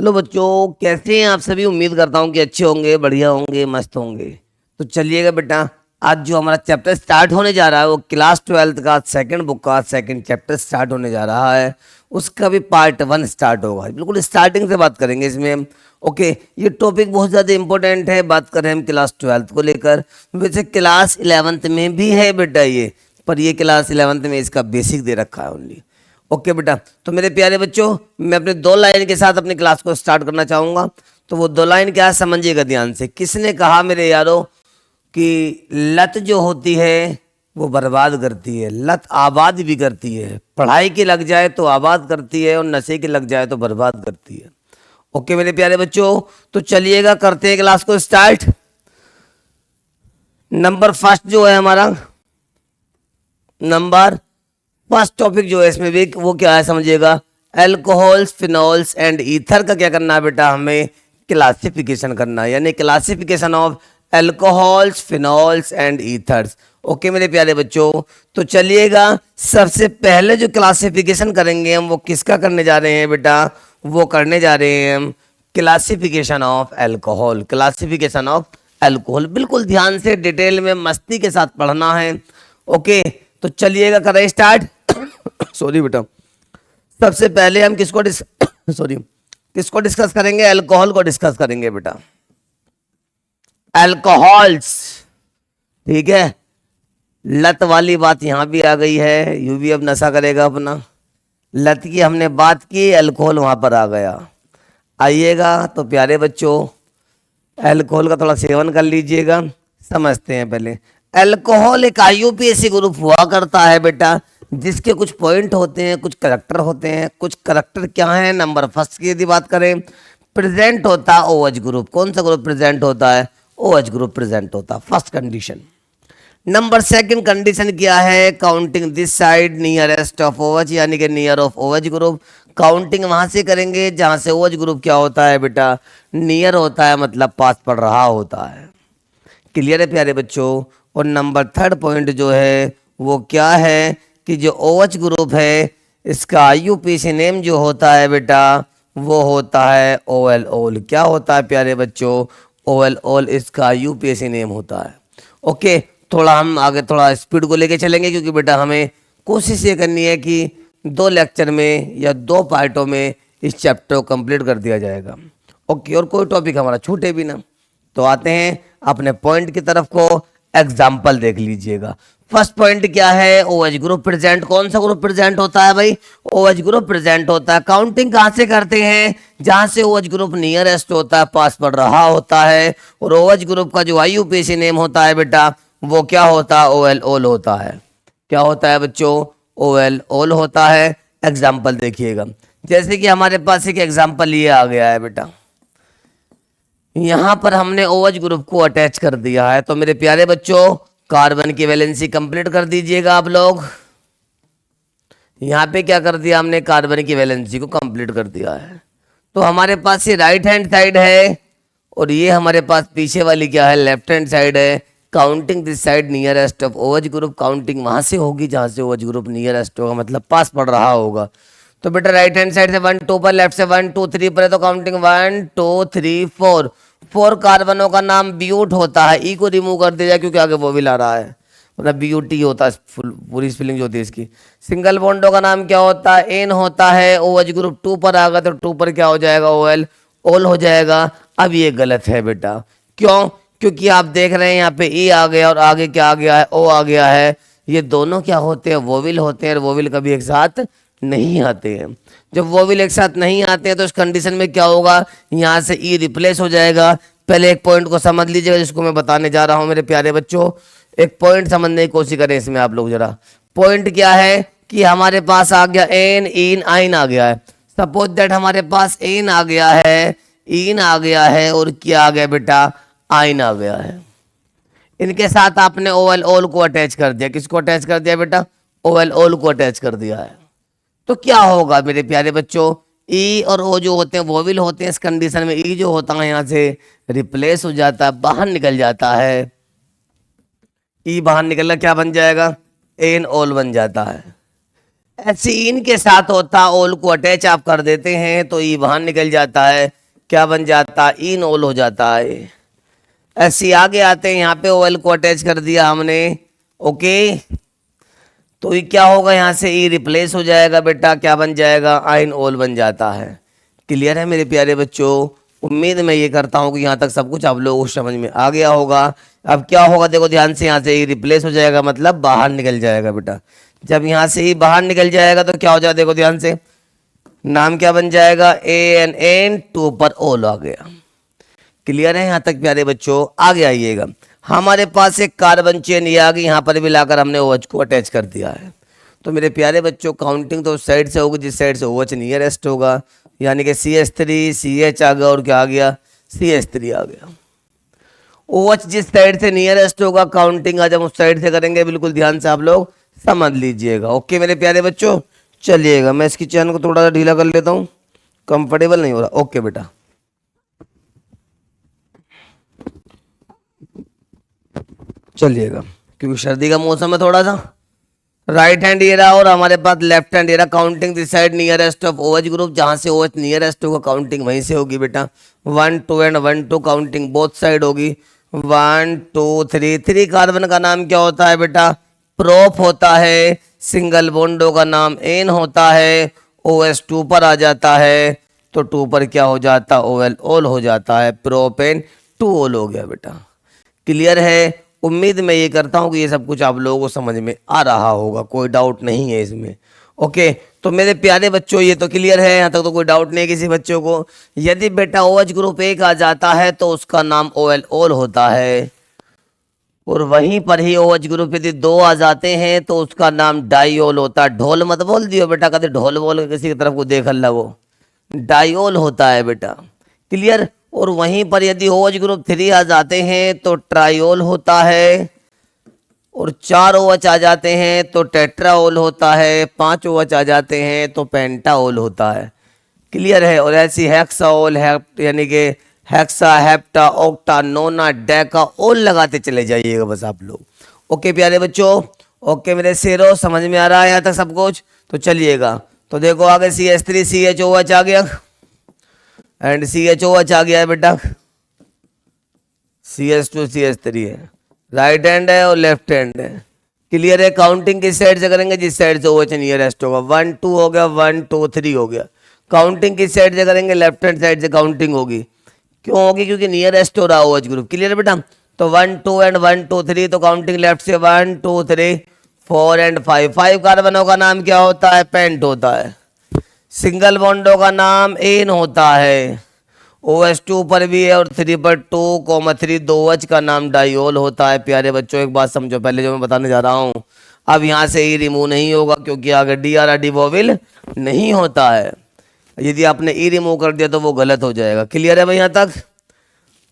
Hello बच्चों, कैसे हैं आप सभी। उम्मीद करता हूँ कि अच्छे होंगे, बढ़िया होंगे, मस्त होंगे। तो चलिएगा बेटा, आज जो हमारा चैप्टर स्टार्ट होने जा रहा है वो क्लास 12th का सेकंड बुक का सेकंड चैप्टर स्टार्ट होने जा रहा है। उसका भी पार्ट 1 स्टार्ट होगा। बिल्कुल स्टार्टिंग से बात करेंगे इसमें। ओके, ये टॉपिक बहुत ज़्यादा इंपॉर्टेंट है। बात करें हम क्लास 12th को लेकर, वैसे क्लास 11th में भी है बेटा ये, पर ये क्लास 11th में इसका बेसिक दे रखा है ओनली। ओके बेटा, तो मेरे प्यारे बच्चों, मैं अपने 2 लाइन के साथ अपनी क्लास को स्टार्ट करना चाहूँगा। तो वो 2 लाइन क्या है समझिएगा ध्यान से। किसने कहा मेरे यारों कि लत जो होती है वो बर्बाद करती है, लत आबाद भी करती है। पढ़ाई की लग जाए तो आबाद करती है और नशे की लग जाए तो बर्बाद करती है। ओके मेरे प्यारे बच्चों, तो चलिएगा करते हैं क्लास को स्टार्ट। नंबर फर्स्ट जो है हमारा, नंबर फर्स्ट टॉपिक जो है इसमें भी वो क्या है समझिएगा। एल्कोहल्स, फिनॉल्स एंड ईथर का क्या करना है बेटा, हमें क्लासिफिकेशन करना है, यानी classification of alcohols, phenols and ethers. Okay मेरे प्यारे बच्चों, तो चलिएगा सबसे पहले जो क्लासिफिकेशन करेंगे हम वो किसका करने जा रहे हैं बेटा, वो करने जा रहे हैं हम classification of alcohol. Classification of alcohol, बिल्कुल ध्यान से डिटेल में मस्ती के साथ पढ़ना है। ओके, तो चलिएगा करें स्टार्ट। सॉरी बेटा, सबसे पहले हम किसको किसको डिस्कस करेंगे, अल्कोहल को डिस्कस करेंगे बेटा। अल्कोहल्स, ठीक है। लत वाली बात यहां भी आ गई है, यू भी अब नशा करेगा अपना। लत की हमने बात की, अल्कोहल वहां पर आ गया। आइएगा तो प्यारे बच्चों, अल्कोहल का थोड़ा सेवन कर लीजिएगा। समझते हैं पहले। अल्कोहल एक आईयूपीएसी ग्रुप हुआ करता है बेटा, जिसके कुछ पॉइंट होते हैं, कुछ करेक्टर होते हैं। कुछ करेक्टर क्या है, नंबर फर्स्ट की यदि बात करें, प्रेजेंट होता है ओएच ग्रुप। कौन सा ग्रुप प्रेजेंट होता है, ओएच ग्रुप प्रेजेंट होता है, first condition. Number second condition क्या है, counting this side nearest of OH, यानी कि near of OH group. Counting वहां से करेंगे जहां से ओएच ग्रुप क्या होता है बेटा, नियर होता है, मतलब पास पड़ रहा होता है। क्लियर है प्यारे बच्चों। और नंबर थर्ड पॉइंट जो है वो क्या है कि जो OH ग्रुप है इसका IUPAC नेम जो होता है बेटा वो होता है OL। क्या होता है प्यारे बच्चों, OL इसका IUPAC नेम होता है। ओके, थोड़ा हम आगे थोड़ा स्पीड को लेके चलेंगे, क्योंकि बेटा हमें कोशिश ये करनी है कि 2 लेक्चर में या 2 पार्टों में इस चैप्टर को कंप्लीट कर दिया जाएगा। ओके, और कोई टॉपिक हमारा छूटे भी ना। तो आते हैं अपने पॉइंट की तरफ को, एग्जाम्पल देख लीजिएगा। फर्स्ट पॉइंट क्या है, OH ग्रुप प्रेजेंट। कौन सा ग्रुप प्रेजेंट होता है भाई, OH ग्रुप प्रेजेंट होता है। काउंटिंग कहां से करते हैं, जहां से OH ग्रुप नियरेस्ट होता है, पास पड़ रहा होता है। और OH ग्रुप का जो IUPAC नेम होता है बेटा वो क्या होता है, OL होता है। क्या होता है बच्चों, OL होता है। एग्जाम्पल देखिएगा, जैसे कि हमारे पास एक एग्जाम्पल ये आ गया है बेटा, यहां पर हमने OH ग्रुप को अटैच कर दिया है। तो मेरे प्यारे बच्चों, कार्बन की वैलेंसी कंप्लीट कर दीजिएगा आप लोग। यहां पे क्या कर दिया हमने, कार्बन की वैलेंसी को कंप्लीट कर दिया है। तो हमारे पास ये राइट हैंड साइड है और ये हमारे पास पीछे वाली क्या है, लेफ्ट हैंड साइड है। Counting this side nearest of OH group, counting वहां से होगी जहां से OH ग्रुप नियरेस्ट होगा, मतलब पास पड़ रहा होगा। तो बेटा राइट हैंड साइड से 1 2 पर, लेफ्ट से 1 2 3 पर है, तो काउंटिंग 1 2 3 4। 4 कार्बनों का नाम ब्यूट होता है। ई को रिमूव कर दिया क्योंकि आगे वो भी ला रहा है, मतलब BUT होता है, पूरी स्पेलिंग जो होती है इसकी। सिंगल बॉन्डों का नाम क्या होता है, एन होता है। OH ग्रुप 2 पर आ गया तो 2 पर क्या हो जाएगा, OL हो जाएगा। अब ये गलत है बेटा, क्यों, क्योंकि आप देख रहे हैं यहाँ पे E आ गया और आगे क्या आ गया है, O आ गया है। ये दोनों क्या होते हैं, वोविल होते हैं, और वोविल कभी एक साथ नहीं आते हैं। जब वोविल एक साथ नहीं आते हैं तो इस कंडीशन में क्या होगा, यहाँ से E रिप्लेस हो जाएगा। पहले एक पॉइंट को समझ लीजिएगा जिसको मैं बताने जा रहा हूँ मेरे प्यारे बच्चों। एक पॉइंट समझने की कोशिश करें इसमें आप लोग जरा। पॉइंट क्या है कि हमारे पास आ गया एन, इन, आइन आ गया है। सपोज दैट हमारे पास एन आ गया है, इन आ गया है और क्या आ गया बेटा, आइन आ गया है। इनके साथ आपने OL को अटैच कर दिया। किसको अटैच कर दिया बेटा, OL को अटैच कर दिया है। तो क्या होगा मेरे प्यारे बच्चों, E और O जो होते हैं वोविल होते हैं। इस कंडीशन में E जो होता है यहाँ से रिप्लेस हो जाता है, बाहर निकल जाता है। E बाहर निकलना क्या बन जाएगा, एन ऑल बन जाता है। एसीन के साथ होता ओल को अटैच आप कर देते हैं तो ई बाहर निकल जाता है, क्या बन जाता है, इन ओल हो जाता है। ऐसे आगे आते हैं, यहाँ पे ओएल को अटैच कर दिया हमने, ओके, तो ये क्या होगा, यहाँ से ई रिप्लेस हो जाएगा बेटा, क्या बन जाएगा, आइन ओल बन जाता है। क्लियर है मेरे प्यारे बच्चों? उम्मीद मैं ये करता हूँ कि यहाँ तक सब कुछ आप लोगों को समझ में आ गया होगा। अब क्या होगा, देखो ध्यान से, यहाँ से ई रिप्लेस हो जाएगा मतलब बाहर निकल जाएगा बेटा। जब यहाँ से ही बाहर निकल जाएगा तो क्या हो जाएगा, देखो ध्यान से, नाम क्या बन जाएगा, ANN 2 पर ओल आ गया। क्लियर है यहाँ तक प्यारे बच्चों? आगे आइएगा, हमारे पास एक कार्बन चेन ये आ गई, यहाँ पर भी लाकर हमने OH को अटैच कर दिया है। तो मेरे प्यारे बच्चों काउंटिंग तो उस साइड से होगी जिस साइड से OH नियरेस्ट होगा, यानी कि CH3 CH आ गया और क्या आ गया, CH3 आ गया। OH जिस साइड से नियरेस्ट होगा काउंटिंग आज हम उस साइड से करेंगे, बिल्कुल ध्यान से आप लोग समझ लीजिएगा। ओके मेरे प्यारे बच्चों, चलिएगा मैं इसकी चैन को थोड़ा सा ढीला कर लेता हूँ, कंफर्टेबल नहीं हो रहा। ओके बेटा, चलिएगा, क्योंकि सर्दी का मौसम है थोड़ा सा। राइट हैंड ये रहा और हमारे पास लेफ्ट हैंड ये रहा। Counting this side nearest of OH group, जहां से OH नियरेस्ट होगा काउंटिंग वहीं से होगी बेटा। 1 2 एंड 1 2 काउंटिंग बोथ साइड होगी। 1 2 3 3 कार्बन का नाम क्या होता है बेटा, प्रोप होता है। सिंगल बॉन्डो का नाम एन होता है। OH 2 पर आ जाता है तो 2 पर क्या हो जाता, OL ओल हो जाता है। प्रोपेन 2 ओल हो गया बेटा। क्लियर है? उम्मीद मैं ये करता हूँ कि ये सब कुछ आप लोगों को समझ में आ रहा होगा, कोई डाउट नहीं है इसमें। ओके, तो मेरे प्यारे बच्चों ये तो क्लियर है, यहाँ तक तो कोई डाउट नहीं है किसी बच्चों को। यदि बेटा OH ग्रुप 1 आ जाता है तो उसका नाम OL ओल होता है, और वहीं पर ही OH ग्रुप यदि 2 आ जाते हैं तो उसका नाम डाइओल होता है। ढोल मत बोल दियो बेटा, कभी ढोल बोल के किसी की तरफ को देख लगो, डाइओल होता है बेटा। क्लियर? और वहीं पर यदि OH ग्रुप 3 आ जाते हैं तो ट्राइओल होता है, और 4 OH आ जाते हैं तो टेट्राओल होता है, 5 OH आ जाते हैं तो पेंटाओल होता है। क्लियर है? और ऐसी हेक्साओल यानी कि हेक्सा, हेप्टा, ऑक्टा, नोना, डेका ओल लगाते चले जाइएगा बस आप लोग। ओके प्यारे बच्चों, ओके मेरे शेरों, समझ में आ रहा है यहाँ तक सब कुछ? तो चलिएगा, तो देखो आगे CH3 CHOH आ गया एंड CHOH आ गया है बेटा। CH2 CH3 है, राइट हैंड है और लेफ्ट हैंड है। क्लियर है? काउंटिंग किस साइड से करेंगे, जिस साइड से OH नियरेस्ट होगा। 1 2 हो गया, 1 2 3 हो गया। काउंटिंग किस साइड से करेंगे, लेफ्ट हैंड साइड से काउंटिंग होगी। क्यों होगी? क्योंकि नियरेस्ट हो रहा है OH ग्रुप। क्लियर है बेटा? तो 1 2 एंड 1 2 3, तो काउंटिंग लेफ्ट से 1 2 3 4 एंड 5। 5 कार्बनों का नाम क्या होता है, पेंट होता है। सिंगल बॉन्डों का नाम एन होता है। OH 2 पर भी है और 3 पर 2,3 2H का नाम डाइओल होता है। प्यारे बच्चों एक बात समझो पहले जो मैं बताने जा रहा हूँ, अब यहाँ से ई रिमूव नहीं होगा क्योंकि आगे DRR वोवेल नहीं होता है। यदि आपने ई रिमूव कर दिया तो वो गलत हो जाएगा। क्लियर है भाई यहाँ तक?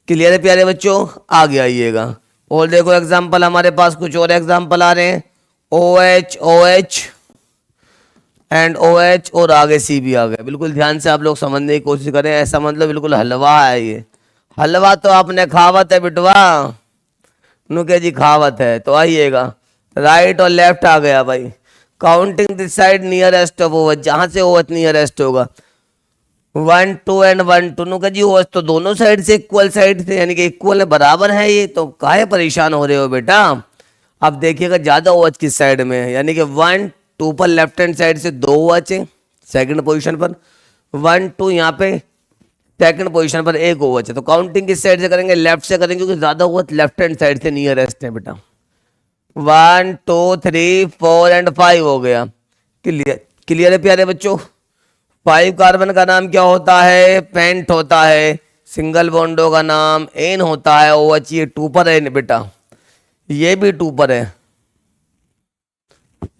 क्लियर है प्यारे बच्चों? आगे आइएगा और देखो एग्जाम्पल, हमारे पास कुछ और एग्जाम्पल आ रहे हैं। OH OH एंड OH और आगे C भी आ गया। बिल्कुल ध्यान से आप लोग समझने की कोशिश करें, ऐसा मतलब बिल्कुल हलवा है ये। हलवा तो आपने खावत है बिटवा, नुके जी खावत है। तो आइएगा, राइट और लेफ्ट आ गया भाई। Counting this side nearest of OH, जहां से OH नियरेस्ट होगा। 1 2 एंड 1 2, नुके जी OH तो दोनों साइड से इक्वल साइड से, यानी कि इक्वल है, बराबर है ये, तो काहे परेशान हो रहे हो बेटा। अब देखिएगा ज्यादा OH किस साइड में है, यानी कि 1 2 पर लेफ्ट हैंड साइड से 2 OH है सेकंड पोजीशन पर, 1 2 यहाँ पे सेकंड पोजीशन पर 1 OH है। तो काउंटिंग किस साइड से करेंगे, लेफ्ट से करेंगे, क्योंकि ज्यादा OH लेफ्ट हैंड साइड से नियरेस्ट है बेटा। 1 2 3 4 एंड 5 हो गया। क्लियर? क्लियर है प्यारे बच्चों? 5 कार्बन का नाम क्या होता है, पेंट होता है। सिंगल बॉन्डो का नाम एन होता है। OH ये 2 पर है बेटा, ये भी 2 पर है।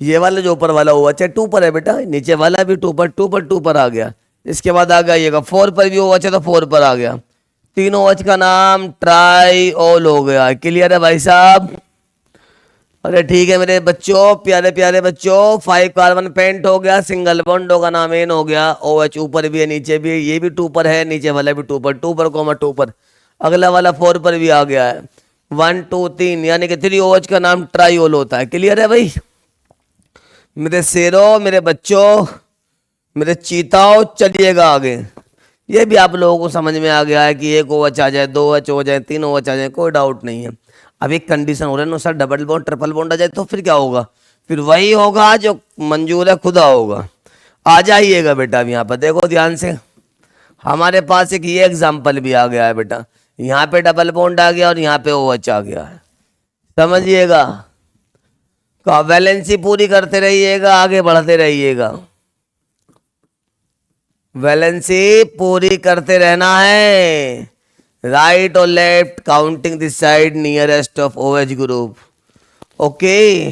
ये वाला जो ऊपर वाला OH है 2 पर है बेटा, नीचे वाला भी 2 पर, 2 पर 2 पर आ गया। इसके बाद आ गया 4 पर भी OH है तो 4 पर आ गया। तीन OH का नाम ट्राइओल हो गया। क्लियर है भाई साहब? अरे ठीक है मेरे बच्चों, प्यारे प्यारे बच्चों, 5 कार्बन पेंट हो गया, सिंगल बॉन्डो का नाम एन हो गया। OH ऊपर भी है नीचे भी है, ये भी 2 पर है, नीचे वाला भी 2 पर, 2 पर कोमा 2 पर, अगला वाला 4 पर भी आ गया है। 1 2 3 यानी कि 3 OH का नाम ट्राइओल होता है। क्लियर है भाई? मेरे शेरों, मेरे बच्चों, मेरे चीताओं, चलिएगा आगे। ये भी आप लोगों को समझ में आ गया है कि एक OH आ जाए, 2H हो जाए, 3 OH आ जाए, कोई डाउट नहीं है। अब एक कंडीशन हो रहा है ना sir, double bond triple bond आ जाए तो फिर क्या होगा? फिर वही होगा जो मंजूर है खुदा होगा। आ जाइएगा बेटा, अब यहाँ पर देखो ध्यान से, हमारे पास एक ये एग्जाम्पल भी आ गया है बेटा। यहाँ पे डबल बॉन्ड आ गया और यहाँ पे OH आ गया है, समझिएगा। वैलेंसी पूरी करते रहिएगा, आगे बढ़ते रहिएगा, वैलेंसी पूरी करते रहना है। राइट और left counting this side nearest of OH group. Okay,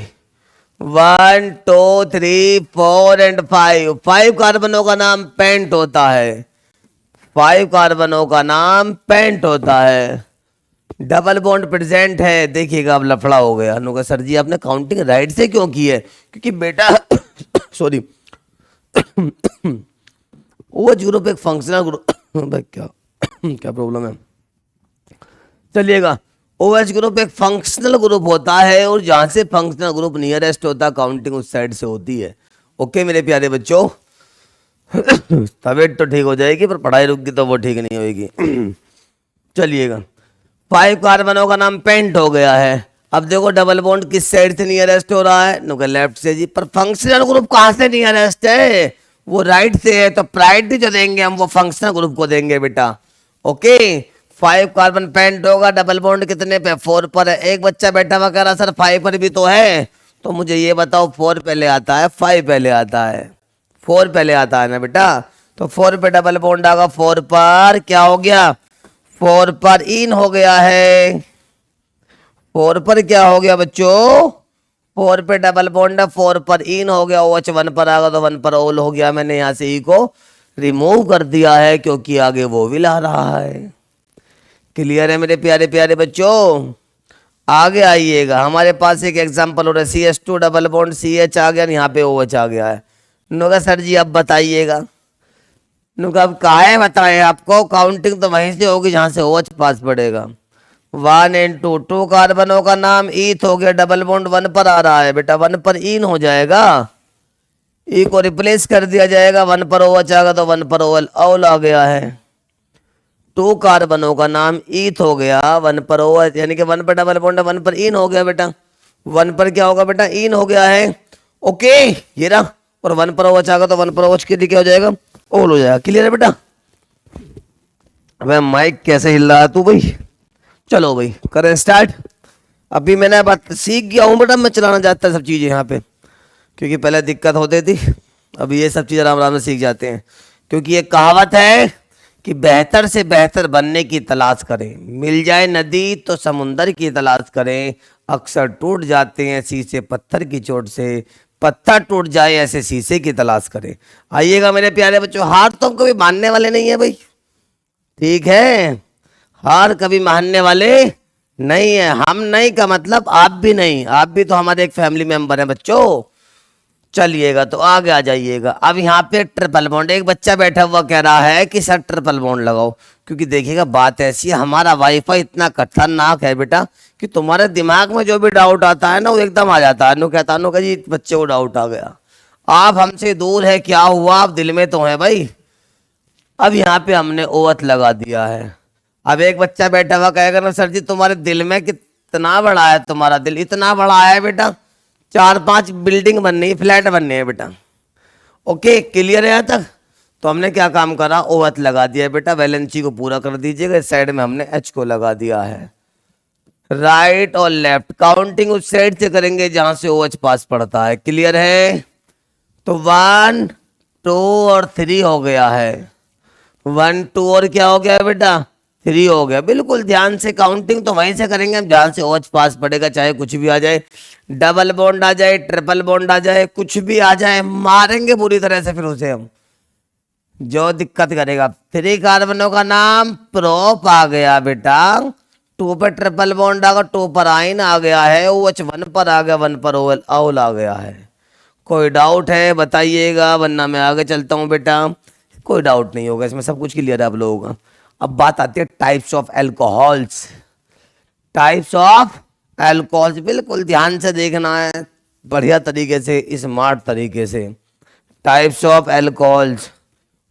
1 2 3 4 and 5। 5 कार्बनों का नाम पेंट होता है, 5 कार्बनों का नाम पेंट होता है। डबल बॉन्ड प्रेजेंट है, देखिएगा अब लफड़ा हो गया। अनुका सर जी आपने काउंटिंग राइट से क्यों की है? क्योंकि बेटा सॉरी OH ग्रुप एक फंक्शनल ग्रुप भाई क्या क्या प्रॉब्लम है? चलिएगा, OH ग्रुप एक फंक्शनल ग्रुप होता है और जहां से फंक्शनल ग्रुप नियरेस्ट होता है काउंटिंग उस साइड से होती है। ओके मेरे प्यारे बच्चों, तबीयत तो ठीक हो जाएगी पर पढ़ाई रुक गई तो वो ठीक नहीं होगी। चलिएगा, 5 कार्बनों का नाम पेंट हो गया है। अब देखो डबल बॉन्ड किस साइड से नियरेस्ट हो रहा है? नुका लेफ्ट से जी। पर फंक्शनल ग्रुप कहां से नियरेस्ट है? वो राइट से है, तो प्रायोरिटी जो देंगे हम वो फंक्शनल ग्रुप को देंगे बेटा। ओके, 5 कार्बन पेंट होगा, डबल बॉन्ड कितने पे? 4 पर है। एक बच्चा बैठा हुआ कह रहा सर 5 पर भी तो है, तो मुझे ये बताओ 4 पहले आता है 5 पहले आता है? 4 पहले आता है ना बेटा, तो 4 पे डबल बॉन्ड आगा, 4 पर क्या हो गया? 4 पर इन हो गया है। 4 पर क्या हो गया बच्चों? 4 पे डबल बॉन्ड है, 4 पर इन हो गया। OH 1 पर आगा तो 1 पर ओल हो गया। मैंने यहां से ई को रिमूव कर दिया है क्योंकि आगे वो भी ला रहा है। क्लियर है मेरे प्यारे प्यारे बच्चों? आगे आइएगा, हमारे पास एक एग्जांपल हो रहा है, CH2 डबल बॉन्ड CH आ गया, यहाँ पे OH आ गया है। नुका सर जी अब बताइएगा। नुका अब काहे बताएं आपको? काउंटिंग तो वहीं से होगी जहां से OH पास पड़ेगा। 1 and 2, 2 कार्बनों का नाम ईथ हो गया, डबल बॉन्ड 1 पर आ रहा है बेटा, 1 पर इन हो जाएगा, ई को रिप्लेस कर दिया जाएगा, 1 पर OH आएगा तो 1 पर OL आ गया है। 2 कार्बनों का नाम ईथ हो गया, 1 पर OH, यानी कि 1 पर डबल बॉन्ड 1 पर इन हो गया बेटा। 1 पर क्या होगा बेटा? इन हो गया है। ओके ये रहा, और 1 पर OH आएगा तो 1 पर OH के लिए क्या हो जाएगा? ओल हो जाएगा। क्लियर है बेटा? अबे माइक कैसे हिल रहा है तू भाई? चलो भाई करें स्टार्ट। अभी मैंने बात सीख गया हूँ बेटा, मैं चलाना चाहता सब चीज़ें यहाँ पे, क्योंकि पहले दिक्कत होती थी, अभी ये सब चीज़ आराम आराम से सीख जाते हैं। क्योंकि ये कहावत है कि बेहतर से बेहतर बनने की तलाश करें, मिल जाए नदी तो समुंदर की तलाश करें, अक्सर टूट जाते हैं शीशे पत्थर की चोट से, पत्थर टूट जाए ऐसे शीशे की तलाश करें। आइएगा मेरे प्यारे बच्चों, हार तो हम कभी मानने वाले नहीं है भाई, ठीक है? हार कभी मानने वाले नहीं है। हम नहीं का मतलब आप भी नहीं, आप भी तो हमारे एक फैमिली मेंबर हैं बच्चों। चलिएगा तो आगे आ जाइएगा। अब यहाँ पे ट्रिपल बॉन्ड, एक बच्चा बैठा हुआ कह रहा है कि सर ट्रिपल बॉन्ड लगाओ, क्योंकि देखिएगा बात ऐसी है, हमारा वाईफाई इतना खतरनाक है बेटा कि तुम्हारे दिमाग में जो भी डाउट आता है ना वो एकदम आ जाता है। नु कहता नु जी बच्चे को डाउट आ गया, आप हमसे दूर है, क्या हुआ? आप दिल में तो है भाई। अब यहाँ पे हमने OH लगा दिया है। अब एक बच्चा बैठा हुआ कहेगा ना सर जी तुम्हारे दिल में कितना बड़ा है, तुम्हारा दिल इतना बड़ा है बेटा, 4-5 बिल्डिंग बननी है, फ्लैट बनने हैं बेटा। ओके क्लियर है यहाँ तक? तो हमने क्या काम करा? OH लगा दिया बेटा, वैलेंसी को पूरा कर दीजिएगा। इस साइड में हमने H को लगा दिया है। राइट और लेफ्ट काउंटिंग उस साइड से करेंगे जहां से OH पास पड़ता है। क्लियर है? तो 1 2 और 3 हो गया है। 1 2 और क्या हो गया बेटा? 3 हो गया। बिल्कुल ध्यान से काउंटिंग तो वहीं से करेंगे हम जहां से OH पास पड़ेगा, चाहे कुछ भी आ जाए, डबल बॉन्ड आ जाए, ट्रिपल बॉन्ड आ जाए, कुछ भी आ जाए, मारेंगे पूरी तरह से फिर उसे हम, जो दिक्कत करेगा। 3 कार्बनों का नाम प्रोप आ गया बेटा, 2 पर ट्रिपल बॉन्ड आ गया, 2 पर आइन आ गया है, OH 1 पर आ गया, 1 पर OL आ गया है। कोई डाउट है बताइएगा, वरना मैं आगे चलता हूं बेटा। कोई डाउट नहीं होगा इसमें, सब कुछ क्लियर है आप लोगों का। अब बात आती है types of alcohols. Types of alcohols बिल्कुल ध्यान से देखना है, बढ़िया तरीके से, स्मार्ट तरीके से। टाइप्स ऑफ एल्कोहल्स,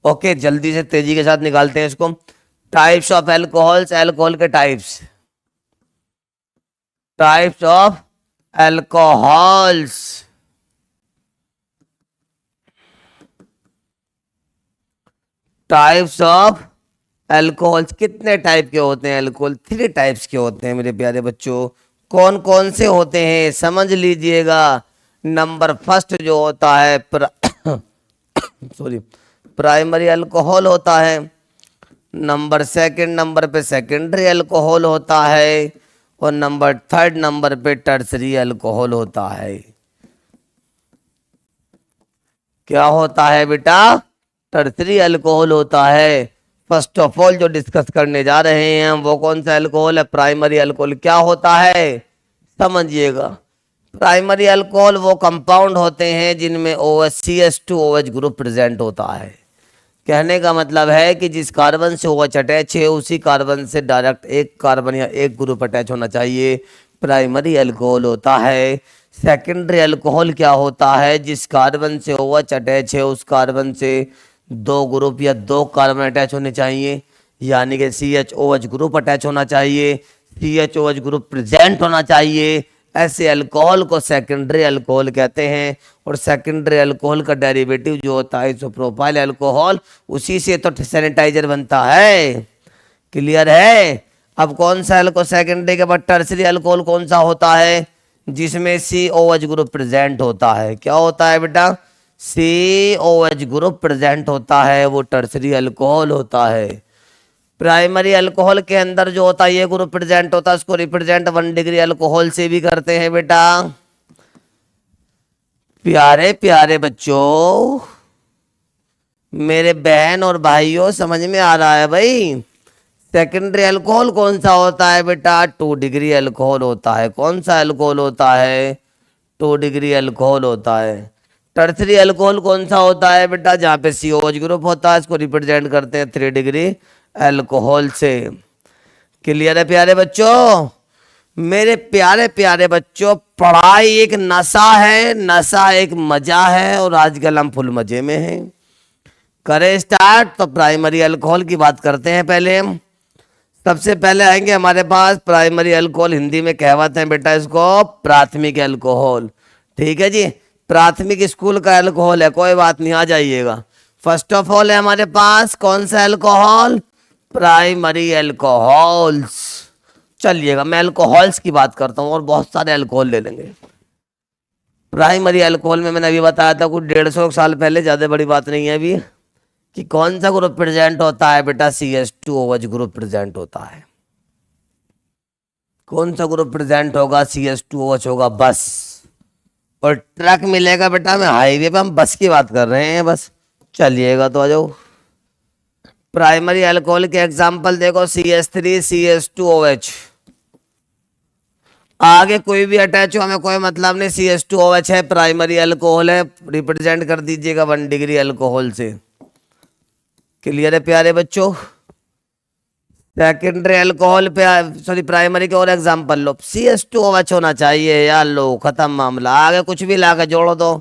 ओके, जल्दी से तेजी के साथ निकालते हैं इसको। टाइप्स ऑफ एल्कोहल्स, एल्कोहल के types, types of alcohols. Types of alcohols, कितने टाइप के होते हैं एल्कोहल? 3 टाइप्स के होते हैं मेरे प्यारे बच्चों। कौन कौन से होते हैं समझ लीजिएगा। नंबर फर्स्ट जो होता है सॉरी, प्राइमरी अल्कोहल होता है। नंबर सेकंड नंबर पे सेकेंडरी अल्कोहल होता है। और नंबर थर्ड नंबर पे टर्सरी अल्कोहल होता है। क्या होता है बेटा? टर्सरी अल्कोहल होता है। फर्स्ट ऑफ ऑल जो डिस्कस करने जा रहे हैं हम, वो कौन सा अल्कोहल है? Primary alcohol. क्या होता है समझिएगा। प्राइमरी अल्कोहल वो कंपाउंड होते हैं जिनमें OH CH2OH ग्रुप प्रेजेंट होता है। कहने का मतलब है कि जिस कार्बन से OH अटैच है उसी कार्बन से डायरेक्ट एक कार्बन या एक ग्रुप अटैच होना चाहिए, प्राइमरी अल्कोहल होता है। सेकेंडरी अल्कोहल क्या होता है? जिस कार्बन से OH अटैच है उस कार्बन से 2 ग्रुप या 2 कार्बन अटैच होने चाहिए, यानी कि CHOH ग्रुप अटैच होना चाहिए, CHOH ग्रुप प्रेजेंट होना चाहिए। ऐसे अल्कोहल को सेकेंडरी अल्कोहल कहते हैं। और सेकेंडरी अल्कोहल का डेरिवेटिव जो होता है आइसोप्रोपाइल अल्कोहल, उसी से तो सैनिटाइजर बनता है। क्लियर है? अब कौन सा अल्कोहल सेकेंडरी के बाद टर्सरी अल्कोहल कौन सा होता है? जिसमें COH ग्रुप प्रेजेंट होता है। क्या होता है बेटा? COH ग्रुप प्रेजेंट होता है, वो टर्सरी अल्कोहल होता है। प्राइमरी अल्कोहल के अंदर जो होता है ये ग्रुप प्रेजेंट होता है, उसको रिप्रेजेंट 1 डिग्री अल्कोहल से भी करते हैं बेटा। प्यारे प्यारे बच्चों, मेरे बहन और भाइयों, समझ में आ रहा है भाई? सेकेंडरी अल्कोहल कौन सा होता है बेटा? 2 डिग्री अल्कोहल होता है। कौन सा अल्कोहल होता है? 2 डिग्री अल्कोहल होता है। टर्सरी अल्कोहल कौन सा होता है बेटा? जहाँ पे COH ग्रुप होता है, इसको रिप्रेजेंट करते हैं 3 डिग्री अल्कोहल से। क्लियर है प्यारे बच्चों? मेरे प्यारे प्यारे बच्चों, पढ़ाई एक नशा है, नशा एक मजा है, और आजकल हम फुल मजे में हैं। करें स्टार्ट। तो प्राइमरी अल्कोहल की बात करते हैं पहले हम। सबसे पहले आएंगे हमारे पास प्राइमरी अल्कोहल, हिंदी में कहवाते हैं बेटा इसको प्राथमिक अल्कोहल। ठीक है जी, प्राथमिक स्कूल का अल्कोहल है, कोई बात नहीं, आ जाइएगा। फर्स्ट ऑफ ऑल है हमारे पास कौन सा अल्कोहल? Primary alcohols. चलिएगा, मैं अल्कोहल्स की बात करता हूँ और बहुत सारे अल्कोहल ले लेंगे। प्राइमरी अल्कोहल में मैंने अभी बताया था कुछ 150 साल पहले, ज्यादा बड़ी बात नहीं है अभी, कि कौन सा ग्रुप प्रेजेंट होता है बेटा? CH2OH ग्रुप प्रेजेंट होता है। कौन सा ग्रुप प्रेजेंट होगा? CH2OH होगा बस। और ट्रक मिलेगा बेटा, मैं हाईवे पे, हम बस की बात कर रहे हैं बस। चलिएगा तो आ जाओ। प्राइमरी अल्कोहल के एग्जाम्पल देखो, CH3 CH2OH। आगे कोई भी अटैच हो हमें कोई मतलब नहीं, CH2OH है, प्राइमरी अल्कोहल है, रिप्रेजेंट कर दीजिएगा 1 डिग्री अल्कोहल से। क्लियर है प्यारे बच्चों? सेकेंडरी अल्कोहल पे, सॉरी प्राइमरी के और एग्जाम्पल लो। CH2OH होना चाहिए यार, लो खत्म मामला। आगे कुछ भी ला के जोड़ो दो,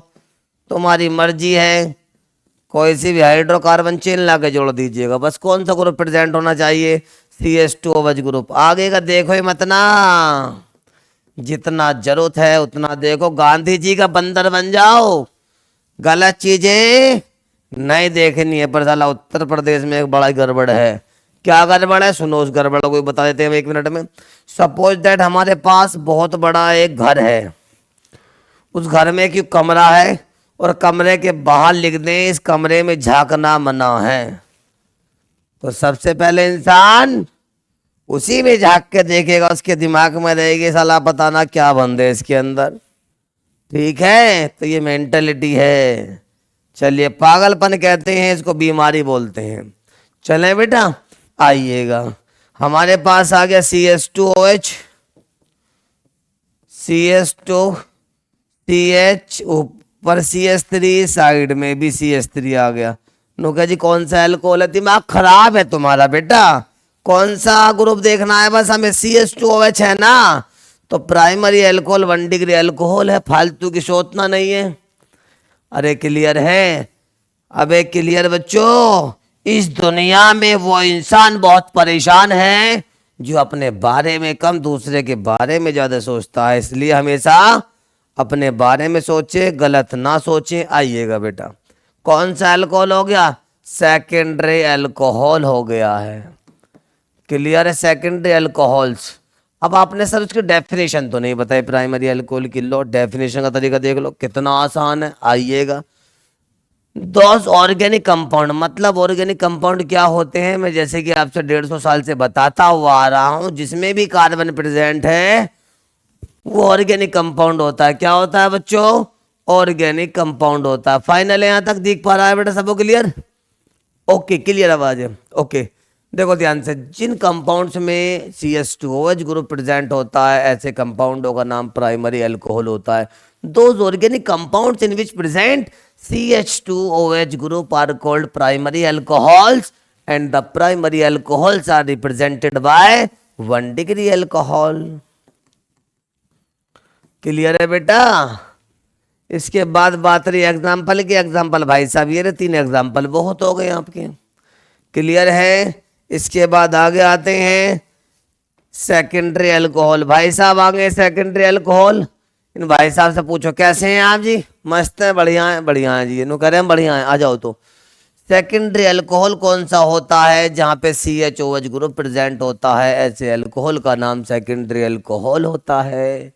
तुम्हारी मर्जी है। कोई सी भी हाइड्रोकार्बन चेन ला के जोड़ दीजिएगा, बस कौन सा ग्रुप प्रेजेंट होना चाहिए? CH2OH group. आगे का देखो ही मत ना, जितना जरूरत है उतना देखो। गांधी जी का बंदर बन जाओ, गलत चीजें नहीं देखनी है। पर साला उत्तर प्रदेश में एक बड़ा गड़बड़ है। क्या गड़बड़ है? सुनो, उस गड़बड़ को बता देते हैं 1 मिनट में। सपोज दैट हमारे पास बहुत बड़ा एक घर है, उस घर में एक कमरा है, और कमरे के बाहर लिख दें इस कमरे में झांकना मना है। तो सबसे पहले इंसान उसी में झांक के देखेगा, उसके दिमाग में रहेगी साला पता ना क्या बंद है इसके अंदर। ठीक है, तो ये मेंटलिटी है। चलिए, पागलपन कहते हैं इसको, बीमारी बोलते हैं। चलें बेटा, आइएगा। हमारे पास आ गया CH2OH, CH2, CH ऊपर CH3, साइड में भी CH3 आ गया। नोका जी कौन सा अल्कोहल है? दिमाग खराब है तुम्हारा बेटा। कौन सा ग्रुप देखना है बस हमें? CH2OH है ना, तो प्राइमरी अल्कोहल 1 डिग्री अल्कोहल है, फालतू की सोचना नहीं है। अरे क्लियर है? अबे क्लियर बच्चों? इस दुनिया में वो इंसान बहुत परेशान है जो अपने बारे में कम दूसरे के बारे में ज्यादा सोचता है। इसलिए हमेशा अपने बारे में सोचे, गलत ना सोचे। आइएगा बेटा, कौन सा अल्कोहल हो गया? सेकेंडरी अल्कोहल हो गया है। क्लियर है? Secondary alcohols. अब आपने सर उसकी डेफिनेशन तो नहीं बताई प्राइमरी अल्कोहल की। लो डेफिनेशन का तरीका देख लो, कितना आसान है। आइएगा, दोज ऑर्गेनिक कंपाउंड, मतलब ऑर्गेनिक कंपाउंड क्या होते हैं, मैं जैसे कि आपसे 150 साल से बताता हुआ आ रहा हूं, जिसमें भी कार्बन प्रेजेंट है वो ऑर्गेनिक कंपाउंड होता है। क्या होता है बच्चों? ऑर्गेनिक कंपाउंड होता है। फाइनल यहां तक दिख पा रहा है बेटा सबको? क्लियर? ओके, क्लियर आवाज है? ओके, देखो ध्यान से, जिन कंपाउंड्स में CH2OH ग्रुप प्रेजेंट होता है ऐसे कंपाउंडों का नाम प्राइमरी अल्कोहल होता है। Those organic compounds in which present CH2OH group are called primary alcohols and the primary alcohols are represented by 1 degree alcohol। Clear है बेटा? इसके बाद बात रही एग्जाम्पल की। एग्जाम्पल भाई साहब ये रहे 3 एग्जाम्पल, बहुत हो गए आपके। क्लियर है? इसके बाद आगे आते हैं सेकेंडरी अल्कोहल। भाई साहब आगे सेकेंडरी अल्कोहल। इन भाई साहब से पूछो कैसे हैं आप जी? मस्त है, बढ़िया है, बढ़िया है जी। इन्हों कह रहे हैं बढ़िया है, आ जाओ। तो सेकेंडरी अल्कोहल कौन सा होता है? जहां पे CH2OH ग्रुप प्रेजेंट होता है ऐसे अल्कोहल का नाम सेकेंडरी अल्कोहल होता है।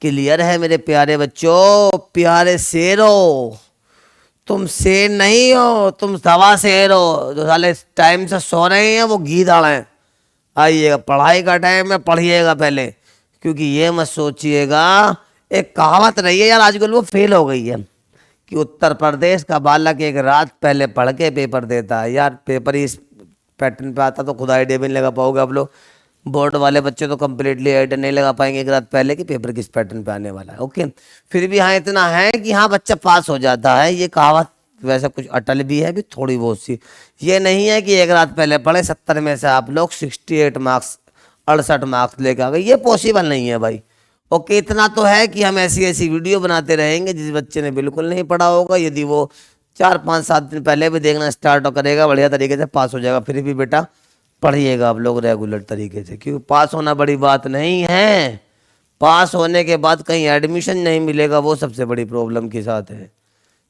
क्लियर है मेरे प्यारे बच्चों? प्यारे शेरों, तुम शेर नहीं हो, तुम सवा शेर हो। जो साले टाइम से सो रहे हैं वो गीदड़ हैं। आइएगा, पढ़ाई का टाइम है, पढ़िएगा पहले, क्योंकि ये मत सोचिएगा। एक कहावत रही है यार, आजकल वो फेल हो गई है कि उत्तर प्रदेश का बालक एक रात पहले पढ़ के पेपर देता है। यार पेपर ही इस पैटर्न पे आता तो खुद आइडिया भी नहीं लगा पाओगे आप लोग। बोर्ड वाले बच्चे तो कम्प्लीटली आइडिया नहीं लगा पाएंगे एक रात पहले कि पेपर किस पैटर्न पे आने वाला है। ओके, फिर भी हाँ इतना है कि हाँ बच्चा पास हो जाता है। ये कहावत वैसे कुछ अटल भी है भी थोड़ी बहुत सी। ये नहीं है कि एक रात पहले पढ़े 70 में से आप लोग 68 मार्क्स 68 मार्क्स लेके आ गए, ये पॉसिबल नहीं है भाई। ओके, इतना तो है कि हम ऐसी ऐसी वीडियो बनाते रहेंगे जिस बच्चे ने बिल्कुल नहीं पढ़ा होगा, यदि वो 4-5-7 दिन पहले भी देखना स्टार्ट करेगा बढ़िया तरीके से पास हो जाएगा। फिर भी बेटा पढ़िएगा आप लोग रेगुलर तरीके से, क्योंकि पास होना बड़ी बात नहीं है। पास होने के बाद कहीं एडमिशन नहीं मिलेगा, वो सबसे बड़ी प्रॉब्लम के साथ है।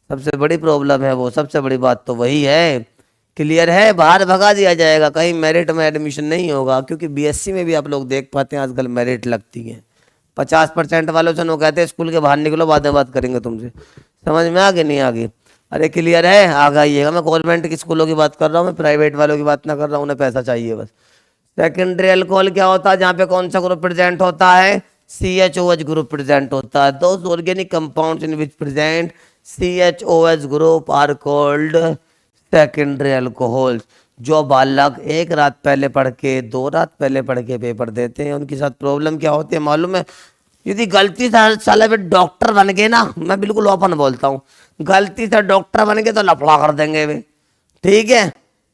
सबसे बड़ी प्रॉब्लम है वो, सबसे बड़ी बात तो वही है। क्लियर है? बाहर भगा दिया जाएगा, कहीं मेरिट में एडमिशन नहीं होगा। क्योंकि BSc में भी आप लोग देख पाते हैं आजकल मेरिट लगती है। 50% वालों से वो कहते हैं स्कूल के बाहर निकलो, बात करेंगे तुमसे। समझ में आ गई नहीं आ गई? अरे क्लियर है? आ गइएगा। मैं गवर्नमेंट की स्कूलों की बात कर रहा हूँ, मैं प्राइवेट वालों की बात ना कर रहा हूँ, उन्हें पैसा चाहिए बस। सेकेंडरी अल्कोहल क्या होता है? जहाँ पे कौन सा ग्रुप प्रेजेंट होता है? CH2OH ग्रुप प्रेजेंट होता है। Those organic compounds in which present CH2OH group are called secondary alcohol. जो बालक एक रात पहले पढ़ के 2 रात पहले पढ़ के पेपर देते हैं, उनके साथ प्रॉब्लम क्या होती है मालूम है? यदि गलती से साले वे डॉक्टर बन गए ना, मैं बिल्कुल ओपन बोलता हूँ, गलती से डॉक्टर बन गए तो लफड़ा कर देंगे वे। ठीक है?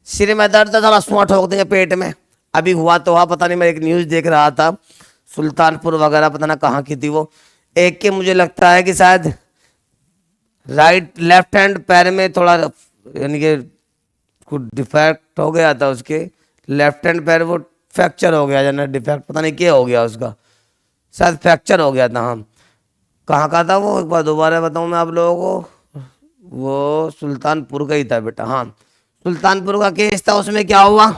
सिर में दर्द है, साला सुआ ठोक देंगे पेट में। अभी हुआ तो हुआ, पता नहीं, मैं एक न्यूज़ देख रहा था, सुल्तानपुर वगैरह पता ना कहाँ की थी वो। एक के मुझे लगता है कि शायद लेफ्ट हैंड पैर में थोड़ा यानी कि कुछ डिफेक्ट हो गया था उसके, लेफ्ट हैंड पैर वो फ्रैक्चर हो गया, जाना डिफेक्ट पता नहीं क्या हो गया उसका, शायद फ्रैक्चर हो गया था। हाँ, कहाँ का था वो? एक बार दोबारा बताऊँ मैं आप लोगों को, वो सुल्तानपुर का ही था बेटा। हाँ, सुल्तानपुर का केस था। उसमें क्या हुआ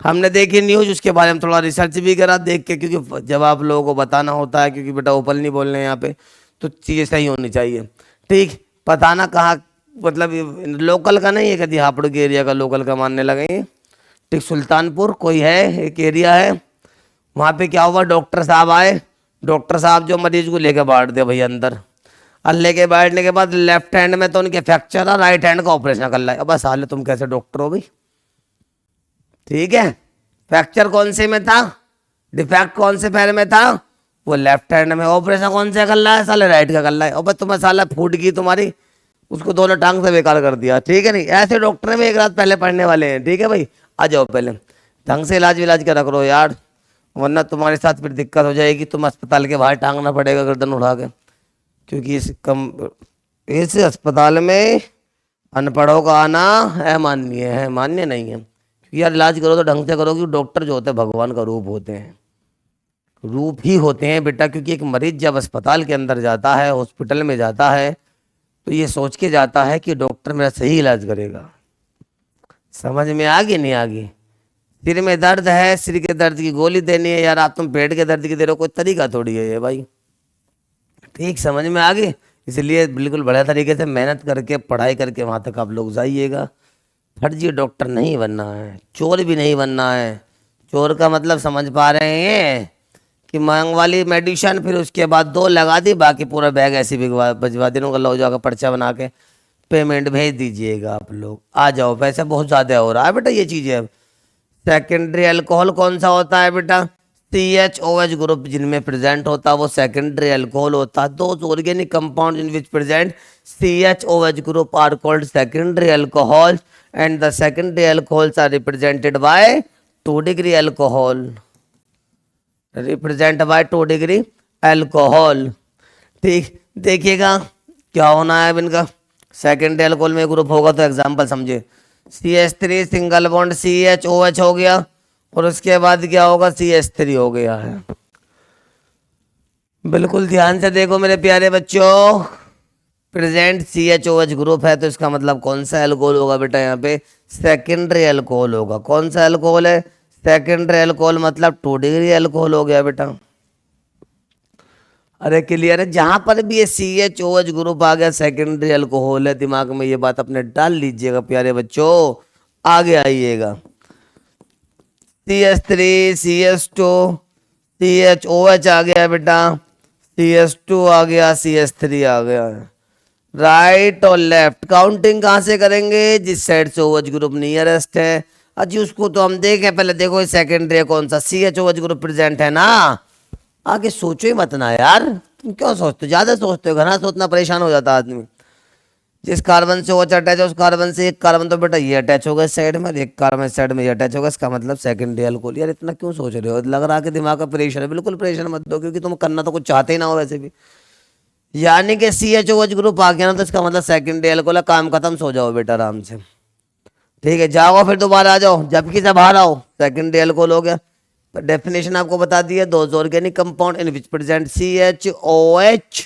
हमने देखी न्यूज़, उसके बारे में थोड़ा रिसर्च भी करा देख के, क्योंकि जब आप लोगों को बताना होता है, क्योंकि बेटा ओपन नहीं बोल रहे हैं यहाँ पे, तो चीज़ें सही होनी चाहिए। ठीक, बताना कहाँ, मतलब लोकल का नहीं है, कभी हापुड़ के एरिया का लोकल का मानने लगे। ठीक, सुल्तानपुर कोई है एक एरिया है, वहाँ पे क्या हुआ, डॉक्टर साहब आए। डॉक्टर साहब जो मरीज को लेके बैठ दिया भैया अंदर, और लेके बैठने के बाद लेफ्ट हैंड में तो उनके फ्रैक्चर है, राइट हैंड का ऑपरेशन कर रहा है। अब साले तुम कैसे डॉक्टर हो भाई? ठीक है, फ्रैक्चर कौन से में था, डिफेक्ट कौन से पैर में था, वो लेफ्ट हैंड में, ऑपरेशन कौन से कर रहा है, साले राइट का कर रहा है। और बस तुम्हें साला फूट गई तुम्हारी, उसको दोनों टांग से बेकार कर दिया। ठीक है नहीं? ऐसे डॉक्टर में एक रात पहले पढ़ने वाले हैं। ठीक है भाई, आ जाओ पहले ढंग से इलाज विलाज करा करो यार। वरना तुम्हारे साथ फिर दिक्कत हो जाएगी, तुम अस्पताल के बाहर टांगना पड़ेगा गर्दन उठा के, क्योंकि इस अस्पताल में अनपढ़ों का आना अमान्य है, मान्य नहीं है। क्योंकि यार इलाज करो तो ढंग से करो, क्योंकि डॉक्टर जो होते हैं भगवान का रूप होते हैं, रूप ही होते हैं बेटा। क्योंकि एक मरीज जब अस्पताल के अंदर जाता है, हॉस्पिटल में जाता है, तो ये सोच के जाता है कि डॉक्टर मेरा सही इलाज करेगा। समझ में आ गई नहीं आ गई? सिर में दर्द है, सिर के दर्द की गोली देनी है यार, आप तुम पेट के दर्द की दे रहे हो, कोई तरीका थोड़ी है ये भाई। ठीक समझ में आ गई? इसलिए बिल्कुल बढ़िया तरीके से मेहनत करके पढ़ाई करके वहां तक आप लोग जाइएगा। फर्जी डॉक्टर नहीं बनना है, चोर भी नहीं बनना है। चोर का मतलब समझ पा रहे हैं कि मांग वाली मेडिसिन, फिर उसके बाद 2 लगा दी, बाकी पूरा बैग ऐसे भिजवा देने का, लो जाकर पर्चा बना के पेमेंट भेज दीजिएगा आप लोग, आ जाओ। पैसा बहुत ज़्यादा हो रहा है बेटा ये चीज़ें। अब सेकेंडरी अल्कोहल कौन सा होता है बेटा? CHOH ग्रुप जिनमें प्रेजेंट होता है वो सेकेंडरी अल्कोहल होता है। Those organic compound in which present CHOH group are called secondary alcohol and the secondary alcohols are represented by 2 degree alcohol, represent by 2 degree alcohol. ठीक, देखिएगा क्या होना है अब इनका। सेकेंडरी अल्कोहल में ग्रुप होगा तो एग्जाम्पल समझे, CH3 सिंगल बॉन्ड CHOH हो गया, और उसके बाद क्या होगा, CH3 हो गया है। बिल्कुल ध्यान से देखो मेरे प्यारे बच्चों, प्रेजेंट CHOH ग्रुप है तो इसका मतलब कौन सा अल्कोहल होगा बेटा? यहाँ पे सेकेंडरी अल्कोहल होगा। कौन सा अल्कोहल है? सेकेंडरी अल्कोहल, मतलब 2 डिग्री अल्कोहल हो गया बेटा। अरे क्लियर है? जहां पर भी ये CHOH ग्रुप आ गया सेकेंडरी अल्कोहल है, दिमाग में ये बात अपने डाल लीजिएगा प्यारे बच्चों। आगे आइएगा, CH3 CH2 CHOH आ गया बेटा, CH2 आ गया, CH3 आ गया। राइट और लेफ्ट काउंटिंग कहां से करेंगे? जिस साइड से OH ग्रुप नियरेस्ट है। अच्छा उसको तो हम देखें, पहले देखो सेकेंडरी कौन सा, CHOH ग्रुप प्रेजेंट है ना। आगे सोचो ही मत ना यार, तुम क्यों सोचते हो, ज्यादा सोचते हो, घना सोचना परेशान हो जाता आदमी। जिस कार्बन से OH अटैच है उस कार्बन से एक कार्बन तो बेटा ये अटैच होगा साइड में, एक कार्बन साइड में ये अटैच होगा, इसका मतलब सेकेंडरी अल्कोहल। यार इतना क्यों सोच रहे हो? लग रहा है कि दिमाग का प्रेशर है, बिल्कुल प्रेशर मत दो, क्योंकि तुम करना तो कुछ चाहते ही ना हो वैसे भी। यानी कि CHOH ग्रुप आ गया ना, तो इसका मतलब सेकेंडरी अल्कोहल, काम खत्म, सो जाओ बेटा आराम से। ठीक है, जाओ फिर दोबारा आ जाओ, जबकि से बाहर आओ, सेकेंडरी अल्कोहल हो गया। तो डेफिनेशन आपको बता दी है, those organic compound in which present CHOH,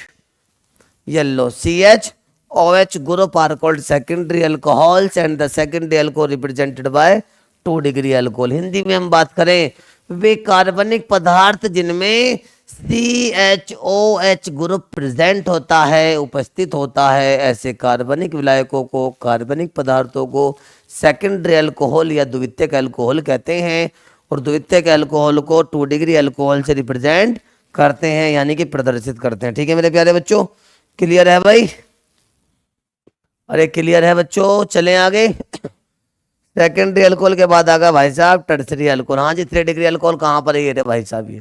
yellow CHOH group are called secondary alcohols and the secondary alcohol represented by 2 degree alcohol. Hindi में हम बात करें, वे कार्बनिक पदार्थ जिनमें CHOH ग्रुप प्रेजेंट होता है, उपस्थित होता है, ऐसे कार्बनिक विलायकों को, कार्बनिक पदार्थों को सेकेंडरी अल्कोहल या द्वितीयक अल्कोहल कहते हैं। और द्वितीयक अल्कोहल को 2 डिग्री अल्कोहल से रिप्रेजेंट करते हैं, यानी कि प्रदर्शित करते हैं। ठीक है मेरे प्यारे बच्चों, क्लियर है भाई? अरे क्लियर है बच्चों, चलें आगे। सेकेंडरी अल्कोहल के बाद आ गया भाई साहब टर्सरी अल्कोहल। हाँ जी, 3 डिग्री अल्कोहल कहाँ पर है ये भाई साहब? ये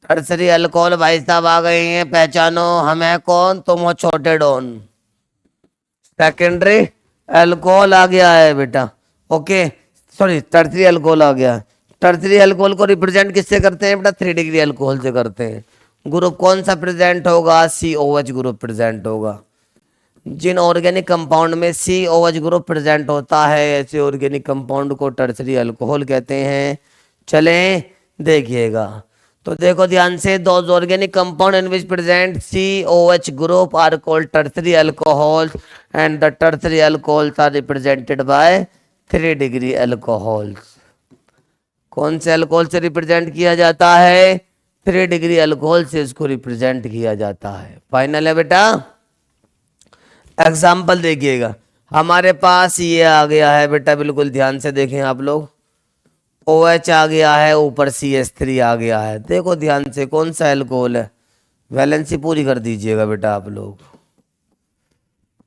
टर्सरी अल्कोहल भाई साहब आ गए हैं, पहचानो। हम है कौन? तुम हो छोटे डॉन। सेकेंडरी अल्कोहल आ गया है बेटा, ओके सॉरी टर्सरी अल्कोहल आ गया। टर्सरी अल्कोहल को रिप्रेजेंट किससे करते हैं बेटा? 3 डिग्री अल्कोहल से करते हैं। ग्रुप कौन सा प्रेजेंट होगा? COH ग्रुप प्रेजेंट होगा। जिन ऑर्गेनिक कंपाउंड में COH ग्रुप प्रेजेंट होता है, ऐसे ऑर्गेनिक कंपाउंड को टर्सरी अल्कोहल कहते हैं। चलें देखिएगा, तो देखो ध्यान से, those organic compound in which present COH group are called tertiary alcohols and the tertiary alcohols are represented by 3 degree alcohols. कौन से अल्कोहल से रिप्रेजेंट किया जाता है? 3 डिग्री अल्कोहल से इसको रिप्रेजेंट किया जाता है। फाइनल है बेटा। एग्जाम्पल देखिएगा, हमारे पास ये आ गया है बेटा, बिल्कुल ध्यान से देखें आप लोग। OH आ गया है, ऊपर CH3 आ गया है। देखो ध्यान से, कौन सा अल्कोहल है? वैलेंसी पूरी कर दीजिएगा बेटा आप लोग।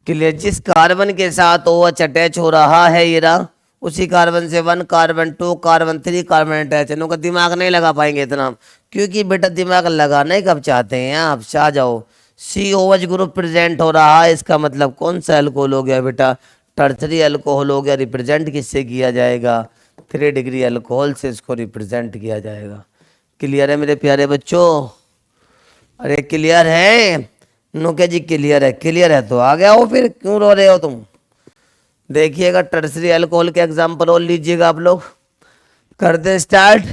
क्लियर? जिस कार्बन के साथ OH अटैच हो रहा है ये रहा, उसी कार्बन से 1 कार्बन 2 कार्बन 3 कार्बन अटैच है। इनका दिमाग नहीं लगा पाएंगे इतना, क्योंकि बेटा दिमाग लगाना ही कब चाहते हैं आप? आ जाओ, COH ग्रुप प्रेजेंट हो रहा है, इसका मतलब कौन सा अल्कोहल हो गया बेटा? टर्सरी अल्कोहल हो गया। रिप्रेजेंट किससे किया जाएगा? 3 डिग्री अल्कोहल से इसको रिप्रेजेंट किया जाएगा। क्लियर है मेरे प्यारे बच्चों? अरे क्लियर है? नुके जी क्लियर है तो आ गया हो, फिर क्यों रो रहे हो तुम? देखिएगा टर्सरी अल्कोहल के एग्जाम्पल और लीजिएगा आप लोग। करते स्टार्ट।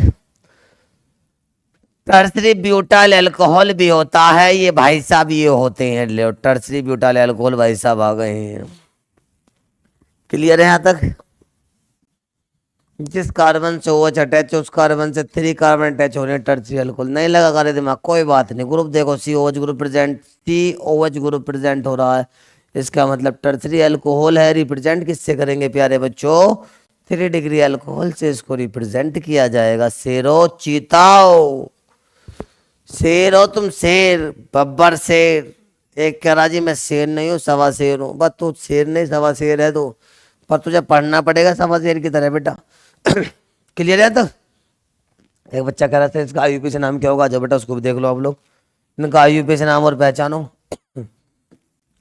टर्सरी ब्यूटाइल अल्कोहल भी होता है, ये भाई साहब ये होते हैं। ले टर्सरी ब्यूटाइल अल्कोहल भाई साहब आ गए हैं। क्लियर है यहाँ तक? जिस कार्बन से OH अटैच है उस कार्बन से 3 कार्बन अटैच हो रहे हैं टर्सरी अल्कोहल। नहीं लगा करे दिमाग, कोई बात नहीं। ग्रुप देखो, COH group present, COH group present हो रहा है, इसका मतलब टर्सरी अल्कोहल है। रिप्रेजेंट किससे करेंगे प्यारे बच्चों? 3 डिग्री अल्कोहल से इसको रिप्रेजेंट किया जाएगा। शेरो चीताओ, शेर हो तुम, शेर बब्बर शेर। एक कह रहा जी मैं शेर नहीं हूँ, सवा शेर हूँ। बस तू शेर नहीं सवा शेर है तू, पर तुझे पढ़ना पड़ेगा सवा शेर की तरह बेटा। क्लियर है? तो एक बच्चा कह रहा था इसका IUP से नाम क्या होगा, जो बेटा उसको भी देख लो आप लोग। इनका IUP से नाम और पहचानो।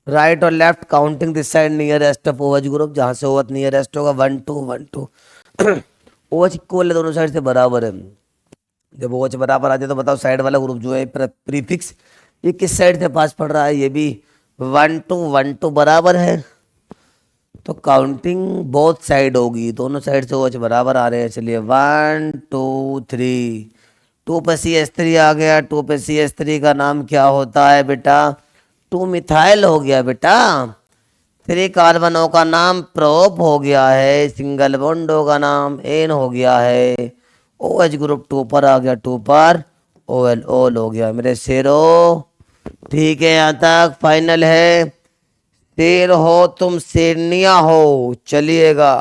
राइट और left counting this side nearest of OH group, जहां से OH नियरेस्ट होगा 1 2 1 2। OH इक्वल है, दोनों साइड से बराबर है। जब OH बराबर आ जाए तो बताओ साइड वाला ग्रुप जो है प्रीफिक्स, ये किस साइड से पास पड़ रहा है? ये भी 1 2 1 2 बराबर है, तो काउंटिंग बोथ साइड होगी, दोनों साइड से OH बराबर आ रहे हैं। चलिए 1 2 3। 2 पे CH3 आ गया। 2 पे CH3 का नाम क्या होता है बेटा? 2 मिथाइल हो गया बेटा। 3 कार्बनों का नाम प्रोप हो गया है। सिंगल बॉन्डों का नाम एन हो गया है। OH ग्रुप 2 पर आ गया, 2 पर OL ओल हो गया मेरे शेरो। ठीक है, यहाँ तक फाइनल है। शेर हो तुम, शेरनिया हो। चलिएगा,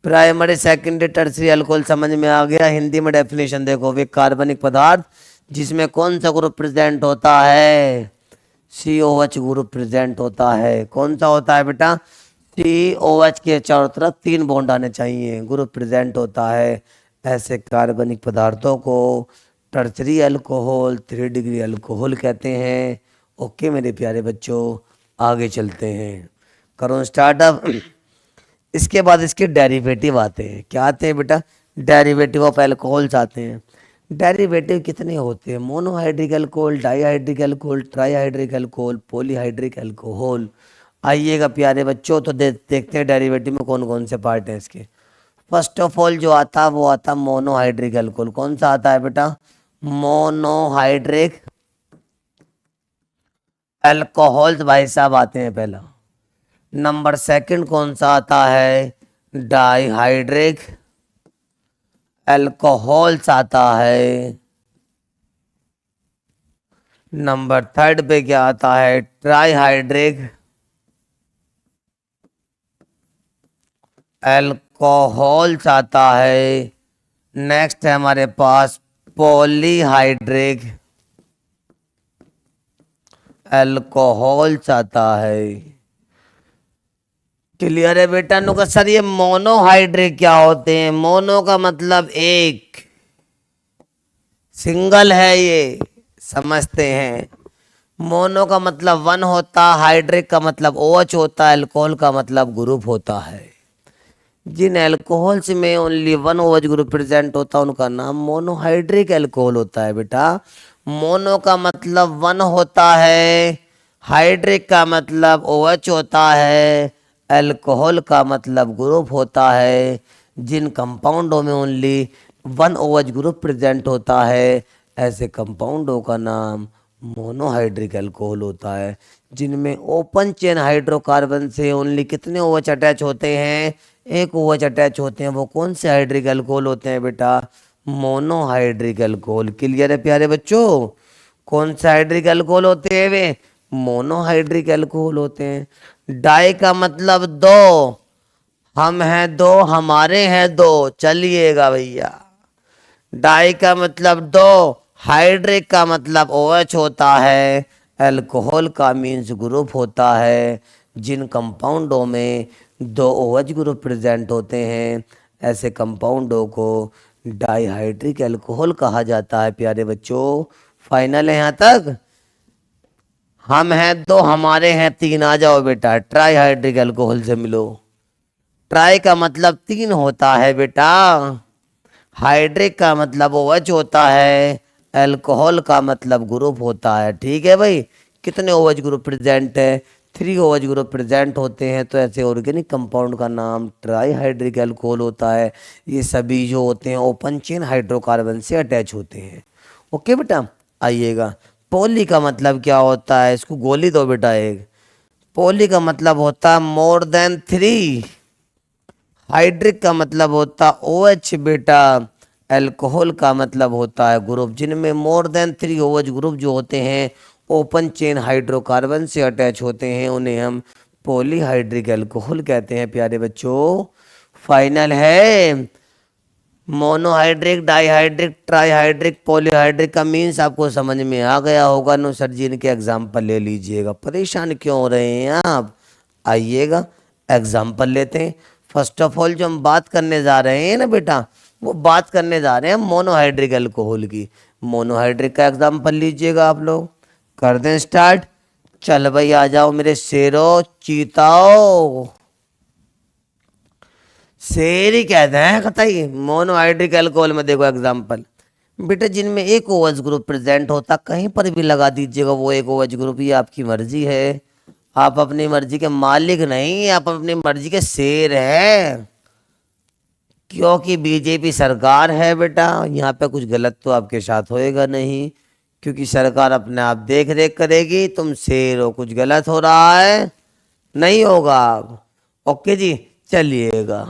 प्राइमरी सेकेंडरी टर्सरी अल्कोहल समझ में आ गया। हिंदी में डेफिनेशन देखो, वे कार्बनिक पदार्थ जिसमें कौन सा ग्रुप प्रेजेंट होता है? COH ग्रुप प्रेजेंट होता है। कौन सा होता है बेटा? COH के चारों तरफ 3 बॉन्ड आने चाहिए, ग्रुप प्रेजेंट होता है। ऐसे कार्बनिक पदार्थों को टर्सरी अल्कोहल, 3 डिग्री अल्कोहल कहते हैं। ओके मेरे प्यारे बच्चों, आगे चलते हैं, करो स्टार्टअप। इसके बाद इसके डेरिवेटिव आते हैं। क्या आते हैं बेटा? डेरिवेटिव ऑफ अल्कोहल्स आते हैं। डेरिवेटिव कितने होते हैं? Monohydric alcohol, dihydric alcohol, trihydric alcohol, polyhydric alcohol. आइएगा प्यारे बच्चों, तो देखते हैं डेरिवेटिव में कौन कौन से पार्ट हैं इसके। फर्स्ट ऑफ ऑल जो आता है वो आता मोनोहाइड्रिक अल्कोहल। कौन सा आता है बेटा? मोनोहाइड्रिक अल्कोहल्स भाई साहब आते हैं पहला। नंबर सेकंड कौन सा आता है? डाईहाइड्रिक अल्कोहल्स आता है। नंबर थर्ड पे क्या आता है? ट्राईहाइड्रिक अल्कोहल्स आता है। नेक्स्ट है हमारे पास पॉलीहाइड्रिक अल्कोहल्स आता है। क्लियर है बेटा? नुका सर ये मोनोहाइड्रिक क्या होते हैं? मोनो का मतलब एक, सिंगल है, ये समझते हैं। मोनो का मतलब 1 होता, हाइड्रिक का मतलब OH होता है, अल्कोहल का मतलब ग्रुप होता है। जिन अल्कोहल्स में ओनली 1 OH ग्रुप प्रेजेंट होता है उनका नाम मोनोहाइड्रिक अल्कोहल होता है बेटा। मोनो का मतलब 1 होता है, हाइड्रिक का मतलब OH होता है, अल्कोहल का मतलब ग्रुप होता है। जिन कंपाउंडों में ओनली 1 OH ग्रुप प्रेजेंट होता है, ऐसे कंपाउंडों का नाम मोनोहाइड्रिक अल्कोहल होता है। जिनमें ओपन चेन हाइड्रोकार्बन से ओनली कितने OH अटैच होते हैं? 1 OH अटैच होते हैं। वो कौन से हाइड्रिक अल्कोहल होते हैं बेटा? Monohydric alcohol. क्लियर है प्यारे बच्चों? कौन से हाइड्रिक अल्कोहल होते हैं? वे मोनोहाइड्रिक अल्कोहल होते हैं। डाई का मतलब 2, हम हैं 2, हमारे हैं 2। चलिएगा भैया, डाई का मतलब 2, हाइड्रिक का मतलब OH होता है, अल्कोहल का मीन्स ग्रुप होता है। जिन कंपाउंडों में 2 OH ग्रुप प्रेजेंट होते हैं, ऐसे कंपाउंडों को डाईहाइड्रिक अल्कोहल कहा जाता है प्यारे बच्चों। फाइनल है यहाँ तक? हम हैं 2, हमारे हैं 3। आ जाओ बेटा, ट्राईहाइड्रिक अल्कोहल से मिलो। ट्राई का मतलब 3 होता है बेटा। हाइड्रिक का मतलब OH होता है, अल्कोहल का मतलब ग्रुप होता है। ठीक है भाई, कितने OH ग्रुप प्रेजेंट है? 3 OH ग्रुप प्रेजेंट होते हैं। तो ऐसे ऑर्गेनिक कंपाउंड का नाम ट्राई हाइड्रिक अल्कोहल होता है। ये सभी जो होते हैं ओपन चेन हाइड्रोकार्बन से अटैच होते हैं। ओके बेटा, आइएगा। पॉली का मतलब क्या होता है? इसको गोली दो बेटा एक। पॉली का मतलब होता है मोर देन 3। हाइड्रिक का मतलब होता OH बेटा। अल्कोहल का मतलब होता है ग्रुप जिनमें मोर देन 3 OH ग्रुप जो होते हैं ओपन चेन हाइड्रोकार्बन से अटैच होते हैं, उन्हें हम पॉलीहाइड्रिक अल्कोहल कहते हैं प्यारे बच्चों। फाइनल है। मोनोहाइड्रिक, डाईहाइड्रिक, ट्राईहाइड्रिक, पॉलीहाइड्रिक का मीन्स आपको समझ में आ गया होगा। नो सर जी, इनके एग्जाम्पल ले लीजिएगा। परेशान क्यों हो रहे हैं आप? आइएगा, एग्जाम्पल लेते हैं। फर्स्ट ऑफ ऑल जो हम बात करने जा रहे हैं ना बेटा, वो बात करने जा रहे हैं मोनोहाइड्रिक अल्कोहल की। मोनोहाइड्रिक का एग्जाम्पल लीजिएगा आप लोग। कर दें स्टार्ट? चल भाई आ जाओ मेरे शेरों चीताओ। शेर ही कहते हैं कतई। मोनोहाइड्रिक अल्कोहल में देखो एग्जाम्पल बेटा, जिनमें एक OH ग्रुप प्रेजेंट होता, कहीं पर भी लगा दीजिएगा वो एक OH ग्रुप। ये आपकी मर्जी है, आप अपनी मर्जी के मालिक नहीं, आप अपनी मर्जी के शेर हैं। क्योंकि बीजेपी सरकार है बेटा, यहाँ पे कुछ गलत तो आपके साथ होएगा नहीं, क्योंकि सरकार अपने आप देख रेख करेगी। तुम शेर हो, कुछ गलत हो रहा है? नहीं होगा। ओके जी, चलिएगा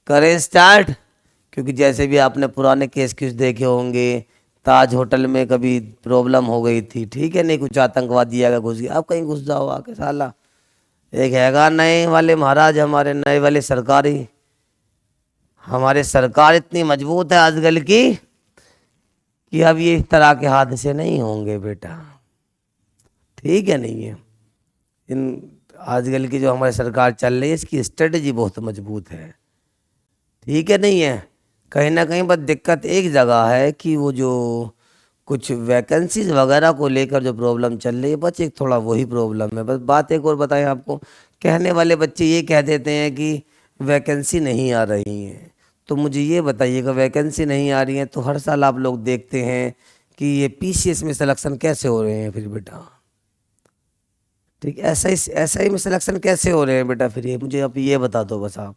करें स्टार्ट। क्योंकि जैसे भी आपने पुराने केस कुछ देखे होंगे, ताज होटल में कभी प्रॉब्लम हो गई थी, ठीक है, नहीं कुछ आतंकवादी आगे घुस गया, आप कहीं घुस जाओ आके साला। एक हैगा नए वाले महाराज, हमारे नए वाले सरकारी, हमारे सरकार इतनी मजबूत है आजकल की कि अब ये इस तरह के हादसे नहीं होंगे बेटा। ठीक है, नहीं है इन आजकल की जो हमारी सरकार चल रही है, इसकी स्ट्रेटजी बहुत मजबूत है। ठीक है, नहीं है। कहीं ना कहीं बस दिक्कत एक जगह है कि वो जो कुछ वैकेंसीज वगैरह को लेकर जो प्रॉब्लम चल रही है, बस एक थोड़ा वही प्रॉब्लम है। बस बात एक और बताएं आपको, कहने वाले बच्चे ये कह देते हैं कि वैकेंसी नहीं आ रही है। तो मुझे ये बताइएगा, वैकेंसी नहीं आ रही है तो हर साल आप लोग देखते हैं कि ये PCS में सिलेक्शन कैसे हो रहे हैं फिर बेटा? ठीक, ऐसा ही में सिलेक्शन कैसे हो रहे हैं बेटा फिर? ये मुझे आप ये बता दो बस आप।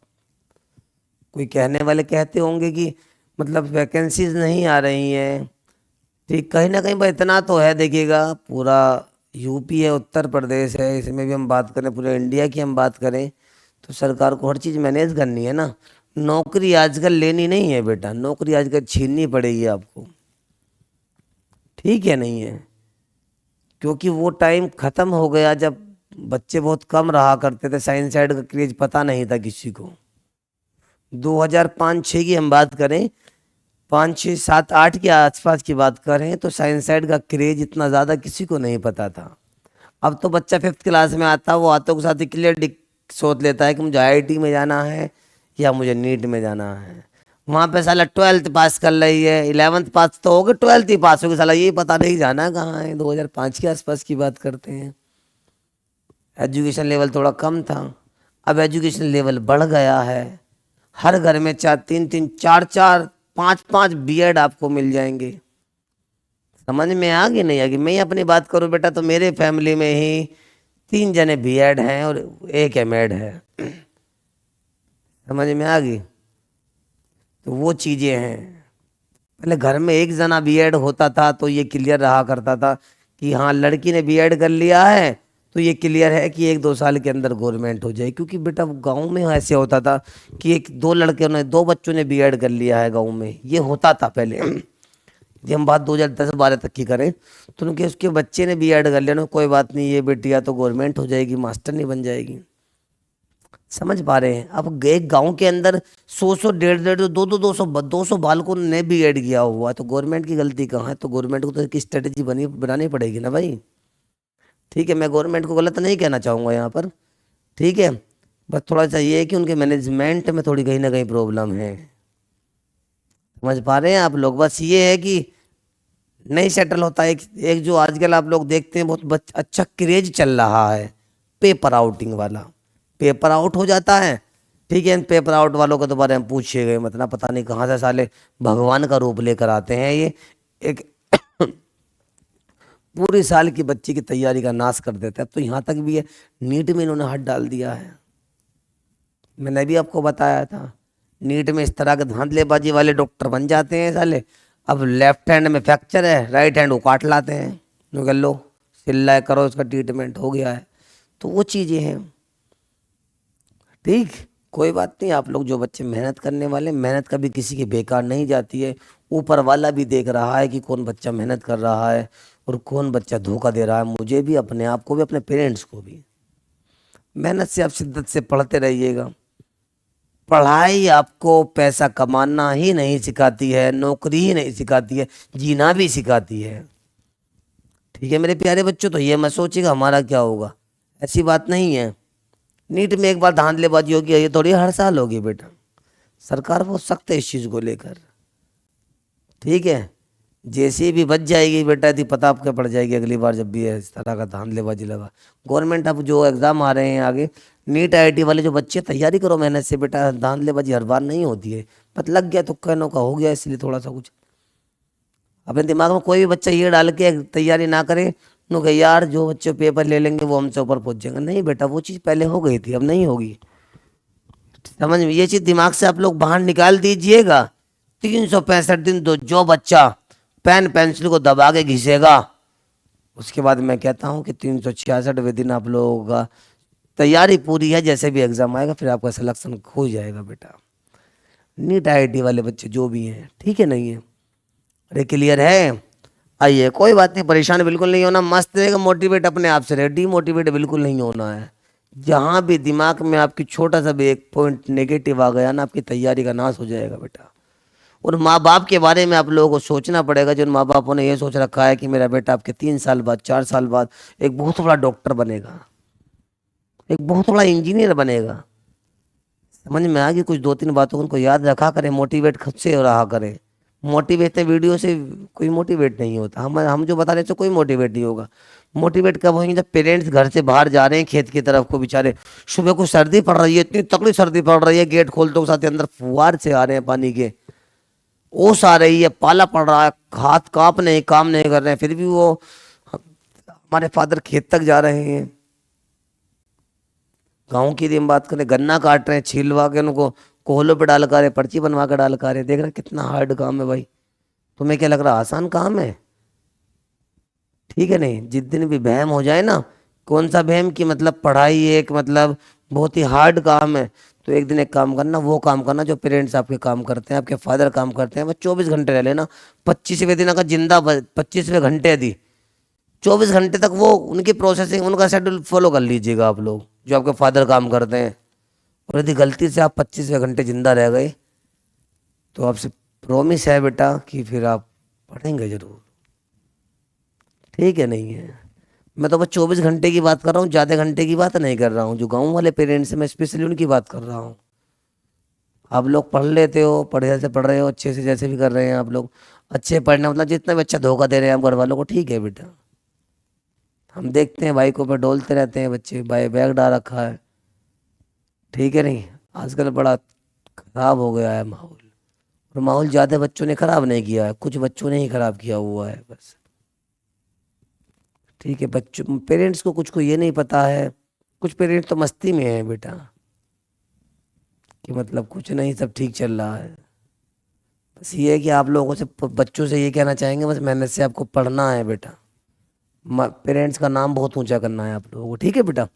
कोई कहने वाले कहते होंगे कि मतलब वैकेंसीज नहीं आ रही हैं। ठीक, कहीं ना कहीं भाई इतना तो है, देखिएगा पूरा यूपी है, उत्तर प्रदेश है, इसमें भी हम बात करें, पूरे इंडिया की हम बात करें, तो सरकार को हर चीज़ मैनेज करनी है ना। नौकरी आजकल लेनी नहीं है बेटा, नौकरी आजकल छीननी पड़ेगी आपको। ठीक है, नहीं है? क्योंकि वो टाइम ख़त्म हो गया जब बच्चे बहुत कम रहा करते थे, साइंस साइड का क्रेज पता नहीं था किसी को। 2005-6 की हम बात करें, 5, 6, 7, 8 के आसपास की बात करें, तो साइंस साइड का क्रेज इतना ज़्यादा किसी को नहीं पता था। अब तो बच्चा 5th क्लास में आता, वो हाथों के साथ ही क्लियर सोच लेता है कि मुझे IIT में जाना है या मुझे नीट में जाना है। वहाँ पे साला 12th पास कर रही है, 11th पास तो होगी, 12th ही पास होगी, साला ये पता नहीं जाना कहाँ है। 2005 के आसपास की बात करते हैं। एजुकेशन लेवल थोड़ा कम था, अब एजुकेशन लेवल बढ़ गया है। हर घर में 3-3, 4-4, 5-5 B.Ed आपको मिल जाएंगे। समझ में आ गई नहीं आ गई? मैं ही अपनी बात करूं बेटा, तो मेरे फैमिली में ही 3 जने B.Ed हैं और एक M.Ed है। समझ में आ गई? तो वो चीज़ें हैं। पहले घर में एक जना B.Ed होता था तो ये क्लियर रहा करता था कि हाँ लड़की ने B.Ed कर लिया है तो ये क्लियर है कि 1-2 साल के अंदर गवर्नमेंट हो जाए। क्योंकि बेटा गांव में ऐसे होता था कि 2 बच्चों ने B.Ed कर लिया है गांव में, ये होता था पहले। जब हम बात 2010-12 तक की करें तो उनके उसके बच्चे ने B.Ed कर लिया ना, कोई बात नहीं, ये बेटिया तो गवर्नमेंट हो जाएगी, मास्टर नहीं बन जाएगी। समझ पा रहे हैं? अब एक गांव के अंदर 100-100, 150-150, 200-200 बालकों ने B.Ed किया हुआ है, तो गवर्नमेंट की गलती कहाँ है? तो गवर्नमेंट को तो एक स्ट्रेटेजी बनानी पड़ेगी ना भाई। ठीक है, मैं गवर्नमेंट को गलत नहीं कहना चाहूँगा यहाँ पर। ठीक है, बस थोड़ा सा ये है कि उनके मैनेजमेंट में थोड़ी कहीं ना कहीं प्रॉब्लम है। समझ पा रहे हैं आप लोग? बस ये है कि नहीं सेटल होता। एक एक जो आजकल आप लोग देखते हैं बहुत अच्छा क्रेज चल रहा है, पेपर आउटिंग वाला। पेपर आउट हो जाता है, ठीक है, इन पेपर आउट वालों के तो बारे में पूछे गए, मतलब पता नहीं कहाँ से साले भगवान का रूप लेकर आते हैं ये। एक पूरी साल की बच्ची की तैयारी का नाश कर देते हैं। अब तो यहाँ तक भी है, नीट में इन्होंने हाथ डाल दिया है। मैंने भी आपको बताया था, नीट में इस तरह के धांधलेबाजी वाले डॉक्टर बन जाते हैं साले। अब लेफ्ट हैंड में फ्रैक्चर है, राइट हैंड को काट लाते हैं, यूँ कह लो सिल्ला करो उसका ट्रीटमेंट हो गया है। तो वो चीज़ें हैं। ठीक, कोई बात नहीं। आप लोग जो बच्चे मेहनत करने वाले, मेहनत कभी किसी की बेकार नहीं जाती है। ऊपर वाला भी देख रहा है कि कौन बच्चा मेहनत कर रहा है और कौन बच्चा धोखा दे रहा है। मुझे भी, अपने आप को भी, अपने पेरेंट्स को भी। मेहनत से आप शिद्दत से पढ़ते रहिएगा। पढ़ाई आपको पैसा कमाना ही नहीं सिखाती है, नौकरी ही नहीं सिखाती है, जीना भी सिखाती है। ठीक है मेरे प्यारे बच्चों, तो ये मत सोचिएगा हमारा क्या होगा, ऐसी बात नहीं है। नीट में एक बार धांधलेबाजी होगी, ये थोड़ी हर साल होगी बेटा। सरकार बहुत सख्त है इस चीज़ को लेकर। ठीक है, जैसे भी बच जाएगी बेटा थी पता आपके पड़ जाएगी अगली बार जब भी है इस तरह का धांधलेबाजी लगा। गवर्नमेंट अब जो एग्ज़ाम आ रहे हैं आगे, नीट आईआईटी वाले जो बच्चे, तैयारी करो मेहनत से बेटा। धांधलेबाजी हर बार नहीं होती है, पता लग गया तो कहनों का हो गया, इसलिए थोड़ा सा कुछ अपने दिमाग में कोई भी बच्चा ये डाल के तैयारी ना करे नो कि यार जो बच्चे पेपर ले लेंगे वो हमसे ऊपर पहुंच जाएंगे। नहीं बेटा, वो चीज़ पहले हो गई थी, अब नहीं होगी। समझ में, ये चीज़ दिमाग से आप लोग बाहर निकाल दीजिएगा। 365 दिन तो जो बच्चा पेन पेंसिल को दबा के घिसेगा, उसके बाद मैं कहता हूँ कि 366वें दिन आप लोगों का तैयारी पूरी है, जैसे भी एग्ज़ाम आएगा फिर आपका सिलेक्शन हो जाएगा बेटा। नीट आईआईटी वाले बच्चे जो भी हैं, ठीक है, नहीं है? अरे क्लियर है? आइए, कोई बात नहीं, परेशान बिल्कुल नहीं होना, मस्त रहेगा, मोटिवेट अपने आप से रहे, डीमोटिवेट बिल्कुल नहीं होना है। जहाँ भी दिमाग में आपकी छोटा सा भी एक पॉइंट नेगेटिव आ गया ना, आपकी तैयारी का नाश हो जाएगा बेटा। और माँ बाप के बारे में आप लोगों को सोचना पड़ेगा। जिन माँ बापों ने ये सोच रखा है कि मेरा बेटा आपके 3 साल बाद, 4 साल बाद एक बहुत बड़ा डॉक्टर बनेगा, एक बहुत बड़ा इंजीनियर बनेगा, समझ में आ गई? कुछ 2-3 बातों को उनको याद रखा करें, मोटिवेट खुद से रहा करें। मोटिवेट वीडियो से कोई मोटिवेट नहीं होता, हम जो बता रहे हैं कोई मोटिवेट नहीं होगा। मोटिवेट कब होंगे? जब पेरेंट्स घर से बाहर जा रहे हैं खेत की तरफ को, बेचारे सुबह को सर्दी पड़ रही है, इतनी तकड़ी सर्दी पड़ रही है, गेट खोलते के साथ अंदर फुहार से आ रहे हैं पानी के, ओस आ रही है, पाला पड़ रहा है, हाथ कांप नहीं, काम नहीं कर रहे हैं, फिर भी वो हमारे फादर खेत तक जा रहे हैं। गाँव की यदि हम बात करें, गन्ना काट रहे हैं, छीलवा के उनको कोहलों पे डाल कर रहे, पर्ची बनवा कर डाल कर रहे। देख रहे हैं कितना हार्ड काम है भाई। तुम्हें क्या लग रहा आसान काम है? ठीक है नहीं? जिस दिन भी बहम हो जाए ना, कौन सा बहम की मतलब पढ़ाई एक मतलब बहुत ही हार्ड काम है, तो एक दिन एक काम करना, वो काम करना जो पेरेंट्स आपके काम करते हैं, आपके फादर काम करते हैं, बस 24 घंटे रह लेना। 25वें दिन अगर जिंदा 25वें घंटे यदि 24 घंटे तक वो उनकी प्रोसेसिंग, उनका शेड्यूल फॉलो कर लीजिएगा आप लोग जो आपके फादर काम करते हैं। और यदि गलती से आप 25वें घंटे जिंदा रह गए तो आपसे प्रॉमिस है बेटा कि फिर आप पढ़ेंगे जरूर। ठीक है नहीं है? मैं तो बस 24 घंटे की बात कर रहा हूँ, ज़्यादा घंटे की बात नहीं कर रहा हूँ। जो गाँव वाले पेरेंट्स हैं मैं स्पेशली उनकी बात कर रहा हूँ। आप लोग पढ़ लेते हो, पढ़े से पढ़ रहे हो, अच्छे से जैसे भी कर रहे हैं आप लोग, अच्छे पढ़ना मतलब जितना भी अच्छा धोखा दे रहे हैं आप घर वालों को, ठीक है बेटा। हम देखते हैं बाइकों पर डोलते रहते हैं बच्चे, बैग डाल रखा है, ठीक है नहीं? आजकल बड़ा खराब हो गया है माहौल। और माहौल ज़्यादा बच्चों ने खराब नहीं किया है, कुछ बच्चों ने ही खराब किया हुआ है बस। ठीक है, बच्चों पेरेंट्स को कुछ को ये नहीं पता है, कुछ पेरेंट्स तो मस्ती में है बेटा, कि मतलब कुछ नहीं, सब ठीक चल रहा है। बस ये है कि आप लोगों से, बच्चों से ये कहना चाहेंगे बस मेहनत से आपको पढ़ना है बेटा। पेरेंट्स का नाम बहुत ऊंचा करना है आप लोगों को, ठीक है बेटा?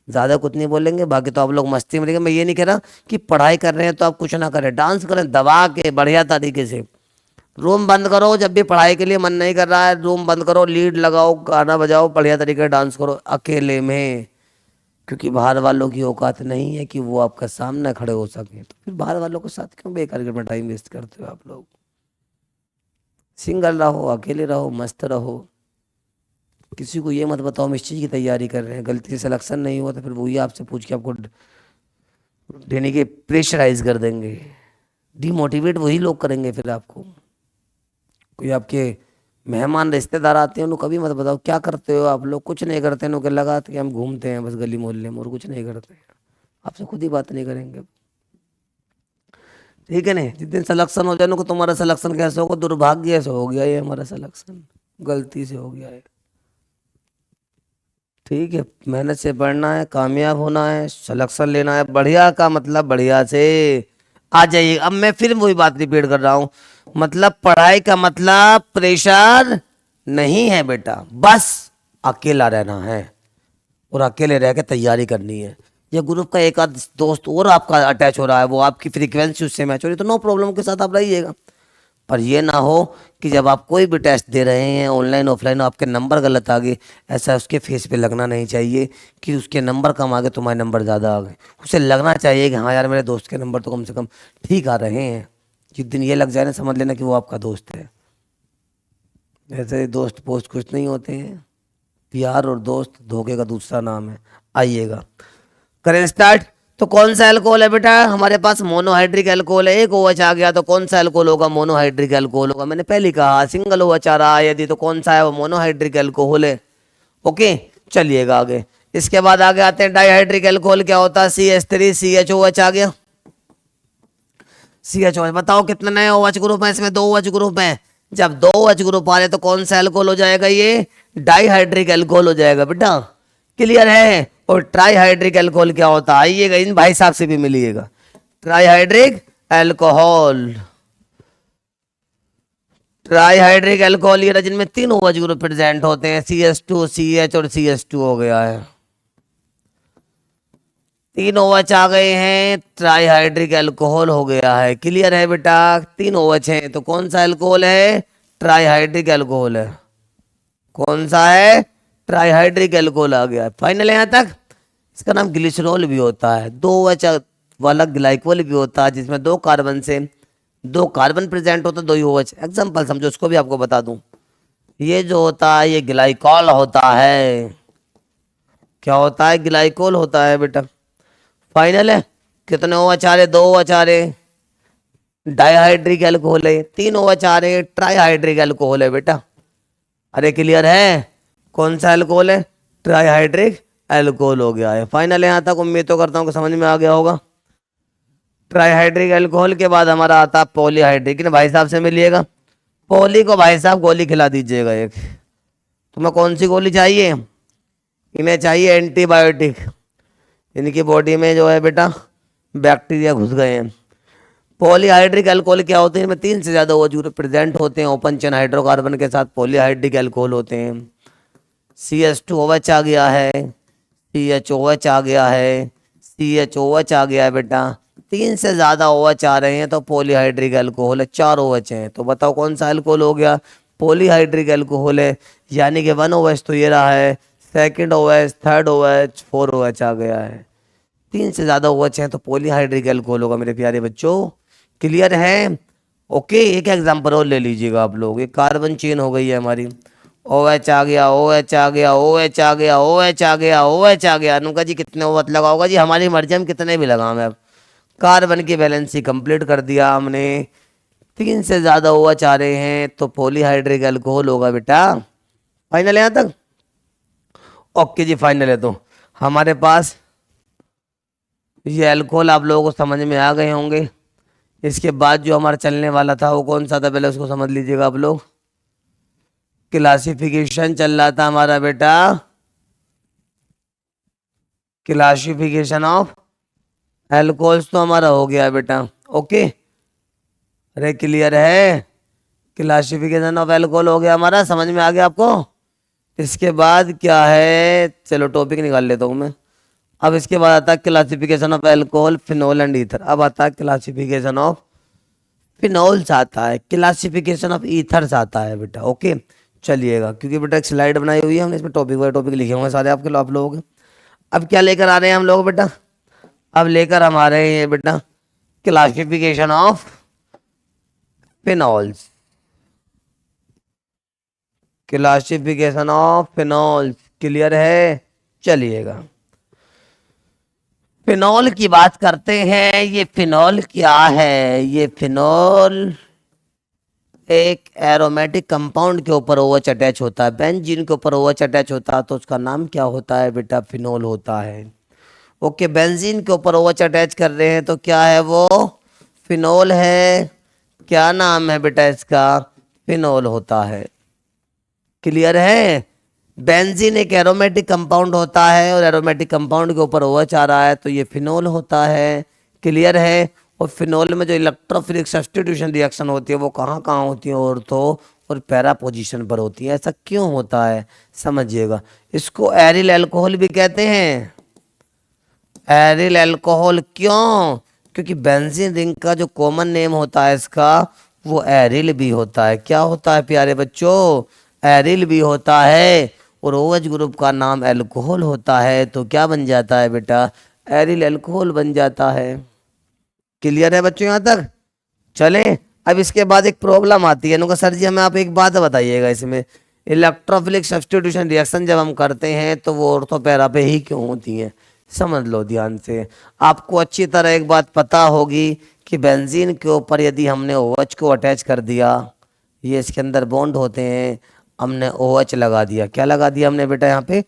ज़्यादा कुछ नहीं बोलेंगे, बाकी तो आप लोग मस्ती में रहेंगे। मैं ये नहीं कह रहा कि पढ़ाई कर रहे हैं तो आप कुछ ना करें, डांस करें दबा के बढ़िया तरीके से। रूम बंद करो, जब भी पढ़ाई के लिए मन नहीं कर रहा है रूम बंद करो, लीड लगाओ, गाना बजाओ, बढ़िया तरीके से डांस करो अकेले में। क्योंकि बाहर वालों की औकात नहीं है कि वो आपका सामने खड़े हो सकें, तो फिर बाहर वालों के साथ क्यों बेकार में टाइम वेस्ट करते हो आप लोग? सिंगल रहो, अकेले रहो, मस्त रहो। किसी को ये मत बताओ हम इस चीज़ की तैयारी कर रहे हैं, गलती से सिलेक्शन नहीं हुआ तो फिर वही आपसे पूछ के आपको देने के प्रेशराइज कर देंगे, डिमोटिवेट वही लोग करेंगे फिर आपको। कोई आपके मेहमान रिश्तेदार आते हैं उनको कभी मत बताओ क्या करते हो आप लोग, कुछ नहीं करते हैं, उनको लगा कि हम घूमते हैं बस गली मोहल्ले में और कुछ नहीं करते हैं। आपसे खुद ही बात नहीं करेंगे। ठीक है नहीं, जिस दिन सिलेक्शन हो जाए को तुम्हारा सिलेक्शन कैसे होगा, दुर्भाग्य से हो गया ये हमारा सिलेक्शन, गलती से हो गया है। ठीक है, मेहनत से पढ़ना है, कामयाब होना है, सिलेक्शन लेना है, बढ़िया का मतलब बढ़िया से आ जाइए। अब मैं फिर वही बात रिपीट कर रहा हूँ, मतलब पढ़ाई का मतलब प्रेशर नहीं है बेटा, बस अकेला रहना है और अकेले रह के तैयारी करनी है। ये ग्रुप का एक आध दोस्त और आपका अटैच हो रहा है, वो आपकी फ्रीक्वेंसी उससे मैच हो रही है, तो नो प्रॉब्लम के साथ आप रहिएगा। पर ये ना हो कि जब आप कोई भी टेस्ट दे रहे हैं ऑनलाइन ऑफलाइन, आपके नंबर गलत आ गए, ऐसा उसके फेस पे लगना नहीं चाहिए कि उसके नंबर कम आ गए तुम्हारे नंबर ज़्यादा आ गए। उसे लगना चाहिए कि हाँ यार मेरे दोस्त के नंबर तो कम से कम ठीक आ रहे हैं। जिस दिन ये लग जाए ना, समझ लेना कि वो आपका दोस्त है। ऐसे दोस्त पोस्ट कुछ नहीं होते हैं, प्यार और दोस्त धोखे का दूसरा नाम है। आइएगा करें स्टार्ट। तो कौन सा अल्कोहल है बेटा हमारे पास, मोनोहाइड्रिक अल्कोहल है। एक OH आ गया तो कौन सा अल्कोहल होगा, मोनोहाइड्रिक अल्कोहल होगा। मैंने पहले कहा सिंगल OH आ रहा है यदि तो कौन सा है, वो मोनोहाइड्रिक अल्कोहल है। ओके चलिएगा आगे। इसके बाद आगे आते हैं डाइहाइड्रिक अल्कोहल, क्या होता है, CH3CHOH आ गया। CHOH बताओ कितने नए OH ग्रुप है इसमें, 2 OH ग्रुप है। जब 2 OH ग्रुप आ रहे तो कौन सा अल्कोहल हो जाएगा, ये डाइहाइड्रिक अल्कोहल हो जाएगा बेटा। क्लियर है। और ट्राईहाइड्रिक अल्कोहल क्या होता है, आइएगा इन भाई साहब से भी मिलिएगा। ट्राईहाइड्रिक अल्कोहल, ट्राईहाइड्रिक अल्कोहल ये जिनमें 3 OH ग्रुप प्रेजेंट होते हैं, CH2 CH और CH2 हो गया है। 3 OH आ गए हैं, ट्राईहाइड्रिक अल्कोहल हो गया है। क्लियर है बेटा, 3 OH हैं तो कौन सा अल्कोहल है, ट्राईहाइड्रिक अल्कोहल है। कौन सा है, ट्राईहाइड्रिक अल्कोहल आ गया। फाइनल यहाँ तक। इसका नाम ग्लिसरॉल भी होता है, 2 OH वाला ग्लाइकोल भी होता है, जिसमें 2 कार्बन से 2 कार्बन प्रेजेंट होता है, 2 OH। एग्जाम्पल समझो, उसको भी आपको बता दूं, ये जो होता है ये ग्लाइकॉल होता है। क्या होता है, ग्लाइकोल होता है बेटा। फाइनल है। कितने OH आ रहे, 2 OH आ रहे, डाइहाइड्रिक अल्कोहल है। 3 OH आ रहे, ट्राईहाइड्रिक अल्कोहल है बेटा। अरे क्लियर है, कौन सा अल्कोहल है, ट्राईहाइड्रिक अल्कोहल हो गया है। फाइनल यहाँ तक उम्मीद तो करता हूँ कि समझ में आ गया होगा। ट्राईहाइड्रिक अल्कोहल के बाद हमारा आता है पॉलीहाइड्रिक। ना भाई साहब से मिलिएगा, पॉली को भाई साहब गोली खिला दीजिएगा एक। तुम्हें कौन सी गोली चाहिए, इन्हें चाहिए एंटीबायोटिक। इनकी बॉडी में जो है बेटा बैक्टीरिया घुस गए हैं। पॉलीहाइड्रिक अल्कोहल क्या होते हैं, इनमें 3 से ज़्यादा OH प्रेजेंट होते हैं, ओपन चेन हाइड्रोकार्बन के साथ पॉलीहाइड्रिक अल्कोहल होते हैं। CH2OH आ गया है, CHOH आ गया है, CHOH आ गया है बेटा। 3 से ज़्यादा OH आ रहे हैं तो पॉलीहाइड्रिक अल्कोहल है। 4 OH हैं तो बताओ कौन सा अल्कोहल हो गया, पॉलीहाइड्रिक अल्कोहल है। यानी कि 1 OH तो ये रहा है, second OH, third OH, 4 OH आ गया है। 3 से ज़्यादा OH हैं तो पॉलीहाइड्रिक अल्कोहल होगा मेरे प्यारे बच्चों। क्लियर है। ओके एक एग्जांपल और ले लीजिएगा आप लोग। एक कार्बन चेन हो गई है हमारी, OH आ गया, OH आ गया, OH आ गया, OH आ गया, OH आ गया। अनुका जी कितने OH लगा होगा जी, हमारी मर्जी, हम कितने भी लगाएं। अब कार्बन की बैलेंसी कंप्लीट कर दिया हमने। 3 से ज़्यादा OH आ रहे हैं तो पॉलीहाइड्रिक अल्कोहल होगा बेटा। फाइनल यहाँ तक। ओके जी फाइनल है। तो हमारे पास ये अल्कोहल आप लोगों को समझ में आ गए होंगे। इसके बाद जो हमारा चलने वाला था वो कौन सा था, पहले उसको समझ लीजिएगा आप लोग। क्लासिफिकेशन चल रहा था हमारा बेटा, क्लासिफिकेशन ऑफ अल्कोहल्स तो हमारा हो गया बेटा। ओके अरे क्लियर है, क्लासिफिकेशन ऑफ अल्कोहल हो गया हमारा, समझ में आ गया आपको। इसके बाद क्या है, चलो टॉपिक निकाल लेता हूँ मैं। अब इसके बाद आता है classification of alcohol, phenol and ether. अब आता है क्लासिफिकेशन ऑफ फिनोल्स, आता है क्लासिफिकेशन ऑफ ईथर्स आता है बेटा। ओके चलिएगा, क्योंकि बेटा एक स्लाइड बनाई हुई है हमने, इसमें टॉपिक वाइज टॉपिक लिखे होंगे सारे आपके आप लोगों के। अब क्या लेकर आ रहे हैं हम लोग बेटा, अब लेकर हम आ रहे हैं बेटा classification of phenols, classification of phenols. Clear है। चलिएगा फिनोल की बात करते हैं। ये फिनोल क्या है, ये फिनोल एक एरोमेटिक कंपाउंड के ऊपर OH अटैच होता है, बेंजीन के ऊपर OH अटैच होता है तो उसका नाम क्या होता है बेटा, फिनोल होता है। ओके बेंजीन के ऊपर OH अटैच कर रहे हैं तो क्या है वो, फिनोल है, क्या नाम है बेटा इसका, फिनोल होता है। क्लियर है। बेंजीन एक एरोमेटिक कंपाउंड होता है और एरोमेटिक कंपाउंड के ऊपर OH आ रहा है तो ये फिनोल होता है। क्लियर है। और फिनोल में जो इलेक्ट्रोफिलिक सब्स्टिट्यूशन रिएक्शन होती है वो कहाँ कहाँ होती है, ऑर्थो और पैरा पोजीशन पर होती है। ऐसा क्यों होता है समझिएगा। इसको एरिल अल्कोहल भी कहते हैं। एरिल अल्कोहल क्यों, क्योंकि बेंजीन रिंग का जो कॉमन नेम होता है इसका वो एरिल भी होता है। क्या होता है प्यारे बच्चों, एरिल भी होता है। और OH ग्रुप का नाम अल्कोहल होता है तो क्या बन जाता है बेटा, एरिल अल्कोहल बन जाता है। क्लियर है बच्चों यहाँ तक। चले अब इसके बाद एक प्रॉब्लम आती है। इनको सर जी हमें आप एक बात बताइएगा, इसमें इलेक्ट्रोफिलिक सब्स्टिट्यूशन रिएक्शन जब हम करते हैं तो वो ऑर्थो पैरा पे ही क्यों होती हैं, समझ लो ध्यान से। आपको अच्छी तरह एक बात पता होगी कि बेंजीन के ऊपर यदि हमने OH को अटैच कर दिया, ये इसके अंदर बॉन्ड होते हैं, हमने OH लगा दिया। क्या लगा दिया हमने बेटा, यहाँ पे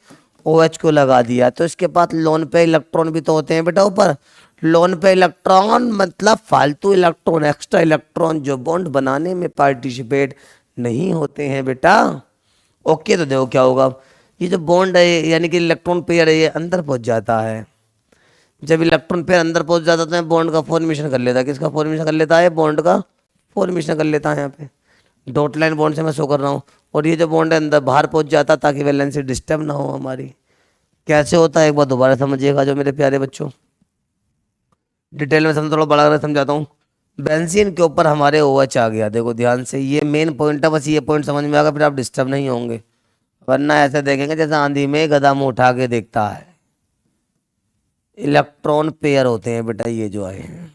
OH को लगा दिया, तो इसके पास लोन पे इलेक्ट्रॉन भी तो होते हैं बेटा ऊपर। लोन पे इलेक्ट्रॉन मतलब फालतू इलेक्ट्रॉन, एक्स्ट्रा इलेक्ट्रॉन जो बॉन्ड बनाने में पार्टिसिपेट नहीं होते हैं बेटा। ओके, तो देखो क्या होगा, ये जो बॉन्ड है यानी कि इलेक्ट्रॉन पेयर है ये अंदर पहुंच जाता है। जब इलेक्ट्रॉन पेयर अंदर पहुंच जाता है तो बॉन्ड का फॉर्मेशन कर लेता है। किसका फॉर्मेशन कर लेता है, बॉन्ड का फॉर्मेशन कर लेता है। यहाँ पे डॉट लाइन बॉन्ड से मैं शो कर रहा हूँ। और ये जो बॉन्ड है अंदर बाहर पहुंच जाता है ताकि वैलेंसी डिस्टर्ब ना हो हमारी। कैसे होता है एक बार दोबारा समझिएगा जो मेरे प्यारे बच्चों, डिटेल में समझ, थोड़ा बड़ा कर समझाता हूँ। बेंजीन के ऊपर हमारे OH आ गया, देखो ध्यान से, ये मेन पॉइंट है, बस ये पॉइंट समझ में आ गया फिर आप डिस्टर्ब नहीं होंगे, वरना ऐसे देखेंगे जैसे आंधी में गधा मुंह उठा के देखता है। इलेक्ट्रॉन पेयर होते हैं बेटा ये जो आए हैं,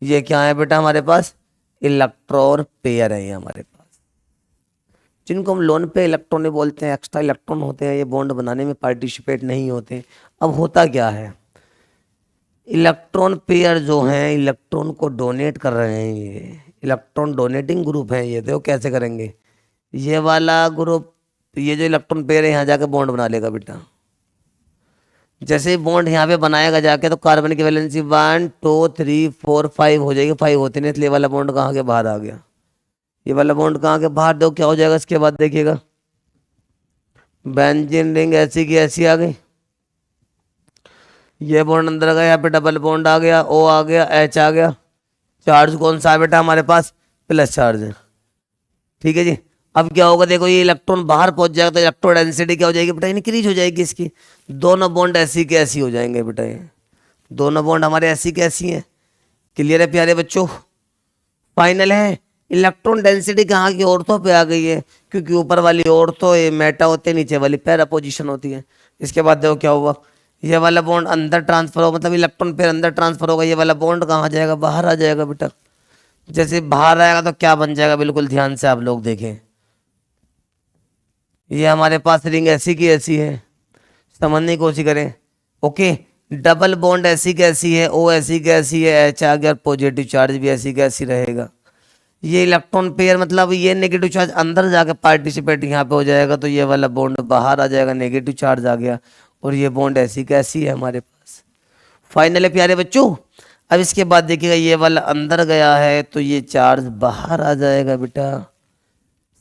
ये क्या है बेटा हमारे पास, इलेक्ट्रॉन पेयर है ये हमारे पास, जिनको हम लोन पे इलेक्ट्रॉन बोलते हैं। एक्स्ट्रा इलेक्ट्रॉन होते हैं, ये बॉन्ड बनाने में पार्टिसिपेट नहीं होते। अब होता क्या है, इलेक्ट्रॉन पेयर जो हैं इलेक्ट्रॉन को डोनेट कर रहे हैं, ये इलेक्ट्रॉन डोनेटिंग ग्रुप है। ये देखो कैसे करेंगे, ये वाला ग्रुप, ये जो इलेक्ट्रॉन पेयर है यहाँ जाके बॉन्ड बना लेगा बेटा। जैसे ही बॉन्ड यहाँ पे बनाएगा जाके तो कार्बन की वैलेंसी 1 2 3 4 5 हो जाएगी, 5 होते नहीं, इसलिए वाला बॉन्ड कहाँ के बाहर आ गया। ये वाला बॉन्ड कहाँ के बाहर, देखो क्या हो जाएगा इसके बाद देखिएगा, बेंजीन रिंग ऐसी की ऐसी आ गई, ये बॉन्ड अंदर गया, यहाँ पे डबल बॉन्ड आ गया, O आ गया, H आ गया। चार्ज कौन सा है बेटा हमारे पास, प्लस चार्ज है। ठीक है जी। अब क्या होगा, देखो ये इलेक्ट्रॉन बाहर पहुंच जाएगा तो इलेक्ट्रॉन डेंसिटी क्या हो जाएगी बेटा, इंक्रीज हो जाएगी इसकी। दोनों बॉन्ड ऐसी के ऐसी हो जाएंगे बेटा, ये दोनों बॉन्ड हमारे ऐसी के ऐसी हैं। क्लियर है प्यारे बच्चों। फाइनल है, इलेक्ट्रॉन डेंसिटी कहाँ की, ऑर्थो पे आ गई है, क्योंकि ऊपर वाली ऑर्थो ये मेटा होते हैं, नीचे वाली पैरा पोजीशन होती है। इसके बाद देखो क्या हुआ, ये वाला बॉन्ड अंदर ट्रांसफर हो, मतलब इलेक्ट्रॉन पेयर अंदर ट्रांसफर होगा, ये वाला बॉन्ड कहाँ जाएगा, बाहर आ जाएगा बेटा। जैसे बाहर आएगा तो क्या बन जाएगा, बिल्कुल ध्यान से आप लोग देखें, ये हमारे पास रिंग ऐसी की ऐसी है, समझने की कोशिश करें। ओके, डबल बॉन्ड ऐसी कैसी है, O ऐसी कैसी है, H आ गया, पॉजिटिव चार्ज भी ऐसी कैसी रहेगा। ये इलेक्ट्रॉन पेयर मतलब ये नेगेटिव चार्ज अंदर जाके पार्टिसिपेट यहाँ पे हो जाएगा, तो ये वाला बॉन्ड बाहर आ जाएगा, नेगेटिव चार्ज आ गया, और ये बॉन्ड ऐसी कैसी है हमारे पास। फाइनल है प्यारे बच्चों। अब इसके बाद देखिएगा, ये वाला अंदर गया है तो ये चार्ज बाहर आ जाएगा बेटा,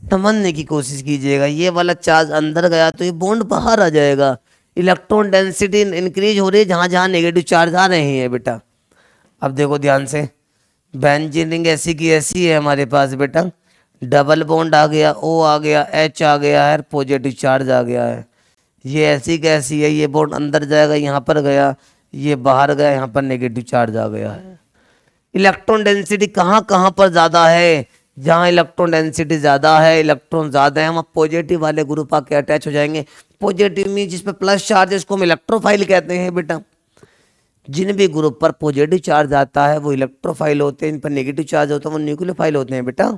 समझने की कोशिश कीजिएगा, ये वाला चार्ज अंदर गया तो ये बॉन्ड बाहर आ जाएगा। इलेक्ट्रॉन डेंसिटी इंक्रीज हो रही है जहाँ जहाँ नेगेटिव चार्ज आ रहे हैं बेटा। अब देखो ध्यान से, बेंजीन रिंग ऐसी की ऐसी है हमारे पास बेटा, डबल बॉन्ड आ गया, O आ गया, H आ गया है, पॉजिटिव चार्ज आ गया है। ये ऐसी कैसी है, ये बॉन्ड अंदर जाएगा, यहाँ पर गया, ये बाहर गया, यहाँ पर नेगेटिव चार्ज आ गया है। इलेक्ट्रॉन डेंसिटी कहाँ कहाँ पर ज़्यादा है, जहाँ इलेक्ट्रॉन डेंसिटी ज़्यादा है, इलेक्ट्रॉन ज़्यादा है, हम पॉजिटिव वाले ग्रुप आके अटैच हो जाएंगे। पॉजिटिव में जिसपे प्लस चार्ज है इसको हम इलेक्ट्रोफाइल कहते हैं बेटा। जिन भी ग्रुप पर पॉजिटिव चार्ज आता है वो इलेक्ट्रोफाइल होते हैं, इन पर नेगेटिव चार्ज होता है वो न्यूक्लियोफाइल होते हैं बेटा।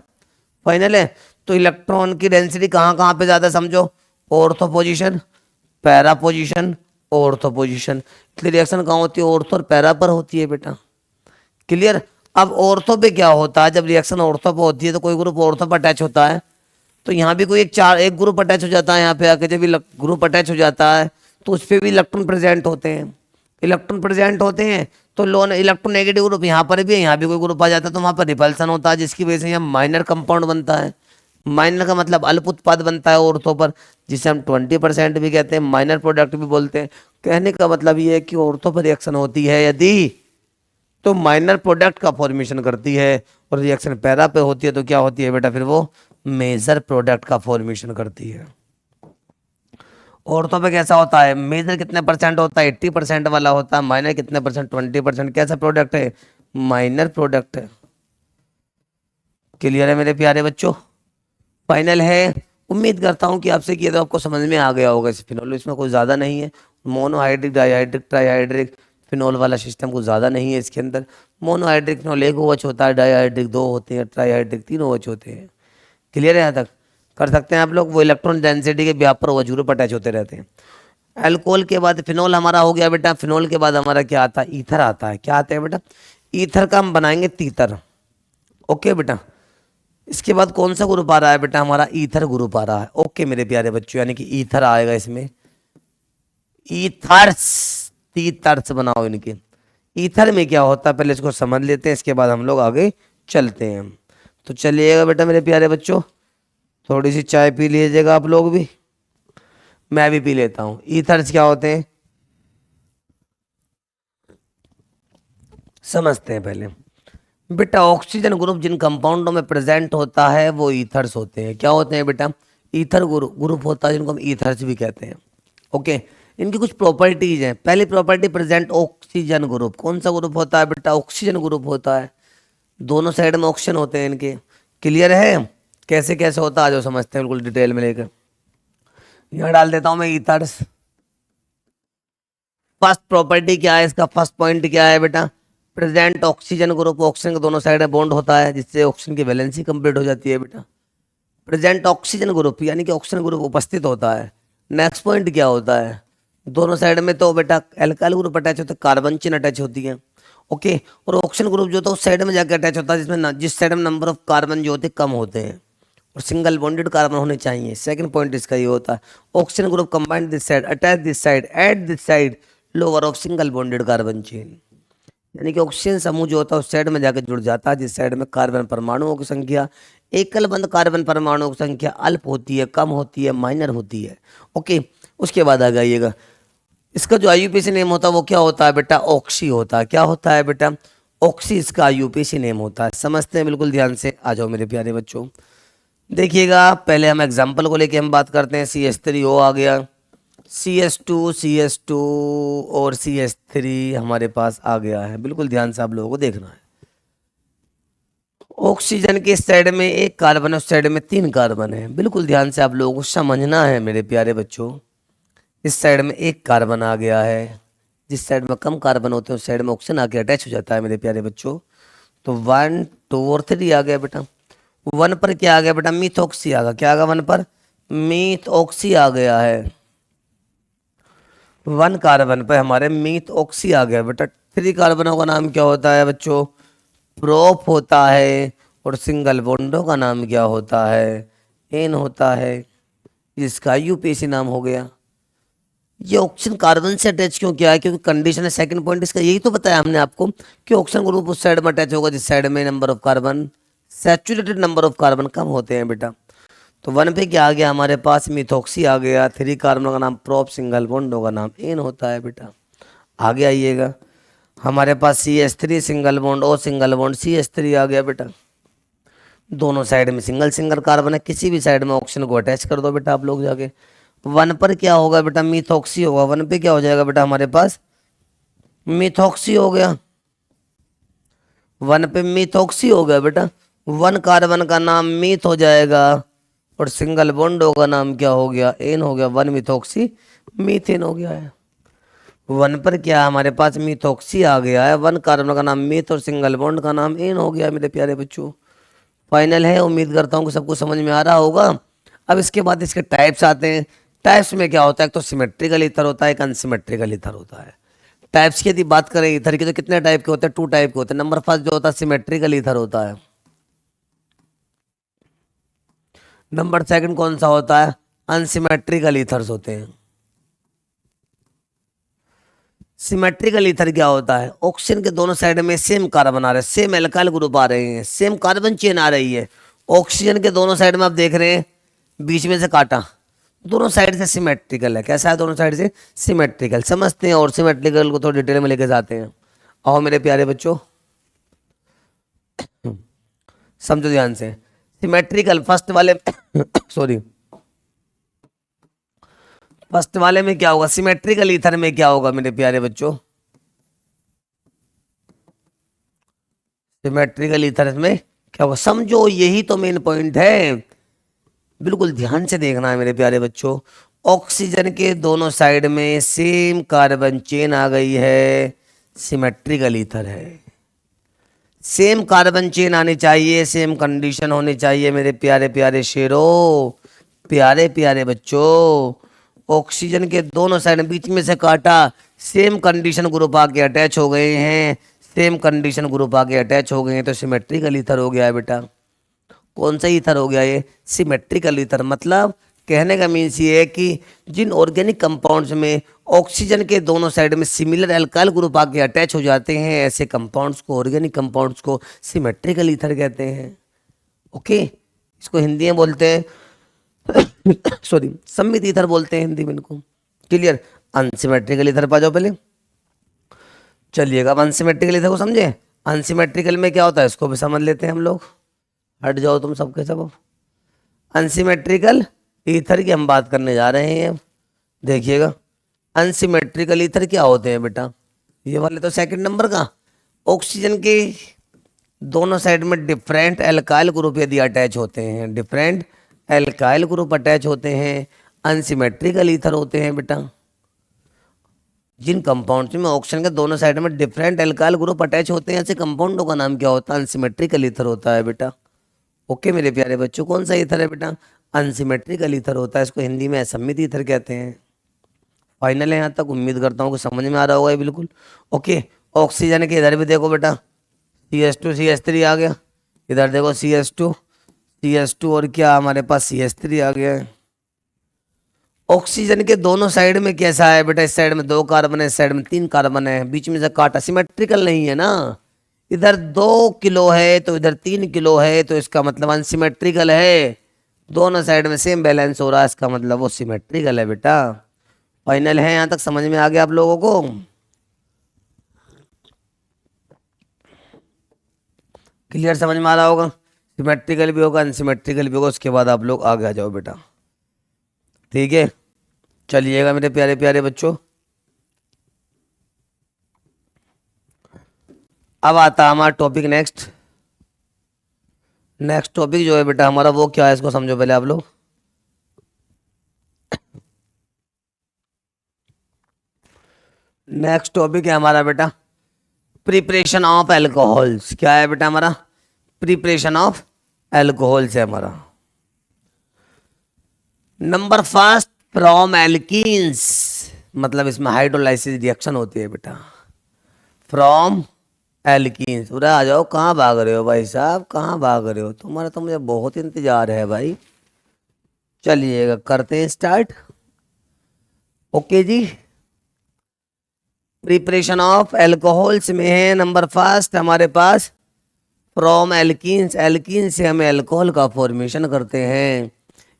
फाइनल है, तो इलेक्ट्रॉन की डेंसिटी कहाँ कहाँ पे ज़्यादा समझो, ortho position, para position, ortho position. इसलिए रिएक्शन कहाँ होती है, ऑर्थो और पैरा पर होती है बेटा। क्लियर। अब ऑर्थो पे क्या होता है, जब रिएक्शन ऑर्थो पे होती है तो कोई ग्रुप ऑर्थो पर अटैच होता है, तो यहाँ भी कोई एक ग्रुप अटैच हो जाता है, यहाँ पे आके जब ग्रुप अटैच हो जाता है तो उस पर भी इलेक्ट्रॉन प्रेजेंट होते हैं। इलेक्ट्रॉन प्रेजेंट होते हैं तो लोन इलेक्ट्रोनेगेटिव ग्रुप यहाँ पर भी है, यहाँ भी कोई ग्रुप आ जाता है तो वहाँ पर रिपल्सन होता है, जिसकी वजह से यहाँ माइनर कंपाउंड बनता है। माइनर का मतलब अल्प उत्पाद बनता है औरतों पर, जिसे हम 20% भी कहते हैं, माइनर प्रोडक्ट भी बोलते हैं। कहने का मतलब ये है कि औरतों पर रिएक्शन होती है यदि तो माइनर प्रोडक्ट का फॉर्मेशन करती है, और रिएक्शन पैरा पे होती है तो क्या होती है बेटा, फिर वो मेजर प्रोडक्ट का फॉर्मेशन करती है। औरतों पे कैसा होता है, मेजर कितने परसेंट होता है, 80% वाला होता है, माइनर कितने परसेंट, 20%। कैसा प्रोडक्ट है, माइनर प्रोडक्ट है। क्लियर है मेरे प्यारे बच्चों, फाइनल है। उम्मीद करता हूँ कि आपसे किया तो आपको समझ में आ गया होगा। इस फिनोल इसमें कोई ज़्यादा नहीं है, मोनोहाइड्रिक डाईहाइड्रिक ट्राईहाइड्रिक फिनोल वाला सिस्टम कुछ ज़्यादा नहीं है इसके अंदर। मोनोहाइड्रिक फिनोल 1 OH होता है, डाईहाइड्रिक 2 होते हैं, ट्राईहाइड्रिक 3 OH होते हैं। क्लियर है, यहाँ तक कर सकते हैं आप लोग। वो इलेक्ट्रॉन डेंसिटी के व्याप पर OH ग्रुप अटैच होते रहते हैं। अल्कोहल के बाद फिनोल हमारा हो गया बेटा। फिनोल के बाद हमारा क्या आता है, ईथर आता है। क्या आता है बेटा, ईथर का हम बनाएंगे तीतर। ओके बेटा, इसके बाद कौन सा ग्रुप आ रहा है बेटा, हमारा ईथर ग्रुप आ रहा है। ओके मेरे प्यारे बच्चों, यानी कि ईथर आएगा इसमें। ईथर्स, तीतर्स बनाओ इनके। ईथर में क्या होता है पहले इसको समझ लेते हैं, इसके बाद हम लोग आगे चलते हैं। तो चलिएगा बेटा मेरे प्यारे बच्चों, थोड़ी सी चाय पी लीजिएगा आप लोग भी, मैं भी पी लेता हूँ। ईथर्स क्या होते हैं समझते हैं पहले बेटा। ऑक्सीजन ग्रुप जिन कंपाउंडों में प्रेजेंट होता है वो ईथर्स होते हैं। क्या होते हैं बेटा, ईथर ग्रुप होता है, जिनको हम ईथर्स भी कहते हैं। ओके, इनकी कुछ प्रॉपर्टीज हैं। पहली प्रॉपर्टी, प्रेजेंट ऑक्सीजन ग्रुप। कौन सा ग्रुप होता है बेटा, ऑक्सीजन ग्रुप होता है। दोनों साइड में ऑक्सीजन होते हैं इनके। क्लियर है, कैसे कैसे होता है, आ जाओ समझते हैं बिल्कुल डिटेल में लेकर। यहाँ डाल देता हूँ मैं ईथर्स। फर्स्ट प्रॉपर्टी क्या है इसका, फर्स्ट पॉइंट क्या है बेटा, प्रेजेंट ऑक्सीजन ग्रुप। ऑक्सीजन के दोनों साइड में बॉन्ड होता है, जिससे ऑक्सीजन की वैलेंसी कंप्लीट हो जाती है बेटा। प्रेजेंट ऑक्सीजन ग्रुप यानी कि ऑक्सीजन ग्रुप उपस्थित होता है। नेक्स्ट पॉइंट क्या होता है, दोनों साइड में तो बेटा एल्काइल ग्रुप अटैच होता है, कार्बन चेन अटैच होती है। ओके, और ऑक्सीजन ग्रुप जो होता है उस साइड में जाकर अटैच होता है जिस साइड में नंबर ऑफ कार्बन जो होते हैं कम होते हैं, और सिंगल बॉन्डेड कार्बन होने चाहिए। सेकंड पॉइंट इसका ये होता है, oxygen group combined this side, attach this side, at this side, lower of single bonded carbon chain. यानी कि ऑक्सीजन समूह जो होता है उस साइड में जाकर जुड़ जाता है जिस साइड में कार्बन परमाणुओं की संख्या, एकल बंद कार्बन परमाणुओं की संख्या अल्प होती है, कम होती है, माइनर होती है। ओके, उसके बाद आ जाइएगा, इसका जो आईयूपीएसी नेम होता है वो क्या होता है बेटा, ऑक्सी होता है। क्या होता है बेटा, ऑक्सी इसका आईयूपीएसी नेम होता है। समझते हैं बिल्कुल ध्यान से, आ जाओ मेरे प्यारे बच्चों। देखिएगा, पहले हम एग्जाम्पल को लेके हम बात करते हैं। CH3O आ गया, CH2 और CH3 हमारे पास आ गया है। बिल्कुल ध्यान से आप लोगों को देखना है। ऑक्सीजन के साइड में एक कार्बन है, उस साइड में 3 कार्बन है। बिल्कुल ध्यान से आप लोगों को समझना है मेरे प्यारे बच्चों। इस साइड में एक कार्बन आ गया है, जिस साइड में कम कार्बन होते हैं उस साइड में ऑक्सीजन आके अटैच हो जाता है मेरे प्यारे बच्चों। तो 1 2 और 3 आ गया बेटा। 1 पर क्या आ गया बेटा, मीथॉक्सी आ गया। क्या आ गया 1 पर, मीथॉक्सी आ गया है। 1 कार्बन पे हमारे मीथॉक्सी आ गया बेटा। 3 कार्बनों का नाम क्या होता है बच्चों, प्रोप होता है, और सिंगल बॉन्डों का नाम क्या होता है, एन होता है, जिसका यूपीएसी नाम हो गया। ये ऑक्सीजन कार्बन से अटैच क्यों किया है, क्योंकि कंडीशन है। सेकंड पॉइंट इसका यही तो बताया हमने आपको कि ऑक्सीजन ग्रुप उस साइड में अटैच होगा जिस साइड में number of carbon, saturated number of carbon कम होते हैं बेटा। तो 1 पे क्या आ गया हमारे पास, मिथॉक्सी आ गया। 3 कार्बन का नाम प्रोप, सिंगल बॉन्डों का नाम एन होता है बेटा। आगे आइएगा, हमारे पास CH3 सिंगल बॉन्ड और सिंगल बॉन्ड CH3 आ गया बेटा। दोनों साइड में सिंगल सिंगल कार्बन है, किसी भी साइड में ऑक्सीजन को अटैच कर दो बेटा आप लोग जाके। 1 पर क्या होगा बेटा, मिथॉक्सी होगा। 1 पे क्या हो जाएगा बेटा, हमारे पास मिथॉक्सी हो गया। 1 पे मिथॉक्सी हो गया बेटा। 1 कार्बन का नाम मीथ हो जाएगा, और सिंगल बॉन्डों का नाम क्या हो गया, एन हो गया। 1 मिथॉक्सी मीथेन हो गया है। 1 पर क्या हमारे पास मिथॉक्सी आ गया है। 1 कार्बन का नाम मीथ और सिंगल बॉन्ड का नाम एन हो गया मेरे प्यारे बच्चों। फाइनल है, उम्मीद करता हूँ कि सबको समझ में आ रहा होगा। अब इसके बाद इसके टाइप्स आते हैं। टाइप्स में क्या होता है, एक तो सिमेट्रिकल ईथर होता है, एक अनसिमेट्रिकल ईथर होता है। टाइप्स की यदि बात करें ईथर की तो कितने टाइप के होते हैं, 2 टाइप के होते हैं। नंबर फर्स्ट जो होता है सिमेट्रिकल ईथर होता है। नंबर सेकंड कौन सा होता है, अनसिमेट्रिकल ईथर्स होते हैं। सिमेट्रिकल ईथर क्या होता है? ऑक्सीजन के दोनों साइड में सेम कार्बन आ रहे हैं, सेम एल्काइल ग्रुप आ रहे हैं, सेम कार्बन चेन आ रही है। ऑक्सीजन के दोनों साइड में आप देख रहे हैं बीच में से काटा, दोनों साइड से सिमेट्रिकल है। कैसा है? दोनों साइड से सिमेट्रिकल। समझते हैं और सिमेट्रिकल को थोड़ा डिटेल में लेके जाते हैं। आओ मेरे प्यारे बच्चों, समझो ध्यान से। सिमेट्रिकल फर्स्ट वाले सॉरी, फर्स्ट वाले में क्या होगा? सिमेट्रिकल ईथर में क्या होगा मेरे प्यारे बच्चों? सिमेट्रिकल ईथर में क्या होगा? समझो, यही तो मेन पॉइंट है। बिल्कुल ध्यान से देखना है मेरे प्यारे बच्चों। ऑक्सीजन के दोनों साइड में सेम कार्बन चेन आ गई है, सिमेट्रिकल ईथर है। सेम कार्बन चेन आनी चाहिए, सेम कंडीशन होनी चाहिए मेरे प्यारे प्यारे शेरों, प्यारे प्यारे बच्चों। ऑक्सीजन के दोनों साइड बीच में से काटा, सेम कंडीशन ग्रुप आके अटैच हो गए हैं, सेम कंडीशन ग्रुप आके अटैच हो गए हैं, तो सिमेट्रिकल ईथर हो गया है बेटा। कौन सा ईथर हो गया ये? Symmetrical ether. मतलब कहने का मीन्स ये है कि जिन ऑर्गेनिक कंपाउंड्स में ऑक्सीजन के दोनों साइड में सिमिलर एल्काइल ग्रुप आके अटैच हो जाते हैं, ऐसे कंपाउंड्स को, ऑर्गेनिक कंपाउंड्स को सिमेट्रिकल ईथर कहते हैं। ओके, इसको हिंदी में बोलते हैं सॉरी, सममित ईथर बोलते हैं हिंदी में इनको। क्लियर? अनसिमेट्रिकल ईथर पा जाओ पहले। चलिएगा, अब अनसिमेट्रिकल ईथर को समझे। अनसिमेट्रिकल में क्या होता है इसको भी समझ लेते हैं हम लोग। हट जाओ तुम सबके सब। अनसिमेट्रिकल ईथर की हम बात करने जा रहे हैं। देखिएगा, अनसिमेट्रिकल ईथर क्या होते हैं बेटा? ये वाले तो सेकंड नंबर का, ऑक्सीजन के दोनों साइड में डिफरेंट एल्काइल ग्रुप यदि अटैच होते हैं, डिफरेंट एल्काइल ग्रुप अटैच होते हैं, अनसिमेट्रिकल ईथर होते हैं बेटा। जिन कंपाउंड्स में ऑक्सीजन के दोनों साइड में डिफरेंट एल्काइल ग्रुप अटैच होते हैं, ऐसे कंपाउंडों का नाम क्या होता है? अनसिमेट्रिकल ईथर होता है बेटा। ओके मेरे प्यारे बच्चों, कौन सा ईथर है बेटा? अनसिमेट्रिकल ईथर होता है। इसको हिंदी में असम्मित ईथर कहते हैं। फाइनल है यहाँ तक, उम्मीद करता हूँ कि समझ में आ रहा होगा ये बिल्कुल। ओके, ऑक्सीजन के इधर भी देखो बेटा, CH2 CH3 आ गया। इधर देखो CH2 CH2 और क्या हमारे पास CH3 आ गया है। ऑक्सीजन के दोनों साइड में कैसा है बेटा? इस साइड में 2 कार्बन है, इस साइड में 3 कार्बन है, बीच में से काटा, सिमेट्रिकल नहीं है ना। इधर 2 किलो है तो इधर 3 किलो है, तो इसका मतलब अनसिमेट्रिकल है। दोनों साइड में सेम बैलेंस हो रहा है, इसका मतलब वो सिमेट्रिकल है बेटा। फाइनल है, यहां तक समझ में आ गया आप लोगों को? क्लियर समझ में आ रहा होगा? सिमेट्रिकल भी होगा, अनसिमेट्रिकल भी होगा, उसके बाद आप लोग आगे आ जाओ बेटा। ठीक है, चलिएगा मेरे प्यारे प्यारे बच्चों। अब आता है हमारा टॉपिक नेक्स्ट। नेक्स्ट टॉपिक जो है बेटा हमारा, वो क्या है इसको समझो पहले आप लोग। नेक्स्ट टॉपिक है हमारा बेटा प्रिपरेशन ऑफ एल्कोहल्स। क्या है बेटा हमारा? प्रिपरेशन ऑफ एल्कोहल्स है हमारा। नंबर फर्स्ट, फ्रॉम एल्कीन्स, मतलब इसमें हाइड्रोलाइसिस रिएक्शन होती है बेटा। From alkenes. उरे आ जाओ, कहाँ भाग रहे हो भाई साहब, कहाँ भाग रहे हो? तुम्हारा तो मुझे बहुत इंतजार है भाई। चलिएगा, करते हैं स्टार्ट। ओके जी, प्रिपरेशन ऑफ एल्कोहल्स में है नंबर फर्स्ट हमारे पास फ्रॉम एल्कीन्स। एल्कीन से हम एल्कोहल का फॉर्मेशन करते हैं।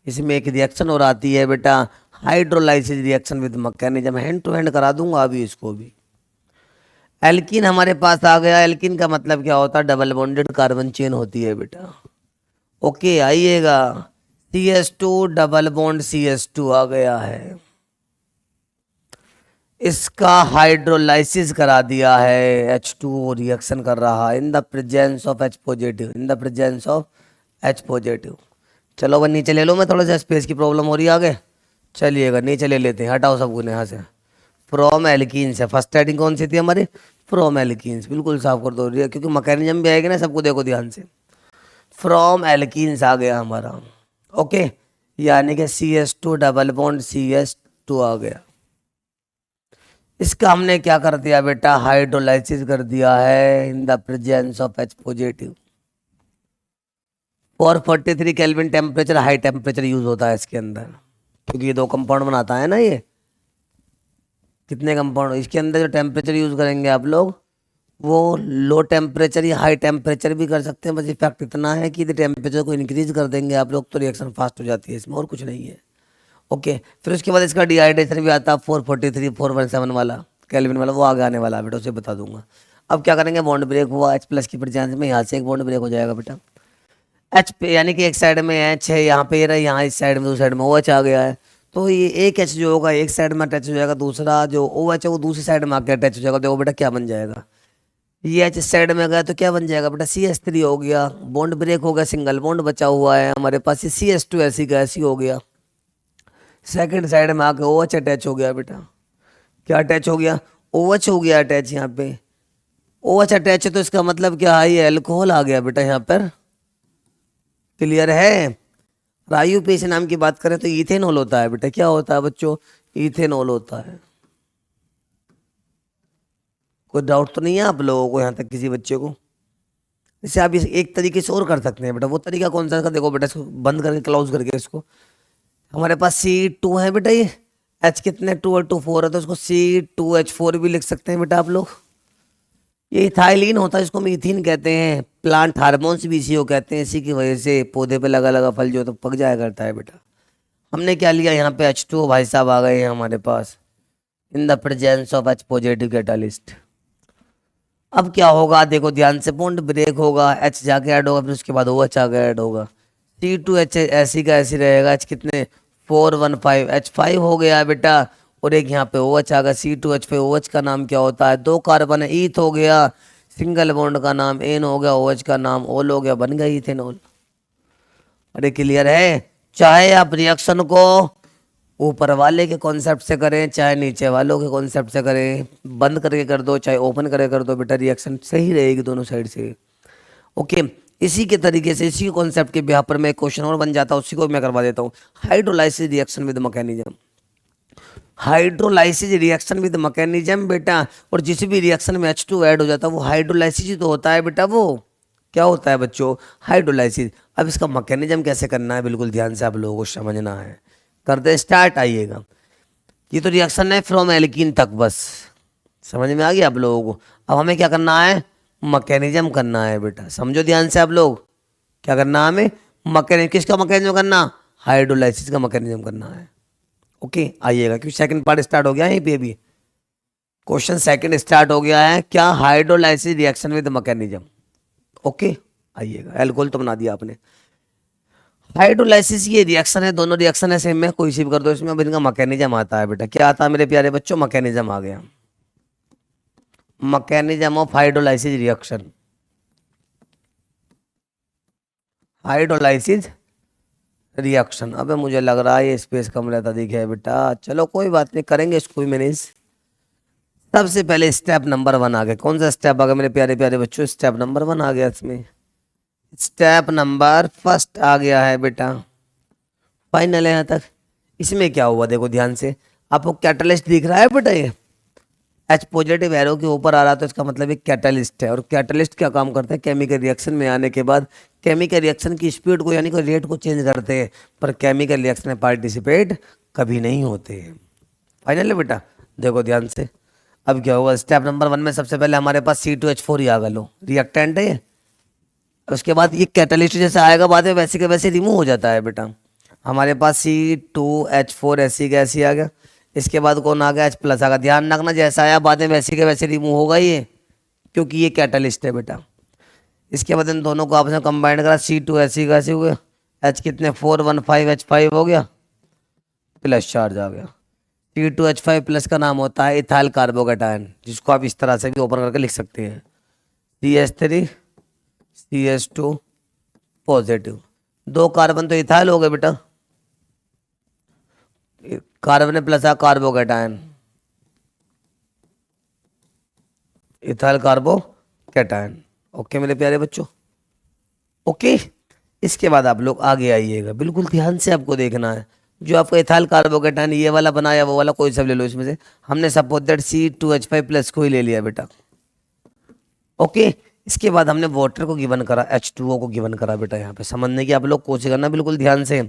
इसमें एक रिएक्शन और आती है बेटा, hydrolysis reaction with mechanism. Hand to hand करा दूंगा अभी इसको भी। एल्कीन हमारे पास आ गया। एल्कीन का मतलब क्या होता है? डबल बॉन्डेड कार्बन चेन होती है बेटा। ओके, आइएगा, CH2 डबल बॉन्ड CH2 आ गया है। इसका हाइड्रोलाइसिस करा दिया है, H2O रिएक्शन कर रहा है इन the presence of H positive, in the presence of H positive. चलो वह नीचे ले लो, मैं थोड़ा सा स्पेस की प्रॉब्लम हो रही है आगे। चलिएगा नीचे ले लेते हैं, हटाओ सबको यहाँ से। फ्रॉम एल्कीन्स है, फर्स्ट हेडिंग कौन सी थी हमारी? From alkenes. बिल्कुल साफ कर दो क्योंकि मैकेनिज्म भी आएगा ना, सबको देखो ध्यान से। फ्रॉम एल्कीन्स आ गया हमारा। ओके, यानी कि CH2 डबल बॉन्ड CH2 आ गया। इसका हमने क्या कर दिया बेटा? हाइड्रोलाइसिस कर दिया है इन the presence of H positive. 443 kelvin temperature, high temperature use होता है इसके अंदर, क्योंकि ये 2 कंपाउंड बनाता है ना ये। कितने कंपाउंड, इसके अंदर जो टेम्परेचर यूज करेंगे आप लोग वो लो टेम्परेचर या हाई टेम्परेचर भी कर सकते हैं। बस इफेक्ट इतना है कि यदि टेम्परेचर को इंक्रीज कर देंगे आप लोग तो रिएक्शन फास्ट हो जाती है, इसमें और कुछ नहीं है। ओके, फिर उसके बाद इसका डिहाइड्रेशन भी आता है 443 417 वाला केल्विन वाला, वो आगे आने वाला है बेटा, उसे बता दूंगा। अब क्या करेंगे, बॉन्ड ब्रेक हुआ H प्लस की प्रेजेंस में, यहाँ से एक बॉन्ड ब्रेक हो जाएगा बेटा। H पे यानी कि एक साइड में H है, यहाँ पे रहा, यहाँ इस साइड में दूसरी साइड में OH आ गया है, तो ये एक H जो होगा एक साइड में अटैच हो जाएगा, दूसरा जो OH है वो दूसरी साइड में आके अटैच हो जाएगा। देखो बेटा क्या बन जाएगा, ये H साइड में गया तो क्या बन जाएगा बेटा, CH3 हो गया, बॉन्ड ब्रेक हो गया, सिंगल बॉन्ड बचा हुआ है हमारे पास, ये CH2 ऐसी का ऐसी हो गया। सेकंड साइड में आके OH अटैच हो गया बेटा, क्या अटैच हो गया, OH हो गया अटैच। यहाँ पे OH अटैच है तो इसका मतलब क्या है, ये अल्कोहल आ गया बेटा यहाँ पर, क्लियर है। IUPAC नाम की बात करें तो इथेनॉल होता है बेटा, क्या होता है बच्चों, इथेनॉल होता है। कोई डाउट तो नहीं है आप लोगों को यहाँ तक, किसी बच्चे को? इसे आप एक तरीके से और कर सकते हैं बेटा, वो तरीका कौन सा, देखो बेटा इसको बंद करके क्लोज करके, इसको हमारे पास C2 है बेटा, ये H कितने 2 और 2 4 है, तो उसको C2H4 भी लिख सकते हैं बेटा आप लोग। ये इथाइलिन होता है, इसको मीथीन कहते हैं, प्लांट हार्मोन्स भी इसी को कहते हैं, इसी की वजह से पौधे पे लगा लगा फल जो तो पक जाया करता है बेटा। हमने क्या लिया यहाँ पे H2 भाई साहब आ गए हैं हमारे पास in the presence of H positive catalyst. अब क्या होगा देखो ध्यान से, बॉन्ड ब्रेक होगा, H जाके ऐड होगा, फिर उसके बाद OH आगे ऐड होगा, C2H ऐसी का ऐसी रहेगा, H कितने 415 H5 हो गया बेटा, और एक यहाँ पे OH आ गया C2H5। OH का नाम क्या होता है, 2 कार्बन है, ईथ हो गया, सिंगल बॉन्ड का नाम एन हो गया, OH का नाम ओल हो गया, बन गया इथेनॉल। अरे क्लियर है, चाहे आप रिएक्शन को ऊपर वाले के कॉन्सेप्ट से करें चाहे नीचे वालों के कॉन्सेप्ट से करें, बंद करके कर दो चाहे ओपन करके कर दो बेटा, रिएक्शन सही रहेगी दोनों साइड से। ओके, इसी के तरीके से इसी कॉन्सेप्ट के बिहार पर मैं क्वेश्चन और बन जाता है, उसी को मैं करवा देता हूँ। Hydrolysis reaction with mechanism, hydrolysis reaction with mechanism बेटा, और जिस भी रिएक्शन में H2 ऐड हो जाता है वो हाइड्रोलाइसिस ही तो होता है बेटा, वो क्या होता है बच्चों, हाइड्रोलाइसिस। अब इसका मैकेनिज्म कैसे करना है बिल्कुल ध्यान से आप लोगों को समझना है, करते स्टार्ट आइएगा। ये तो रिएक्शन है फ्रॉम एल्कीन तक, बस समझ में आ गया आप लोगों को। अब हमें क्या करना है, मैकेनिज्म करना है बेटा, समझो ध्यान से आप लोग, क्या करना है हमें, मैकेनिज्म, किसका मैकेनिज्म करना, हाइड्रोलाइसिस का मैकेनिज्म करना है। ओके आइएगा, क्योंकि सेकंड पार्ट स्टार्ट हो गया है, यहीं पे भी क्वेश्चन सेकंड स्टार्ट हो गया है, क्या hydrolysis reaction with mechanism. Okay आइएगा, एल्कोहल तो बना दिया आपने, हाइड्रोलाइसिस ये रिएक्शन है, दोनों रिएक्शन है सेम है, कोई सी भी कर दो इसमें। अब इनका मैकेनिज्म आता है बेटा, क्या आता है मेरे प्यारे बच्चों, मैकेनिज्म आ गया, mechanism of hydrolysis reaction, hydrolysis reaction. अबे मुझे लग रहा है ये स्पेस कम रहता दिखे है बेटा, चलो कोई बात नहीं, करेंगे इसको भी मैनेज। सबसे पहले स्टेप नंबर 1 आ गया, कौन सा स्टेप आ गया मेरे प्यारे प्यारे बच्चों, स्टेप नंबर 1 आ गया, इसमें स्टेप नंबर फर्स्ट आ गया है बेटा, फाइनल है यहाँ तक। इसमें क्या हुआ देखो ध्यान से, आपको कैटलिस्ट दिख रहा है बेटा, ये H पॉजिटिव एरो के ऊपर आ रहा है तो इसका मतलब एक कैटलिस्ट है, और कैटलिस्ट क्या काम करता है, केमिकल रिएक्शन में आने के बाद केमिकल रिएक्शन की स्पीड को यानी कि रेट को चेंज करते हैं, पर केमिकल रिएक्शन में पार्टिसिपेट कभी नहीं होते हैं। फाइनल है बेटा, देखो ध्यान से। अब क्या होगा, स्टेप नंबर 1 में सबसे पहले हमारे पास C2H4 ही आ गया, लो रिएक्टेंट है, उसके बाद ये कैटलिस्ट जैसे आएगा बाद में वैसे के वैसे रिमूव हो जाता है बेटा। हमारे पास C2H4 ऐसी का ऐसी आ गया, इसके बाद कौन आ गया, H प्लस आ गया। ध्यान रखना जैसा आया बाद में वैसे के वैसे रिमूव होगा ये, क्योंकि ये कैटलिस्ट है बेटा। इसके बाद इन दोनों को आपस में कंबाइंड करा, C2 ऐसी का ऐसी हो गया, H कितने 415 H5 हो गया, प्लस चार्ज आ गया। C2H5 प्लस का नाम होता है इथाइल कार्बोकेटायन, जिसको आप इस तरह से भी ओपन करके लिख सकते हैं, CH3 CH2 पॉजिटिव, 2 कार्बन तो इथाइल हो गए बेटा, कार्बन प्लस आ कार्बोकेटायन, इथाइल कार्बोकेटायन। ओके मेरे प्यारे बच्चों, ओके। इसके बाद आप लोग आगे आइएगा, बिल्कुल ध्यान से आपको देखना है, जो आपका इथाइल कार्बोकेटायन ये वाला बनाया वो वाला कोई सब ले लो इसमें से, हमने सपोज दैट C2H5 प्लस को ही ले लिया बेटा। ओके, इसके बाद हमने वाटर को गिवन करा, H2O को गिवन करा बेटा, यहाँ पे समझने की आप लोग कोशिश करना बिल्कुल ध्यान से।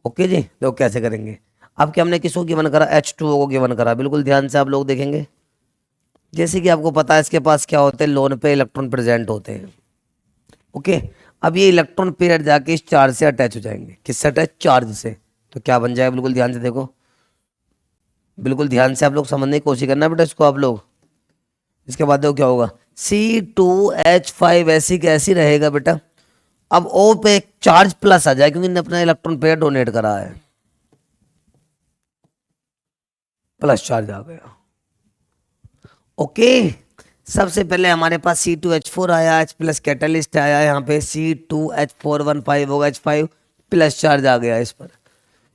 ओके जी, लोग कैसे करेंगे, अब क्या हमने किसको गिवन करा, H2O को गिवन करा। बिल्कुल ध्यान से आप लोग देखेंगे, जैसे कि आपको पता है इसके पास क्या होते हैं, लोन पे इलेक्ट्रॉन प्रेजेंट होते हैं। ओके, अब ये इलेक्ट्रॉन पेयर जाके इस चार्ज से अटैच हो जाएंगे। किससे अटैच, चार्ज से। तो क्या बन जाएगा, बिल्कुल ध्यान से देखो, बिल्कुल ध्यान से आप लोग समझने की कोशिश करना बेटा इसको आप लोग। इसके बाद देखो क्या होगा, C2H5 ऐसी कैसी रहेगा बेटा। अब O पे एक चार्ज प्लस आ जाए क्योंकि इन्होंने अपना इलेक्ट्रॉन पेयर डोनेट करा है, प्लस चार्ज आ गया। ओके, सबसे पहले हमारे पास C2H4 आया, H प्लस कैटलिस्ट आया, यहाँ पे C2H415 होगा, H5 प्लस चार्ज आ गया इस पर।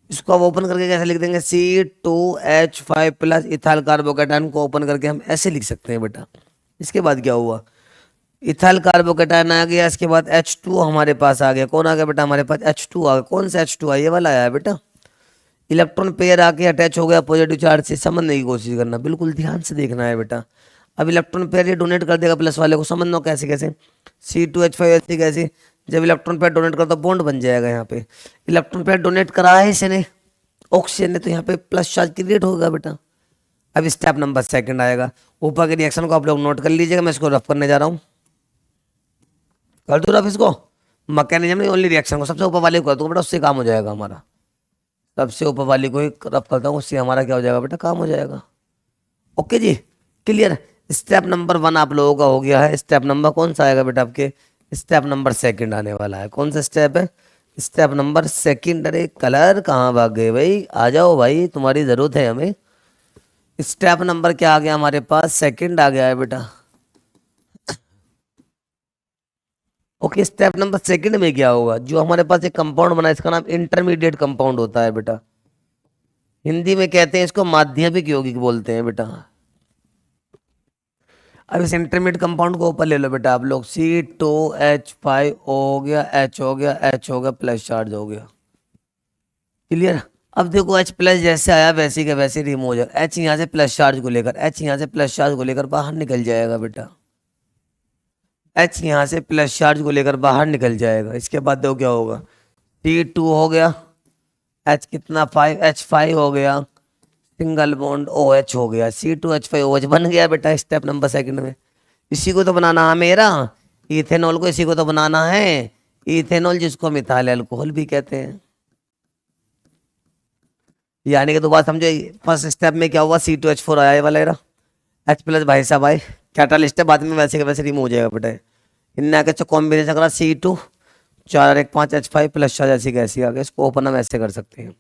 इसको अब ओपन करके कैसे लिख देंगे, C2H5 प्लस इथाइल कार्बोकेटाइन को ओपन करके हम ऐसे लिख सकते हैं बेटा। इसके बाद क्या हुआ, इथाइल कार्बोकेटाइन आ गया, इसके बाद H2 हमारे पास आ गया। कौन आ गया बेटा, हमारे पास H2 आ गया। कौन सा H2 आ, ये वाला आया है बेटा। इलेक्ट्रॉन पेयर आके अटैच हो गया पॉजिटिव चार्ज से। समझने की कोशिश करना, बिल्कुल ध्यान से देखना है बेटा। अब इलेक्ट्रॉन पेयर ये डोनेट कर देगा प्लस वाले को, समझना कैसे कैसे। C2H5 ऐसी कैसे, जब इलेक्ट्रॉन पेयर डोनेट करता बॉन्ड बन जाएगा। यहाँ पे इलेक्ट्रॉन पेयर डोनेट करा है इसने, ऑक्सीजन ने, तो यहाँ पे प्लस चार्ज क्रिएट होगा बेटा। अब स्टेप नंबर सेकंड आएगा। ऊपर के रिएक्शन को आप लोग नोट कर लीजिएगा, मैं इसको रफ करने जा रहा हूँ। कर दो रफ इसको, मैकेनिज्म नहीं, ओनली रिएक्शन को। सबसे ऊपर वाले को कर दो बेटा, उससे काम हो जाएगा हमारा। सबसे ऊपर वाली को ही रफ करता हूँ, उससे हमारा क्या हो जाएगा बेटा, काम हो जाएगा। ओके जी, क्लियर। स्टेप नंबर 1 आप लोगों का हो गया है। स्टेप नंबर कौन सा आएगा बेटा आपके, स्टेप नंबर 2 आने वाला है। कौन सा स्टेप है, स्टेप नंबर 2। अरे कलर कहाँ भाग गए भाई, आ जाओ भाई, तुम्हारी जरूरत है हमें। स्टेप नंबर क्या आ गया हमारे पास, 2 आ गया है बेटा। ओके, स्टेप नंबर 2 में क्या होगा, जो हमारे पास एक कंपाउंड बना है, इसका नाम इंटरमीडिएट कंपाउंड होता है बेटा। हिंदी में कहते हैं इसको माध्यमिक यौगिक बोलते हैं बेटा। अब इस इंटरमीडिएट कंपाउंड को ऊपर ले लो बेटा आप लोग। C2H5 हो गया, H हो गया, H हो गया, प्लस चार्ज हो गया। क्लियर। अब देखो H प्लस जैसे आया वैसे का वैसे रिमूव हो जाएगा। H यहाँ से प्लस चार्ज को लेकर, H यहाँ से प्लस चार्ज को लेकर बाहर निकल जाएगा बेटा। H यहाँ से प्लस चार्ज को लेकर बाहर निकल जाएगा। इसके बाद देखो क्या होगा, C2 हो गया, H कितना 5, H5 हो गया, सिंगल बॉन्ड OH हो गया, C2H5OH बन गया बेटा। स्टेप नंबर 2 में इसी को तो बनाना है मेरा, इथेनॉल को इसी को तो बनाना है। इथेनॉल जिसको हम इथाइल अल्कोहल भी कहते हैं। यानी कि तो बात समझो, फर्स्ट स्टेप में क्या हुआ, C2H4 आया वाला, H प्लस भाई साहब आए, कैटालिस्ट है, बाद में वैसे के वैसे रिमूव हो जाएगा बेटा। इनने आगे कॉम्बिनेशन करा C2 4 1 5 H5 प्लस चार्ज ऐसी कैसी आ गया। इसको ओपन हम ऐसे कर सकते हैं।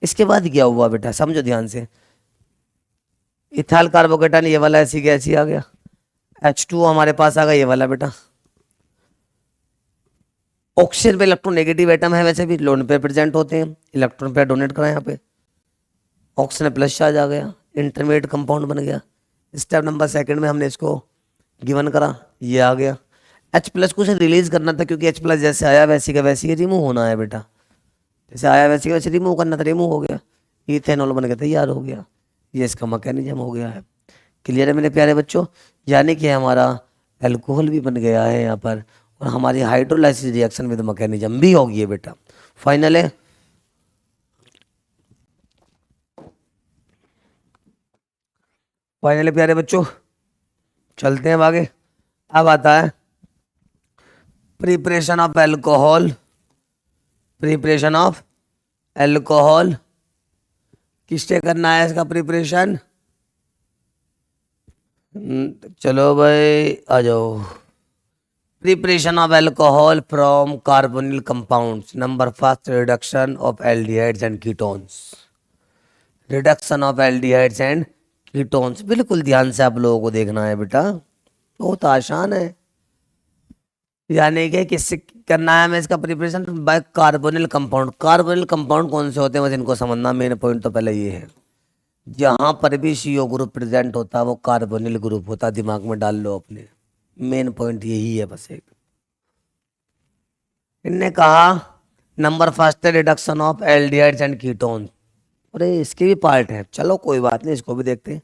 इसके बाद क्या हुआ बेटा, समझो ध्यान से। इथाइल कार्बोकेटाइन ये वाला ऐसी कैसी आ गया, H2O हमारे पास आ गया ये वाला बेटा। ऑक्सीजन पे इलेक्ट्रॉन नेगेटिव एटम है, वैसे भी लोन पे प्रेजेंट होते हैं। इलेक्ट्रॉन पे डोनेट करा, यहाँ पे ऑक्सीजन प्लस चार्ज आ गया, इंटरमीडिएट कंपाउंड बन गया। स्टेप नंबर 2 में हमने इसको गिवन करा, ये आ गया। H प्लस को रिलीज करना था क्योंकि H प्लस जैसे आया वैसे का वैसे ही रिमूव होना है बेटा। जैसे आया वैसे का वैसे रिमूव करना था, रिमूव हो गया, इथेनॉल बन के तैयार हो गया। ये इसका मैकेनिज्म हो गया है। क्लियर है मेरे प्यारे बच्चों। यानी कि हमारा अल्कोहल भी बन गया है यहाँ पर, और हमारी हाइड्रोलाइसिस रिएक्शन विद मैकेनिज्म भी होगी है बेटा। फाइनल है। फाइनल प्यारे बच्चों, चलते हैं आगे। अब आता है preparation of alcohol. Preparation of alcohol किससे करना है इसका प्रिपरेशन, चलो भाई आ जाओ। Preparation of alcohol from carbonyl compounds. Number 1, reduction of aldehydes and ketones. Reduction of aldehydes and ketones, बिल्कुल ध्यान से आप लोगों को देखना है बेटा, बहुत आसान है। यानी कि किससे करना है हमें इसका preparation, by carbonyl compound. Carbonyl compound कौन से होते हैं बस इनको समझना, मेन पॉइंट तो पहले ये है। जहां पर भी CO ग्रुप प्रेजेंट होता है वो कार्बोनिल ग्रुप होता है, दिमाग में डाल लो अपने, मेन पॉइंट यही है बस एक। इनने कहा नंबर 1 है reduction of aldehydes and ketone. अरे इसके भी पार्ट है, चलो कोई बात नहीं, इसको भी देखते हैं।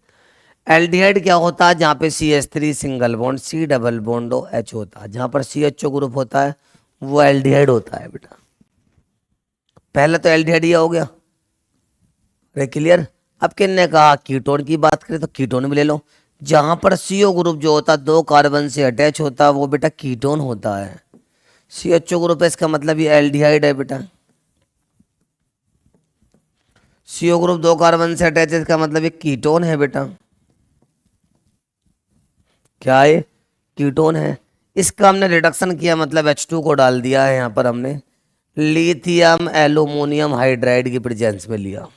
एल्डिहाइड क्या होता है, जहाँ पे CH3 single bond, C double bond H होता है। जहाँ पर CHO ग्रुप होता है वो एल्डिहाइड होता है बेटा। पहले तो एल्डिहाइड ये हो गया, अरे क्लियर। अब किन्ने कहा कीटोन की बात करें तो कीटोन भी ले लो। जहां पर सीओ ग्रुप जो होता है 2 कार्बन से अटैच होता है वो बेटा कीटोन होता है। CHO ग्रुप है इसका मतलब ये एल्डिहाइड है बेटा। सीओ ग्रुप 2 कार्बन से अटैच है इसका मतलब ये कीटोन है बेटा। क्या है? कीटोन है। इसका हमने रिडक्शन किया मतलब H2 को डाल दिया है यहाँ पर हमने, लिथियम एल्यूमिनियम हाइड्राइड की प्रेजेंस में लिया।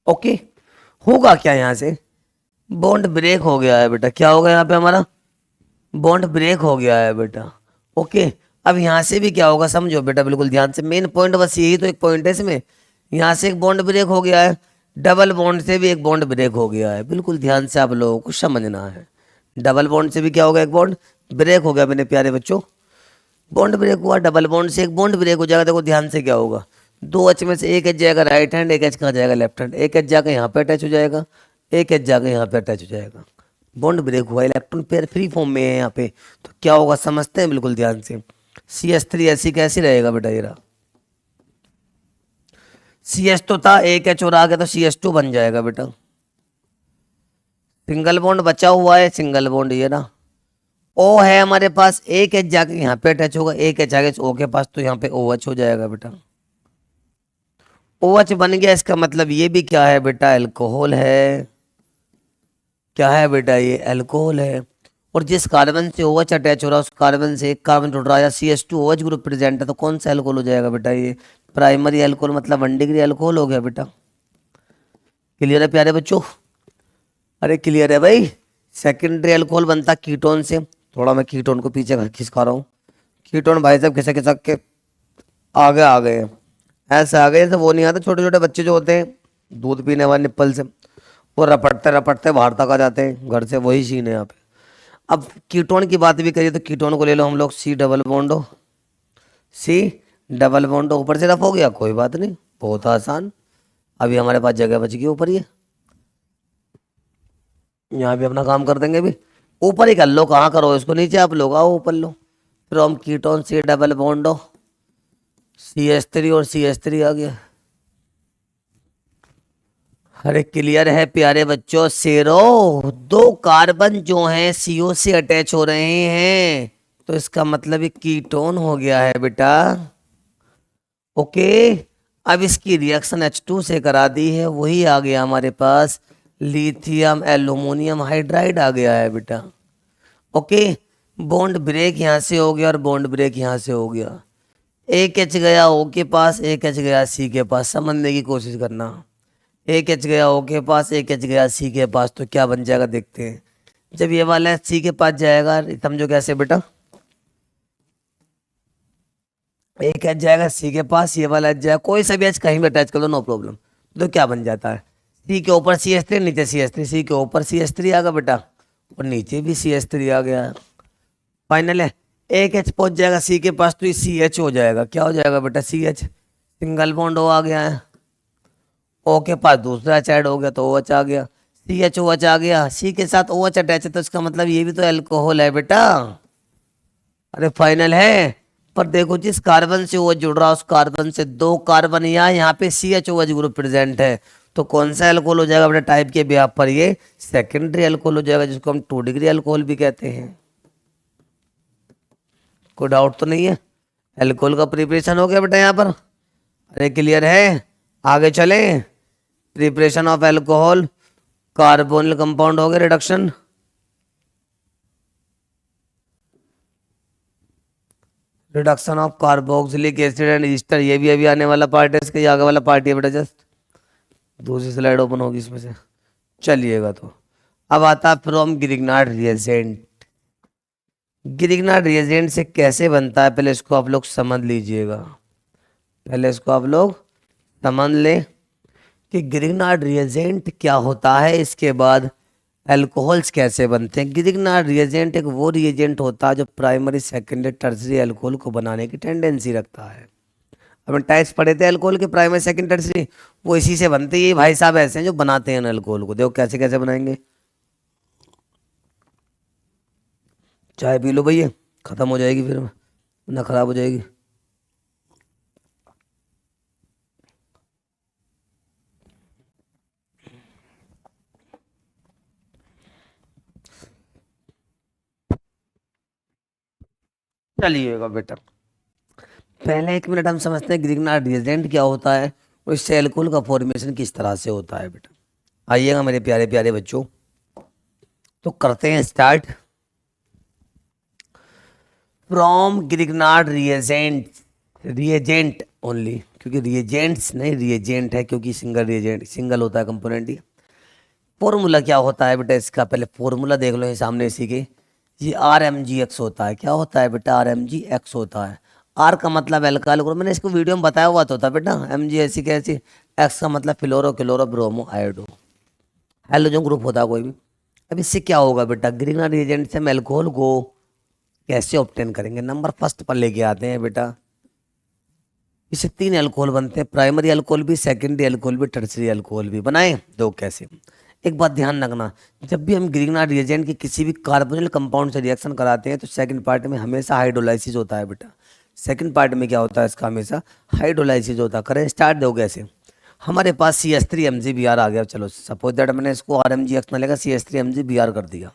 ओके। होगा क्या यहाँ से? बॉन्ड ब्रेक हो गया है बेटा। क्या होगा यहाँ पे हमारा? बॉन्ड ब्रेक हो गया है बेटा। ओके। अब यहाँ से भी क्या होगा समझो बेटा, बिल्कुल ध्यान से। मेन पॉइंट बस यही तो एक पॉइंट है इसमें। यहाँ से एक बॉन्ड ब्रेक हो गया है, डबल बॉन्ड से भी एक बॉन्ड ब्रेक हो गया है। बिल्कुल ध्यान से आप लोगों को समझना है। डबल बॉन्ड से भी क्या होगा? एक बॉन्ड ब्रेक हो गया मेरे प्यारे बच्चों। बॉन्ड ब्रेक हुआ, डबल बॉन्ड से एक बॉन्ड ब्रेक हो जाएगा। देखो ध्यान से क्या होगा, 2 H में से एक H जाएगा राइट हैंड, एक H कहाँ जाएगा लेफ्ट हैंड। एक H जाकर यहाँ पे अटैच हो जाएगा, एक H जाकर यहाँ पे अटैच हो जाएगा। बॉन्ड ब्रेक हुआ, इलेक्ट्रॉन पेयर फ्री फॉर्म में है यहाँ पे। तो क्या होगा समझते हैं बिल्कुल ध्यान से। CH3 ऐसी कैसी रहेगा बेटा? ये रहा CH तो था, एक H और आ गया तो CH2 बन जाएगा बेटा। सिंगल बॉन्ड बचा हुआ है, सिंगल बॉन्ड ये ना। O है हमारे पास, एक H जाके यहाँ पे अटैच होगा, एक H आगे O के पास तो यहाँ पे OH हो जाएगा बेटा। OH बन गया, इसका मतलब ये भी क्या है बेटा? अल्कोहल है। क्या है बेटा? ये अल्कोहल है। और जिस कार्बन से OH अटैच हो रहा है उस कार्बन से एक कार्बन जुड़ रहा है, CH2 OH ग्रुप प्रेजेंट है, तो कौन सा अल्कोहल हो जाएगा बेटा? ये प्राइमरी अल्कोहल मतलब 1 डिग्री अल्कोहल हो गया बेटा। क्लियर है प्यारे बच्चों? अरे क्लियर है भाई। सेकेंडरी अल्कोहल बनता कीटोन से। थोड़ा मैं कीटोन को पीछे खिसका रहा हूँ। कीटोन भाई साहब खिसक खिसक के आगे आ गए। ऐसे आ गए जैसे वो नहीं आते छोटे छोटे बच्चे जो होते हैं दूध पीने वाले निप्पल से, वो रपटते रपटते बाहर तक आ जाते हैं घर से, वही सीन है यहाँ पे। अब कीटोन की बात भी करिए तो कीटोन को ले लो हम लोग, C डबल बॉन्डो, C डबल बॉन्डो ऊपर से रफ हो गया, कोई बात नहीं, बहुत आसान। अभी हमारे पास जगह बच गई ऊपर, ये यहाँ भी अपना काम कर देंगे। अभी ऊपर ही कर लो, कहाँ करो इसको, नीचे आप लोग आओ ऊपर लो। From ketone C double bond O CH3 और CH3 आ गया। अरे क्लियर है प्यारे बच्चों? सेरो 2 कार्बन जो हैं CO से अटैच हो रहे हैं, तो इसका मतलब ये कीटोन हो गया है बेटा। ओके। अब इसकी रिएक्शन H2 से करा दी है, वही आ गया हमारे पास, लिथियम एल्यूमिनियम हाइड्राइड आ गया है बेटा। ओके। बॉन्ड ब्रेक यहाँ से हो गया और बॉन्ड ब्रेक यहाँ से हो गया। एक H गया O के पास, एक H गया C के पास। समझने की कोशिश करना। एक H गया O के पास, एक H गया C के पास, तो क्या बन जाएगा देखते हैं। जब ये वाला C के पास जाएगा, समझो कैसे बेटा, एक H जाएगा C के पास, ये वाला H जाएगा, कोई सा भी H कहीं भी अटैच कर दो नो प्रॉब्लम। तो क्या बन जाता है? C के ऊपर CH3, नीचे CH3, C के ऊपर CH3 आ गया बेटा, और नीचे भी CH3 आ गया। फाइनल है, एक H पहुंच जाएगा C के पास तो ये CH हो जाएगा। क्या हो जाएगा बेटा? CH। सिंगल बॉन्ड O आ गया है, O के पास दूसरा H ऐड हो गया तो OH आ गया, CHOH आ गया, C के साथ OH अटैच है तो इसका मतलब ये भी तो अल्कोहल है बेटा। अरे फाइनल है। पर देखो जिस कार्बन से OH जुड़ रहा है उस कार्बन से 2 कार्बन यहाँ पे CHOH ग्रुप प्रेजेंट है, तो कौन सा अल्कोहल हो जाएगा बेटा? टाइप के बिहाफ पर ये सेकेंडरी अल्कोहल हो जाएगा, जिसको हम 2 डिग्री अल्कोहल भी कहते हैं। कोई डाउट तो नहीं है? अल्कोहल का प्रिपरेशन हो गया बेटा यहाँ पर। अरे क्लियर है? आगे चले। Preparation of alcohol, carbonyl compound हो गया, reduction. Reduction of carboxylic acid and Easter, ये भी अभी आने वाला पार्ट है, इसके आगे वाला पार्ट है बेटा। जस्ट दूसरी स्लाइड ओपन होगी इसमें से, चलिएगा। तो अब आता from Grignard reagent. Grignard reagent से कैसे बनता है पहले इसको आप लोग समझ लीजिएगा। पहले इसको आप लोग समझ लें कि ग्रिग्नार्ड रिएजेंट क्या होता है, इसके बाद अल्कोहल्स कैसे बनते हैं। ग्रिग्नार्ड रिएजेंट एक वो रिएजेंट होता है जो प्राइमरी सेकेंडरी टर्सरी अल्कोहल को बनाने की टेंडेंसी रखता है। अपन टाइप्स पढ़े थे अल्कोहल के, प्राइमरी सेकेंडरी टर्सरी, वो इसी से बनते हैं। ये भाई साहब ऐसे हैं जो बनाते हैं अल्कोहल को। देखो कैसे कैसे बनाएंगे। चाय पी लो भैया, खत्म हो जाएगी फिर ना, खराब हो जाएगी। चलिएगा बेटा, पहले 1 मिनट हम समझते हैं ग्रिग्नार्ड रिएजेंट क्या होता है और इससे एल्कोहल का फॉर्मेशन किस तरह से होता है बेटा। आइएगा मेरे प्यारे प्यारे बच्चों, तो करते हैं start. From Grignard reagent, reagent only, क्योंकि रिएजेंट्स नहीं, रिएजेंट है क्योंकि सिंगल रिएजेंट, सिंगल होता है कंपोनेंट ही। फॉर्मूला क्या होता है बेटा इसका, पहले फॉर्मूला देख लो ये सामने इसी के, ये आर एम जी एक्स होता है। क्या होता है बेटा, आर एम जी एक्स होता है। आर का मतलब एल्काइल ग्रुप, मैंने इसको वीडियो में बताया हुआ तो था बेटा, एम जी ऐसी कैसी, एक्स का मतलब fluoro chloro bromo iodo, halogen group होता है कोई भी। अब इससे क्या होगा बेटा, ग्रिग्नार्ड रिएजेंट से हम एल्कोहल को कैसे ऑब्टेन करेंगे, नंबर फर्स्ट पर लेके आते हैं बेटा। इससे 3 अल्कोहल बनते हैं, प्राइमरी अल्कोहल भी, सेकेंडरी अल्कोहल भी, टर्सरी अल्कोहल भी। बनाए दो कैसे, एक बात ध्यान रखना, जब भी हम ग्रिग्नार्ड रिएजेंट की किसी भी कार्बोनिल कंपाउंड से रिएक्शन कराते हैं तो सेकंड पार्ट में हमेशा हाइड्रोलाइसिस होता है बेटा। सेकंड पार्ट में क्या होता है इसका, हमेशा हाइड्रोलाइसिस होता है। करें स्टार्ट, दो कैसे, हमारे पास C S three M G B R आ गया। चलो सपोज दैट मैंने इसको आर एम जी एक्स ना लेगा, C S three M G B R कर दिया।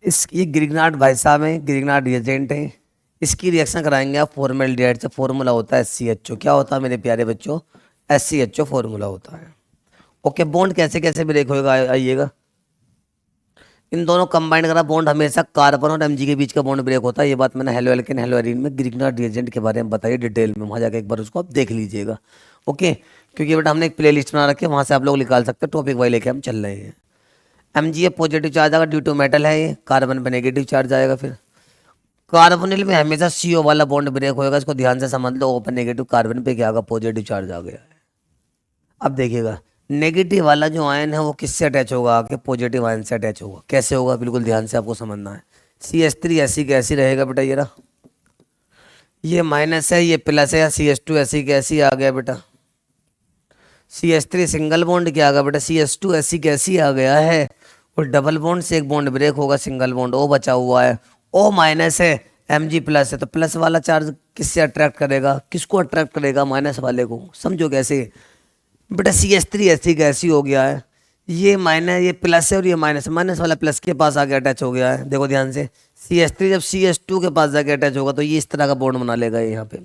इस ये ग्रिग्नार्ड भाई साहब है, ग्रिग्नार्ड रिएजेंट है, इसकी रिएक्शन कराएंगे आप फॉर्मेल्डिहाइड से। फॉर्मूला होता है एस सी एच ओ। क्या होता है मेरे प्यारे बच्चों, S C H O formula होता है। ओके, बॉन्ड कैसे कैसे ब्रेक होएगा, आइएगा। इन दोनों कंबाइंड करा बॉन्ड, हमेशा कार्बन और एमजी के बीच का बॉन्ड ब्रेक होता है। ये बात मैंने हेलो एल्केन हेलो एरीन में ग्रिग्नार्ड रिएजेंट के बारे में बताई डिटेल में, वहाँ जाकर एक बार उसको आप देख लीजिएगा। ओके, क्योंकि बेटा हमने एक प्ले लिस्ट बना रखी है, वहाँ से आप लोग निकाल सकते हैं, टॉपिक वाई लेके हम चल रहे हैं। एम जी पॉजिटिव चार्ज आएगा ड्यू टू मेटल है ये, कार्बन पे नेगेटिव चार्ज आएगा। फिर कार्बोनिल में हमेशा सीओ वाला बॉन्ड ब्रेक होएगा, इसको ध्यान से समझ लो। ओपन नेगेटिव, कार्बन पे क्या आएगा, पॉजिटिव चार्ज आ गया है। अब देखिएगा नेगेटिव वाला जो आयन है वो किससे अटैच होगा, आके पॉजिटिव आयन से अटैच होगा। कैसे होगा, बिल्कुल ध्यान से आपको समझना है। सी एस थ्री ऐसी कैसी रहेगा बेटा, ये रहा, ये माइनस है, ये प्लस है, या सी एस टू ऐसी कैसी आ गया बेटा, C S three single bond क्या आ गया बेटा, सी एस टू ऐसी कैसी आ गया है, और डबल बॉन्ड से एक बॉन्ड ब्रेक होगा, सिंगल बॉन्ड ओ बचा हुआ है, ओ माइनस है, एम जी प्लस है, तो प्लस वाला चार्ज किससे अट्रैक्ट करेगा, किसको अट्रैक्ट करेगा, माइनस वाले को। समझो कैसे बेटा, सी एस थ्री ऐसी कैसी हो गया है, ये माइनस, ये प्लस है और ये माइनस, माइनस वाला प्लस के पास आके अटैच हो गया है। देखो ध्यान से, सी एस थ्री जब सी एस टू के पास जाके अटैच होगा तो ये इस तरह का बॉन्ड बना लेगा। यहाँ पे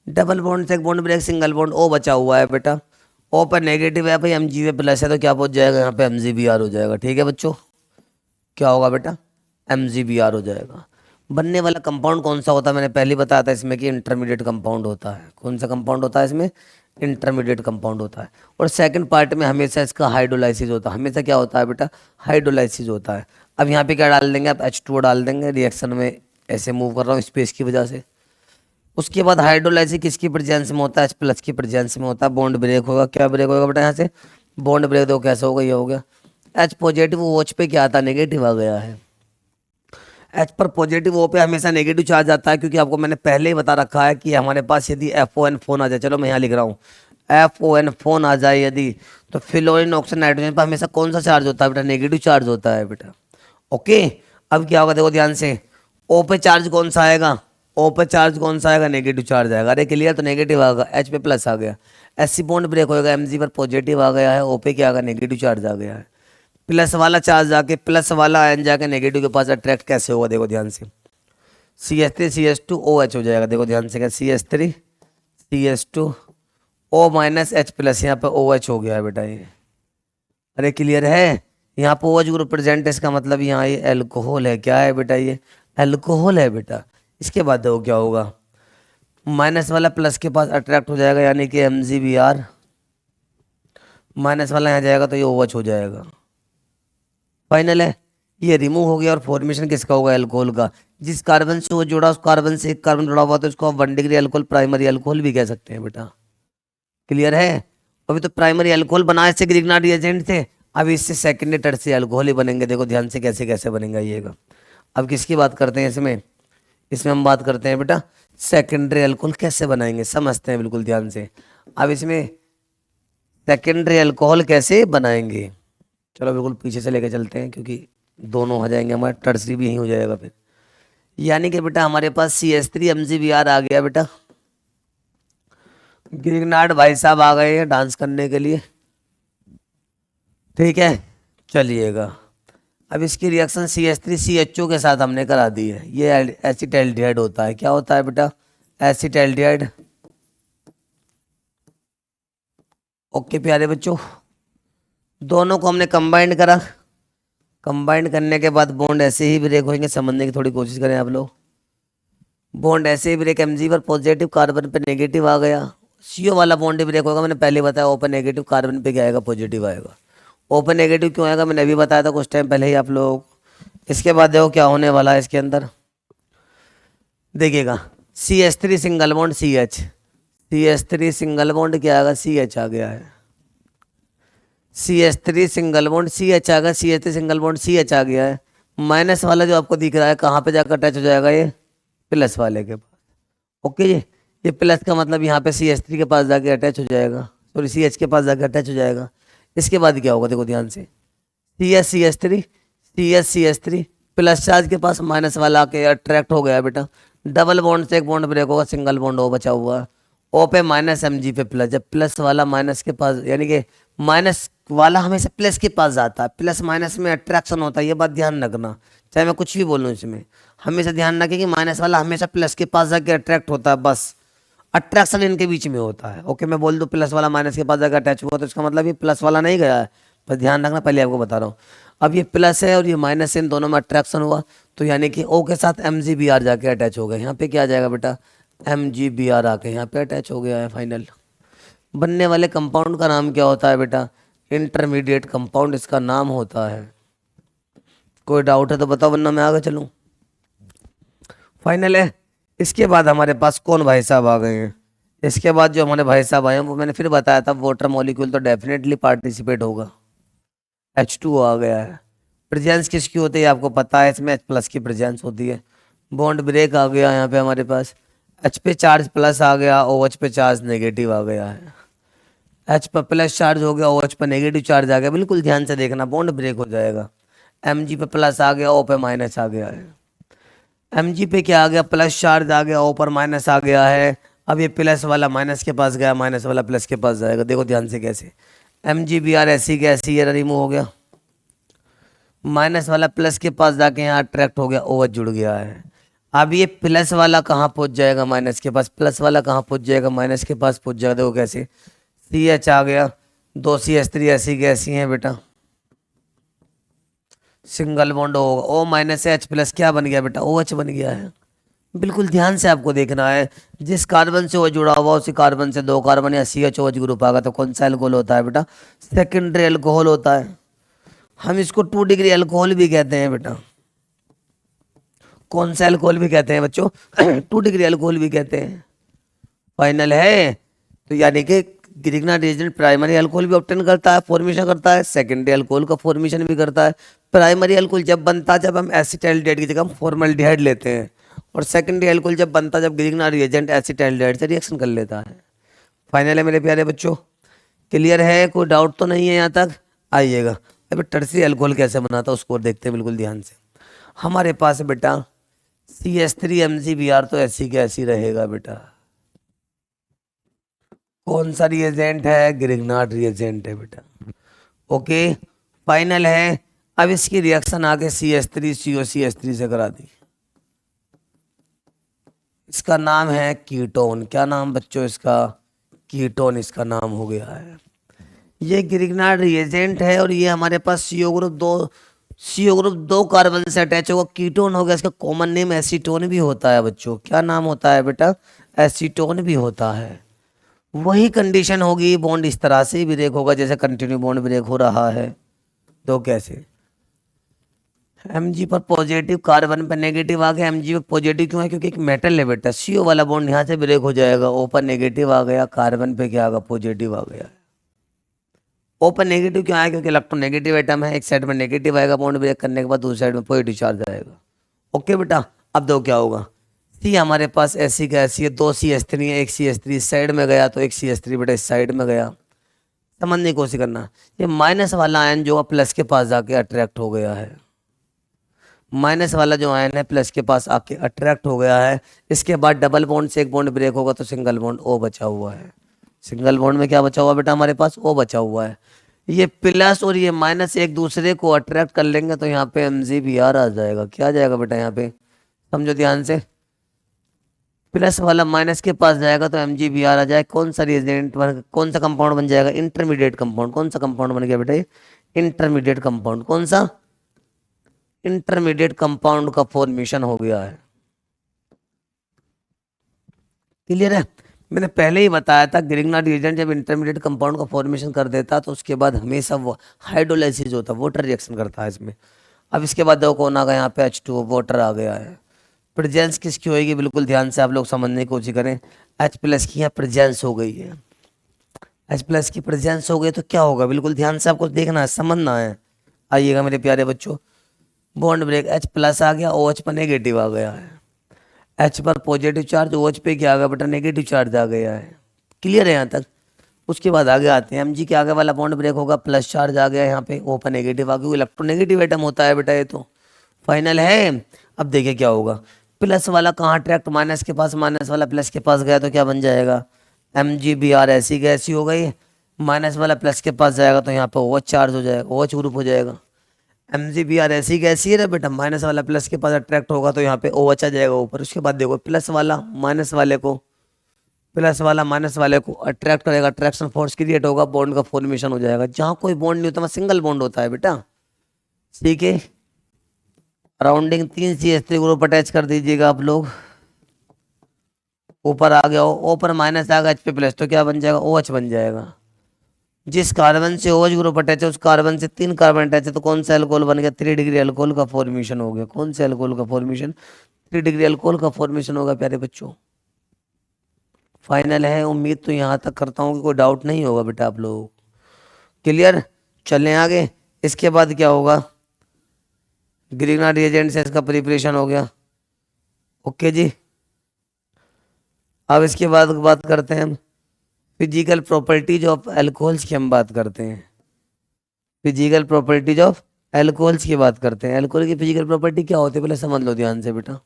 डबल बॉन्ड से एक bond break, single bond O बचा हुआ है बेटा, ओ पर नेगेटिव है भाई, एम जी पे प्लस है, तो क्या पहुंच जाएगा यहाँ पे, एम जी बी आर हो जाएगा। ठीक है बच्चों, क्या होगा बेटा, एम जी बी आर हो जाएगा। बनने वाला कंपाउंड कौन सा होता है, मैंने पहले बताया था इसमें कि इंटरमीडिएट कंपाउंड होता है। कौन सा कंपाउंड होता है इसमें, इंटरमीडिएट कंपाउंड होता है। और सेकंड पार्ट में हमेशा इसका हाइड्रोलाइसिस होता है। हमेशा क्या होता है बेटा, हाइड्रोलाइसिस होता है। अब यहाँ पे क्या डाल देंगे आप, H2O डाल देंगे, रिएक्शन में ऐसे मूव कर रहा हूँ स्पेस की वजह से। उसके बाद हाइड्रोलाइसिस किसकी प्रेजेंस में होता है, H प्लस की प्रेजेंस में होता है। बॉन्ड ब्रेक होगा, क्या ब्रेक होगा बेटा, यहाँ से बॉन्ड ब्रेक, दो कैसे होगा, ये हो गया H पॉजिटिव, OH पे क्या आता है, नेगेटिव आ गया है। एच पर पॉजिटिव, ओ पे हमेशा नेगेटिव चार्ज आता है, क्योंकि आपको मैंने पहले ही बता रखा है कि हमारे पास यदि FON फोन आ जाए, चलो मैं यहाँ लिख रहा हूँ, FON फोन आ जाए यदि, तो फ्लोरीन ऑक्सीजन नाइट्रोजन पर हमेशा कौन सा चार्ज होता है बेटा, नेगेटिव चार्ज होता है बेटा। ओके, अब क्या होगा देखो ध्यान से, ओ पे चार्ज कौन सा आएगा, ओ पे चार्ज कौन सा आएगा, नेगेटिव चार्ज आएगा। अरे क्लियर, तो नेगेटिव आएगा, एच पे प्लस आ गया, एस सी बॉन्ड ब्रेक होगा, एम जी पर पॉजिटिव आ गया है, ओ पे क्या आएगा, नेगेटिव चार्ज आ गया है। प्लस वाला चार्ज जाके, प्लस वाला आयन जाके नेगेटिव के पास अट्रैक्ट कैसे होगा, देखो ध्यान से, C S three C S two O H हो जाएगा। देखो ध्यान से, क्या C S three C S two O minus H plus, यहाँ पे ओ एच हो गया है बेटा ये। अरे क्लियर है, यहाँ पे ओ एच ग्रुप प्रेजेंट है, इसका मतलब यहाँ ये एल्कोहल है। क्या है बेटा, ये एल्कोहल है बेटा। इसके बाद देखो क्या होगा, माइनस वाला प्लस के पास अट्रैक्ट हो जाएगा, यानी कि M G B R, minus वाला यहाँ जाएगा तो ये ओ एच हो जाएगा। फाइनल है, ये रिमूव हो गया, और फॉर्मेशन किसका होगा, अल्कोहल का। जिस कार्बन से वो जुड़ा, उस कार्बन से एक कार्बन जुड़ा हुआ, तो इसको आप 1 डिग्री अल्कोहल, प्राइमरी अल्कोहल भी कह सकते हैं बेटा। क्लियर है, अभी तो प्राइमरी अल्कोहल बनाए से ग्रिग्नार्ड रिएजेंट थे, अब इससे सेकेंडरी टर्सरी अल्कोहल ही बनेंगे। देखो ध्यान से कैसे कैसे बनेगा येगा। अब किसकी बात करते हैं इसमें, इसमें हम बात करते हैं बेटा सेकेंडरी अल्कोहल कैसे बनाएंगे, समझते हैं बिल्कुल ध्यान से। अब इसमें सेकेंडरी अल्कोहल कैसे बनाएंगे, चलो बिल्कुल पीछे से लेके चलते हैं, क्योंकि दोनों हो जाएंगे हमारे, टर्सरी भी यहीं हो जाएगा फिर। यानी कि बेटा हमारे पास C S three M G B R आ गया बेटा, ग्रिग्नार्ड भाई साहब आ गए हैं डांस करने के लिए। ठीक है, चलिएगा। अब इसकी रिएक्शन CH3CHO के साथ हमने करा दी है। ये एसिटाल्डिहाइड होता है। क्या होता है बेटा? एसिटाल्डिहाइड। ओके प्यारे बच्चों, दोनों को हमने कंबाइंड करा। कंबाइंड करने के बाद बॉन्ड ऐसे ही ब्रेक होंगे। समझने की थोड़ी कोशिश करें आप लोग। बॉन्ड ऐसे ही ब्रेक, Mg पर पॉजिटिव, कार्बन पे नेगेटिव आ गया। CO वाला बॉन्ड ब्रेक होगा, मैंने पहले बताया। ओपन नेगेटिव, कार्बन पे क्या आएगा? पॉजिटिव आएगा। ओपन नेगेटिव क्यों आएगा? मैंने अभी बताया था कुछ टाइम पहले ही आप लोग। इसके बाद देखो क्या होने वाला है इसके अंदर, देखिएगा। CH3 single bond CH, CH3 single bond क्या आएगा? CH आ गया है। CH3 सिंगल बॉन्ड CH आ गया। CH3 सिंगल बॉन्ड CH आ गया है। माइनस वाला जो आपको दिख रहा है कहाँ पे जाकर अटैच हो जाएगा? ये प्लस वाले के पास। ओके जी, ये प्लस का मतलब यहाँ पे CH3 के पास जाके अटैच हो जाएगा, सॉरी CH के पास जाके अटैच हो जाएगा। इसके बाद क्या होगा? देखो ध्यान से, CH CH3 प्लस चार्ज के पास माइनस वाला आके अट्रैक्ट हो गया बेटा। डबल बॉन्ड से एक बॉन्ड ब्रेक होगा, सिंगल बॉन्ड ओ बचा हुआ है। ओ पे माइनस, Mg पे प्लस। जब प्लस वाला माइनस के पास, यानी कि माइनस वाला हमेशा प्लस के पास जाता है। प्लस माइनस में अट्रैक्शन होता है, ये बात ध्यान रखना। चाहे मैं कुछ भी बोलूँ इसमें, हमेशा ध्यान रखें कि माइनस वाला हमेशा प्लस के पास जाके अट्रैक्ट होता है। बस अट्रैक्शन इनके बीच में होता है। ओके, मैं बोल दूँ प्लस वाला माइनस के पास जाकर अटैच हुआ, तो इसका मतलब ये प्लस वाला नहीं गया है। पर ध्यान रखना, पहले आपको बता रहा हूँ। अब ये प्लस है और ये माइनस है, इन दोनों में अट्रैक्शन हुआ, तो यानी कि O के साथ MgBr जाके अटैच हो गया। यहाँ पे क्या आ जाएगा बेटा? MgBr आके यहाँ पे अटैच हो गया है। फाइनल बनने वाले कंपाउंड का नाम क्या होता है बेटा? इंटरमीडिएट कंपाउंड इसका नाम होता है। कोई डाउट है तो बताओ, वरना मैं आगे चलूँ। फाइनल है। इसके बाद हमारे पास कौन भाई साहब आ गए हैं? इसके बाद जो हमारे भाई साहब आए हैं, वो मैंने फिर बताया था, वाटर मॉलिक्यूल तो डेफिनेटली पार्टिसिपेट होगा। H2O आ गया है। प्रेजेंस किसकी होती है आपको पता है? इसमें H+ की प्रेजेंस होती है। बॉन्ड ब्रेक आ गया यहाँ पे हमारे पास। H पे चार्ज प्लस आ गया, OH पे चार्ज नेगेटिव आ गया है। H पर प्लस चार्ज हो गया, OH पर नेगेटिव चार्ज आ गया। बिल्कुल ध्यान से देखना, बॉन्ड ब्रेक हो जाएगा। Mg पे प्लस आ गया, O पे माइनस आ गया है। Mg पे क्या आ गया? प्लस चार्ज आ गया, O पर माइनस आ गया है। अब ये प्लस वाला माइनस के पास गया, माइनस वाला प्लस के पास जाएगा। देखो ध्यान से कैसे, MgBr ऐसी के ऐसी ये रिमूव हो गया। माइनस वाला प्लस के पास जाके यहाँ अट्रैक्ट हो गया, OH जुड़ गया है। अब ये प्लस वाला कहाँ पहुँच जाएगा? माइनस के पास। प्लस वाला कहाँ पहुँच जाएगा? माइनस के पास पहुँच जाएगा। देखो कैसे, CH आ गया, 2 CH3 ऐसी की ऐसी हैं बेटा। सिंगल बॉन्ड होगा, O माइनस से H+ क्या बन गया बेटा? OH बन गया है। बिल्कुल ध्यान से आपको देखना है। जिस कार्बन से वो जुड़ा हुआ, उसी कार्बन से 2 कार्बन या CH OH ग्रुप आगा, तो कौन सा एल्कोहल होता है बेटा? सेकेंडरी एल्कोहल होता है। हम इसको 2 डिग्री एल्कोहल भी कहते हैं बेटा। कौन सा एल्कोहल भी कहते हैं बच्चों? 2 डिग्री एल्कोहल भी कहते हैं। फाइनल है। तो यानी कि ग्रिग्नार्ड रिएजेंट प्राइमरी अल्कोहल भी ऑब्टेन करता है, फॉर्मेशन करता है, सेकेंडरी अल्कोहल का फॉर्मेशन भी करता है। प्राइमरी अल्कोहल जब बनता है जब हम एसिटाल्डिहाइड की जगह हम फॉर्मल्डिहाइड लेते हैं, और सेकेंडरी अल्कोहल जब बनता है जब ग्रिग्नार्ड रिएजेंट एसिटाल्डिहाइड से रिएक्शन कर लेता है। फाइनल है मेरे प्यारे बच्चों, क्लियर है? कोई डाउट तो नहीं है यहाँ तक? आइएगा। अभी टर्सरी अल्कोहल कैसे बनाता है उसको देखते हैं बिल्कुल ध्यान से। हमारे पास बेटा CH3 MgBr तो ऐसी के ऐसी रहेगा बेटा। कौन सा रिएजेंट है? ग्रिग्नार्ड रिएजेंट है बेटा। ओके, फाइनल है। अब इसकी रिएक्शन आगे CH3COCH3 से करा दी। इसका नाम है कीटोन। क्या नाम बच्चों इसका? कीटोन इसका नाम हो गया है। ये ग्रिग्नार्ड रिएजेंट है और ये हमारे पास CO ग्रुप 2 कार्बन से अटैच होगा, कीटोन हो गया। इसका कॉमन नेम एसीटोन भी होता है बच्चों। क्या नाम होता है बेटा? एसीटोन भी होता है। वही कंडीशन होगी, बॉन्ड इस तरह से ब्रेक होगा जैसे कंटिन्यू बॉन्ड ब्रेक हो रहा है। तो कैसे? Mg पर पॉजिटिव, कार्बन पर नेगेटिव आ गया। Mg पर पॉजिटिव क्यों है? क्योंकि एक मेटल है बेटा। CO वाला बॉन्ड यहाँ से ब्रेक हो जाएगा, O पर नेगेटिव आ गया, कार्बन पे क्या आ गया? पॉजिटिव आ गया। O पर नेगेटिव क्यों आया? क्योंकि इलेक्ट्रोनेगेटिव एटम है। एक साइड में नेगेटिव आएगा बॉन्ड ब्रेक करने के बाद, दूसरी साइड में पॉजिटिव चार्ज आएगा। ओके बेटा, अब दो क्या होगा? सी हमारे पास ऐसी का ऐसी है, 2 CH3 है, एक CH3 इस साइड में गया तो एक CH3 बेटा इस साइड में गया। समझने की कोशिश करना, ये माइनस वाला आयन जो है प्लस के पास जाके अट्रैक्ट हो गया है। माइनस वाला जो आयन है प्लस के पास आके अट्रैक्ट हो गया है। इसके बाद डबल बॉन्ड से एक बॉन्ड ब्रेक होगा तो सिंगल बॉन्ड O बचा हुआ है। सिंगल बॉन्ड में क्या बचा हुआ बेटा? हमारे पास O बचा हुआ है। ये प्लस और ये माइनस एक दूसरे को अट्रैक्ट कर लेंगे तो यहाँ पे MgBr आ जाएगा। क्या आ जाएगा बेटा यहाँ पे, समझो ध्यान से। प्लस वाला माइनस के पास जाएगा तो MgBr आ जाएगा। कौन सा रिएजेंट, कौन सा कंपाउंड बन जाएगा, इंटरमीडिएट कंपाउंड। कौन सा कंपाउंड बन गया बेटा ये, इंटरमीडिएट कंपाउंड। कौन सा, इंटरमीडिएट कंपाउंड का फॉर्मेशन हो गया है। क्लियर है। मैंने पहले ही बताया था ग्रिग्नार्ड रिएजेंट जब इंटरमीडिएट कंपाउंड का फॉर्मेशन कर देता तो उसके बाद हमेशा वो हाइड्रोलाइसिस होता है, वाटर रिएक्शन करता है इसमें। अब इसके बाद देखो कौन आ गया यहाँ पे, H2O, वाटर आ गया है। प्रेजेंस किसकी होगी, बिल्कुल ध्यान से आप लोग समझने की कोशिश करें। H+ की यहाँ प्रेजेंस हो गई है, H+ की प्रेजेंस हो गई तो क्या होगा, बिल्कुल ध्यान से आपको देखना है, समझना है। आइएगा मेरे प्यारे बच्चों, बॉन्ड ब्रेक, H+ आ गया, OH पर नेगेटिव आ गया है। H पर पॉजिटिव चार्ज, OH पे क्या आ गया बेटा, नेगेटिव चार्ज आ गया है। क्लियर है यहाँ तक। उसके बाद आगे आते हैं, Mg के आगे वाला बॉन्ड ब्रेक होगा, प्लस चार्ज आ गया यहाँ पे, O पर नेगेटिव आ गया, इलेक्ट्रोनेगेटिव एटम होता है बेटा ये तो। फाइनल है। अब देखिए क्या होगा, प्लस वाला कहाँ अट्रैक्ट, माइनस के पास, माइनस वाला प्लस के पास गया तो क्या बन जाएगा, MgBr ऐसी गैसी हो गई। माइनस वाला प्लस के पास जाएगा तो यहाँ पे OH चार्ज हो जाएगा, OH ग्रुप हो जाएगा। MgBr ऐसी गैसी है ना बेटा, माइनस वाला प्लस के पास अट्रैक्ट होगा तो यहाँ पे OH आ जाएगा ऊपर। उसके बाद देखो प्लस वाला माइनस वाले को, प्लस वाला माइनस वाले को अट्रैक्ट करेगा, अट्रैक्शन फोर्स क्रिएट होगा, बॉन्ड का फॉर्मेशन हो जाएगा। जहां कोई बॉन्ड नहीं होता वहां सिंगल बॉन्ड होता है बेटा। ठीक है, राउंडिंग 3 CH3 ग्रुप अटैच कर दीजिएगा आप लोग। ऊपर आ गया O पर माइनस आ गया, H+ तो क्या बन जाएगा, OH बन जाएगा। जिस कार्बन से OH ग्रुप अटैच है उस कार्बन से 3 कार्बन अटैच है तो कौन सा एल्कोहल बन गया, 3 डिग्री एल्कोहल का फॉर्मेशन हो गया। कौन सा एल्कोहल का फॉर्मेशन, 3 डिग्री एल्कोहल का फॉर्मेशन होगा प्यारे बच्चों। फाइनल है। उम्मीद तो यहाँ तक करता हूँ कि कोई डाउट नहीं होगा बेटा आप लोग। क्लियर। चलें आगे। इसके बाद क्या होगा, ग्रिग्नार्ड रिएजेंट से इसका प्रिपरेशन हो गया। ओके जी। अब इसके बाद बात करते हैं हम फिजिकल प्रॉपर्टीज ऑफ एल्कोहल्स की, हम बात करते हैं फिजिकल प्रॉपर्टीज ऑफ एल्कोहल्स की बात करते हैं। एल्कोहल की फिजिकल प्रॉपर्टी क्या होती है पहले समझ लो ध्यान से बेटा।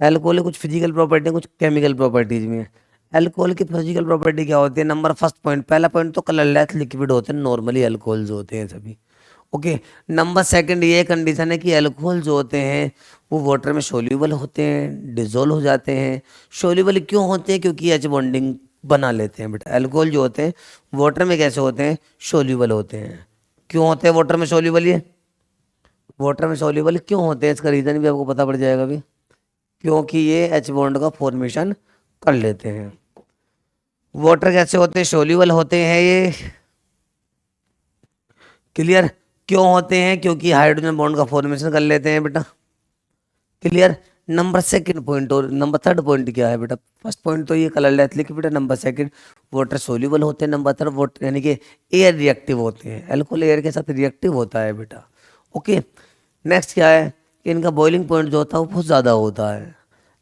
एल्कोहल की कुछ फिजिकल प्रॉपर्टी, कुछ केमिकल प्रॉपर्टीज भी हैं। एल्कोहल की फिजिकल प्रॉपर्टी क्या होती है, नंबर फर्स्ट पॉइंट, पहला पॉइंट तो कलरलेस लिक्विड होते हैं, नॉर्मली एल्कोहल्स होते हैं सभी। ओके। नंबर सेकंड ये कंडीशन है कि अल्कोहल जो होते हैं वो वाटर में सोल्यूबल होते हैं, डिजोल्व हो जाते हैं। सोल्यूबल क्यों होते हैं, क्योंकि एच बॉन्डिंग बना लेते हैं बेटा। अल्कोहल जो होते हैं वाटर में कैसे होते हैं, सोल्यूबल होते हैं। क्यों होते हैं वाटर में सोल्यूबल, ये वाटर में सोल्यूबल क्यों होते हैं इसका रीज़न भी आपको पता पड़ जाएगा अभी। क्योंकि ये एच बॉन्ड का फॉर्मेशन कर लेते हैं। वाटर कैसे होते हैं, सोल्यूबल होते हैं ये। क्लियर। क्यों होते हैं, क्योंकि हाइड्रोजन बॉन्ड का फॉर्मेशन कर लेते हैं बेटा। क्लियर। नंबर सेकंड पॉइंट और नंबर थर्ड पॉइंट क्या है बेटा, फर्स्ट पॉइंट तो ये कलरलेस लिक्विड है, नंबर सेकंड वाटर सोल्यूबल होते हैं, नंबर थर्ड वाटर यानी कि एयर रिएक्टिव होते हैं। अल्कोहल एयर के साथ रिएक्टिव होता है बेटा। ओके। नेक्स्ट क्या है कि इनका बॉइलिंग पॉइंट जो होता है वो बहुत ज़्यादा होता है।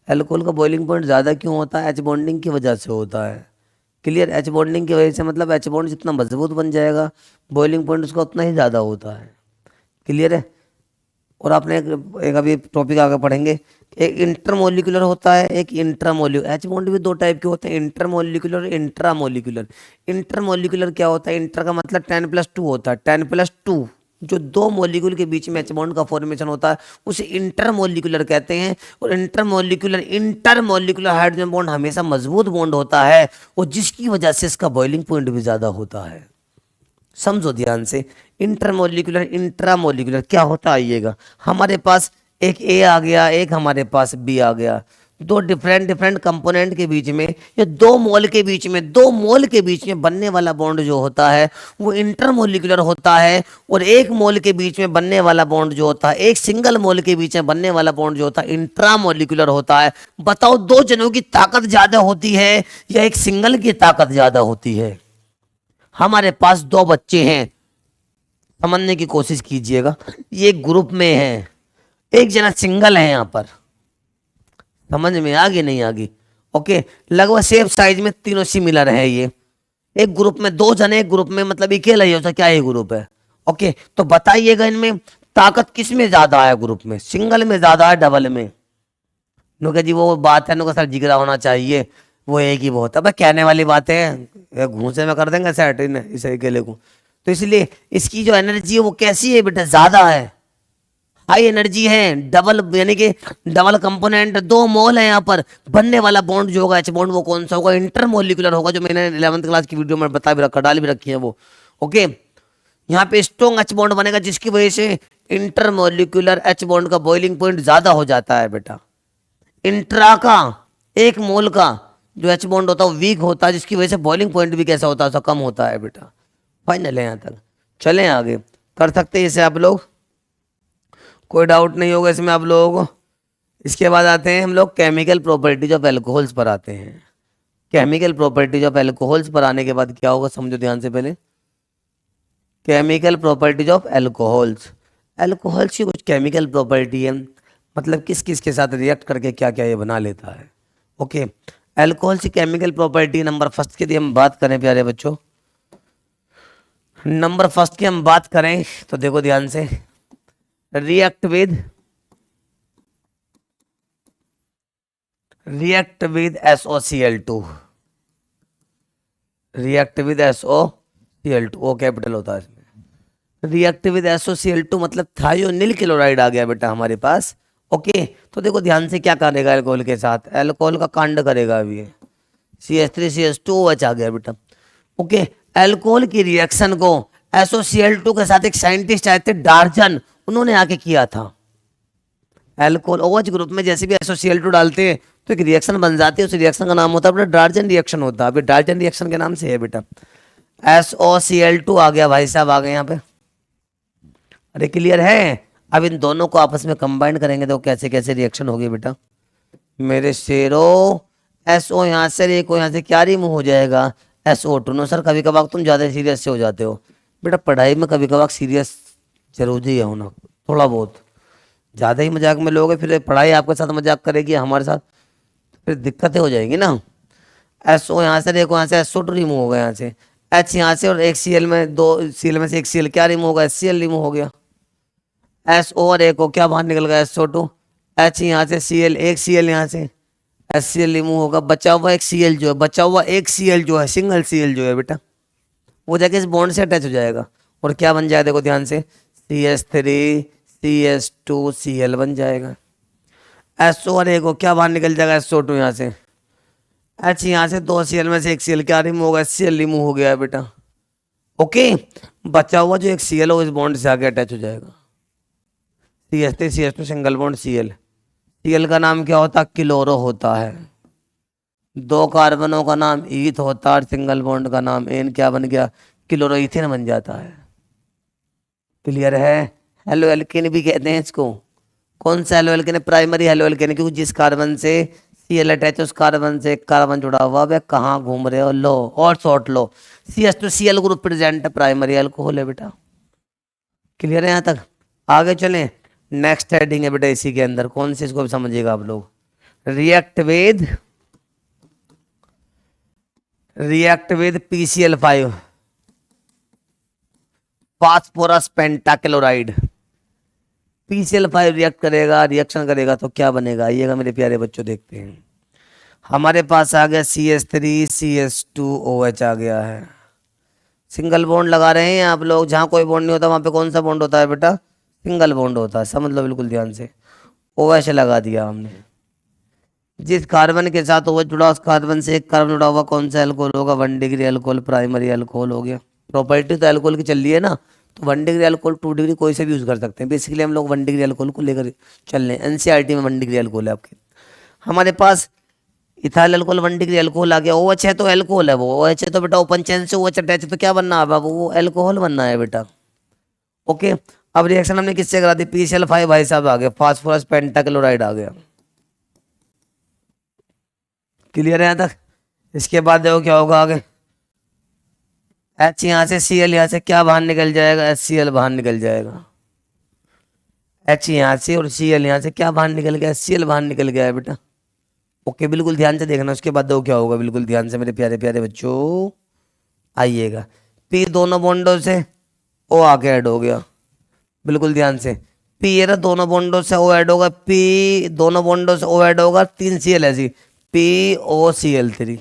अल्कोहल का बॉइलिंग पॉइंट ज़्यादा क्यों होता है, एच बॉन्डिंग की वजह से होता है। क्लियर। एच बॉन्डिंग की वजह से मतलब एच बॉन्ड जितना मजबूत बन जाएगा बॉइलिंग पॉइंट उसका उतना ही ज़्यादा होता है। क्लियर है। और आपने एक अभी टॉपिक आगे पढ़ेंगे, एक इंटरमोलिकुलर होता है, एक इंट्रामोलिकुलर। एच बॉन्ड भी दो टाइप के होते हैं, इंटरमोलिकुलर और इंट्रामोलिकुलर। इंटरमोलिकुलर क्या होता है, इंटर का मतलब 10+2 होता है, 10+2 जो दो मोलिक्यूल के बीच में एच बॉन्ड का फॉर्मेशन होता है उसे इंटरमोलिकुलर कहते हैं। और इंटरमोलिकुलर हाइड्रोजन बॉन्ड हमेशा मजबूत बॉन्ड होता है और जिसकी वजह से इसका बॉइलिंग पॉइंट भी ज़्यादा होता है। समझो ध्यान से, इंटरमोलिकुलर इंट्रामोलिकुलर क्या होता आइएगा। हमारे पास एक ए आ गया, एक हमारे पास बी आ गया, दो डिफरेंट कंपोनेंट के बीच में या दो मोल के बीच में बनने वाला बॉन्ड जो होता है वो इंटरमोलिकुलर होता है। और एक मोल के बीच में बनने वाला बॉन्ड जो होता है, एक सिंगल मोल के बीच में बनने वाला बॉन्ड जो होता है इंट्रामोलिकुलर होता है। बताओ दो जनों की ताकत ज्यादा होती है या एक सिंगल की ताकत ज्यादा होती है। हमारे पास दो बच्चे हैं, समझने की कोशिश कीजिएगा, ये ग्रुप में है, एक जना सिंगल है, यहां पर समझ में आ गई नहीं आ गई। ओके। लगभग सेम साइज में तीनों सिमिलर है ये। एक ग्रुप में दो जने, एक ग्रुप में मतलब अकेला ही होता क्या ये ग्रुप है। ओके। तो बताइएगा इनमें ताकत किस में ज्यादा है, ग्रुप में सिंगल में ज्यादा है डबल में। नुका जी वो बात है नुका सर जिगरा होना चाहिए, वो एक ही बहुत है। कहने वाली बात है, घूसे में कर देंगे सेट इसे अकेले को। तो इसलिए इसकी जो एनर्जी है वो कैसी है बेटा, ज्यादा है, हाई एनर्जी है, डबल यानी कि डबल कंपोनेंट, 2 मोल है यहाँ पर। बनने वाला बॉन्ड जो होगा एच बॉन्ड वो कौन सा होगा, इंटरमोलिकुलर होगा, जो मैंने 11th क्लास की वीडियो में बता भी रखा, डाल भी रखी है वो। ओके, यहाँ पे स्ट्रॉन्ग एच बॉन्ड बनेगा जिसकी वजह से इंटरमोलिकुलर एच बॉन्ड का बॉइलिंग पॉइंट ज्यादा हो जाता है बेटा। इंट्रा का 1 मोल का जो एच बॉन्ड होता है वो वीक होता है, जिसकी वजह से बॉइलिंग पॉइंट भी कैसा होता है, उसका कम होता है बेटा। फाइनल है यहाँ तक, चलें आगे, कर सकते हैं इसे आप लोग, कोई डाउट नहीं होगा इसमें आप लोगों को। इसके बाद आते हैं हम लोग केमिकल प्रॉपर्टीज ऑफ एल्कोहल्स पर आते हैं। केमिकल प्रॉपर्टीज ऑफ एल्कोहल्स पर आने के बाद क्या होगा समझो ध्यान से पहले। Chemical properties of alcohols, alcohols की कुछ केमिकल प्रॉपर्टी है, मतलब किस किस के साथ रिएक्ट करके क्या क्या ये बना लेता है। ओके, एल्कोहल की केमिकल प्रॉपर्टी नंबर फर्स्ट की यदि हम बात करें प्यारे बच्चों, नंबर फर्स्ट की हम बात करें तो देखो ध्यान से, react with SOCl2, react with SOCl2, O capital होता है इसमें। रिएक्ट विद SOCl2 मतलब थायोनिल क्लोराइड आ गया बेटा हमारे पास। ओके, तो देखो ध्यान से क्या करेगा एल्कोहल के साथ, एल्कोहल का कांड करेगा अभी ये, CH3CH2OH आ गया बेटा। ओके, एल्कोहल की रिएक्शन को SOCl2 के साथ एक साइंटिस्ट आए थे डार्जन, उन्होंने आके किया था। एल्कोहल OH ग्रुप में जैसे भी SOCl2 डालते हैं तो एक रिएक्शन बन जाती है, उस रिएक्शन का नाम होता है बेटा डार्जन रिएक्शन होता है। अभी डार्जन रिएक्शन के नाम से है बेटा। SOCl2 आ गया भाई साहब, आ गए यहाँ पे, अरे क्लियर है। अब इन दोनों को आपस में कंबाइन करेंगे तो कैसे कैसे रिएक्शन होगी बेटा मेरे शेरो। SO यहाँ से, एक यहाँ से क्या रिमूव हो जाएगा, SO2। नो सर, कभी कभार तुम ज्यादा सीरियस से हो जाते हो बेटा, पढ़ाई में कभी कभार सीरियस जरूरी है होना, थोड़ा बहुत। ज़्यादा ही मजाक में लोगे फिर पढ़ाई आपके साथ मजाक करेगी, हमारे साथ फिर दिक्कतें हो जाएंगी ना। SO यहाँ से, देखो यहाँ से SO2 रिमूव हो गया, यहाँ से H यहाँ से, और एक Cl में, 2 Cl में से एक Cl क्या रिमूव होगा, HCl रिमूव हो गया। SO और एक हो क्या बाहर निकल गया, SO2। H यहाँ से Cl, एक Cl यहाँ से, HCl रिमूव होगा, बचा हुआ एक Cl जो है, बचा हुआ एक Cl जो है, सिंगल Cl जो है बेटा, वो जाके इस बॉन्ड से अटैच हो जाएगा और क्या बन जाएगा देखो ध्यान से, CH3CH2Cl बन जाएगा। SO और एक हो क्या बाहर निकल जाएगा, SO2 यहाँ से, H यहाँ से, 2 Cl में से एक Cl क्या रिमूव होगा, Cl रिमूव हो गया है बेटा। ओके, बचा हुआ जो एक Cl हो इस बॉन्ड से आगे अटैच हो जाएगा, CH3CH2 single bond Cl। Cl का नाम क्या होता है, क्लोरो होता है। 2 कार्बनों का नाम ईथ होता है और सिंगल बॉन्ड का नाम एन क्या बन गया, क्लोरोइथेन बन जाता है। क्लियर है। हेलो एल्केन भी कहते हैं इसको। कौन सा halo alkane, primary halo alkane, क्योंकि जिस कार्बन से Cl अटैच है उस कार्बन से एक कार्बन जुड़ा हुआ है, कहाँ घूम रहे हो, लो और शॉर्ट लो, CH2Cl ग्रुप प्रेजेंट है, प्राइमरी अल्कोहल है बेटा। क्लियर है यहाँ तक, आगे चलें। नेक्स्ट हेडिंग है बेटा इसी के अंदर, कौन सी, इसको भी समझिएगा आप लोग, react with PCl5, phosphorus pentachloride. PCl5 react करेगा, रिएक्शन करेगा तो क्या बनेगा, आइएगा मेरे प्यारे बच्चों देखते हैं। हमारे पास आ गया CH3CH2OH आ गया है, सिंगल बॉन्ड लगा रहे हैं आप लोग, जहां कोई बॉन्ड नहीं होता वहां पे कौन सा बॉन्ड होता है बेटा, सिंगल बॉन्ड होता है, समझ लो बिल्कुल ध्यान से। OH लगा दिया हमने, जिस कार्बन के साथ OH जुड़ा उस कार्बन से एक कार्बन जुड़ा हुआ कौन सा अल्कोहल होगा, 1 डिग्री अल्कोहल, प्राइमरी अल्कोहल हो गया। प्रॉपर्टी तो अल्कोहल की चल रही है ना, तो 1 डिग्री अल्कोहल 2 डिग्री कोई से भी यूज कर सकते हैं, बेसिकली हम लोग 1 डिग्री अल्कोहल को लेकर चल रहे हैं। NCERT में 1 डिग्री अल्कोहल है आपके। हमारे पास इथाइल अल्कोहल 1 डिग्री अल्कोहल आ गया, OH है तो अल्कोहल है, वो OH है तो बेटा ओपन चेन से OH अटैच है तो क्या बनना है बाबू, वो अल्कोहल बनना है बेटा। ओके, अब रिएक्शन हमने किससे करा दी, PCl5 भाई साहब आ गया, फास्फोरस पेंटाक्लोराइड आ गया। क्लियर है यहाँ तक। इसके बाद देखो क्या होगा आगे, H यहाँ से, Cl यहाँ से क्या बाहर निकल जाएगा, HCl बाहर निकल जाएगा। H यहाँ से और Cl यहाँ से क्या बाहर निकल गया, HCl बाहर निकल गया है बेटा। ओके, बिल्कुल ध्यान से देखना। उसके बाद देखो क्या होगा, बिल्कुल ध्यान से मेरे प्यारे प्यारे बच्चों आइएगा। P दोनों बॉन्डों से O आके ऐड हो गया, बिल्कुल ध्यान से। P ये ना दोनों बॉन्डों से O ऐड होगा, P दोनों बॉन्डों से O ऐड होगा, 3 Cl ऐसी, POCl3।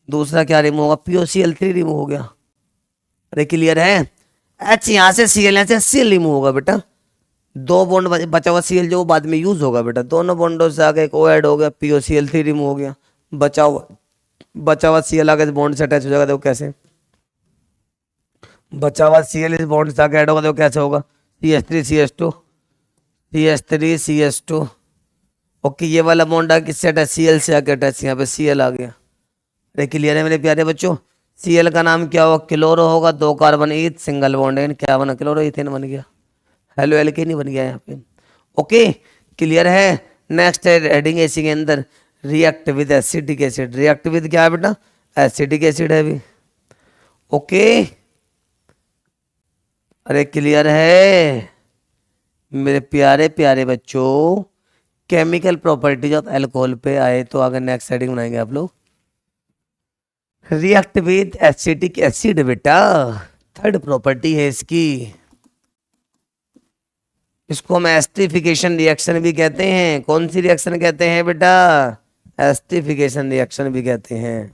दूसरा क्या रिमूव होगा, POCl3 रिमूव हो गया। अरे क्लियर है। एच यहाँ से सीएल, यहाँ से सीएल रिमूव होगा बेटा, दो बॉन्ड बचा हुआ सीएल जो बाद में यूज होगा बेटा, दोनों बॉन्डों से आगे एक ओ ऐड हो गया, POCl3 रिमूव हो गया, बचा हुआ सीएल आगे बॉन्ड से अटैच हो जाएगा। देखो कैसे, बचा हुआ सीएल इस बॉन्ड से आगे ऐड होगा, देखो कैसे होगा, CH3CH2 CH3CH2। ओके, ये वाला बॉन्ड आगे किससे अटैच, सीएल से आगे अटैच, यहाँ पे सीएल आ गया। अरे क्लियर है मेरे प्यारे बच्चों। सीएल का नाम क्या होगा, क्लोरो होगा, 2 कार्बन ईथ, सिंगल बॉन्ड है, क्या बना, क्लोरो इथेन बन गया, हेलो एल्केन नहीं बन गया यहाँ पे। ओके क्लियर है। नेक्स्ट है हेडिंग एसी के अंदर, react with acetic acid. React with क्या है बेटा, एसिटिक एसिड है भी। ओके, अरे क्लियर है मेरे प्यारे प्यारे बच्चों। केमिकल प्रॉपर्टीज ऑफ अल्कोहल पे आए तो आगे नेक्स्ट हेडिंग बनाएंगे आप लोग, रिएक्ट विद एसिटिक एसिड बेटा, थर्ड प्रॉपर्टी है इसकी। इसको हम एस्टिफिकेशन रिएक्शन भी कहते हैं। कौन सी रिएक्शन कहते हैं बेटा, एस्टिफिकेशन रिएक्शन भी कहते हैं।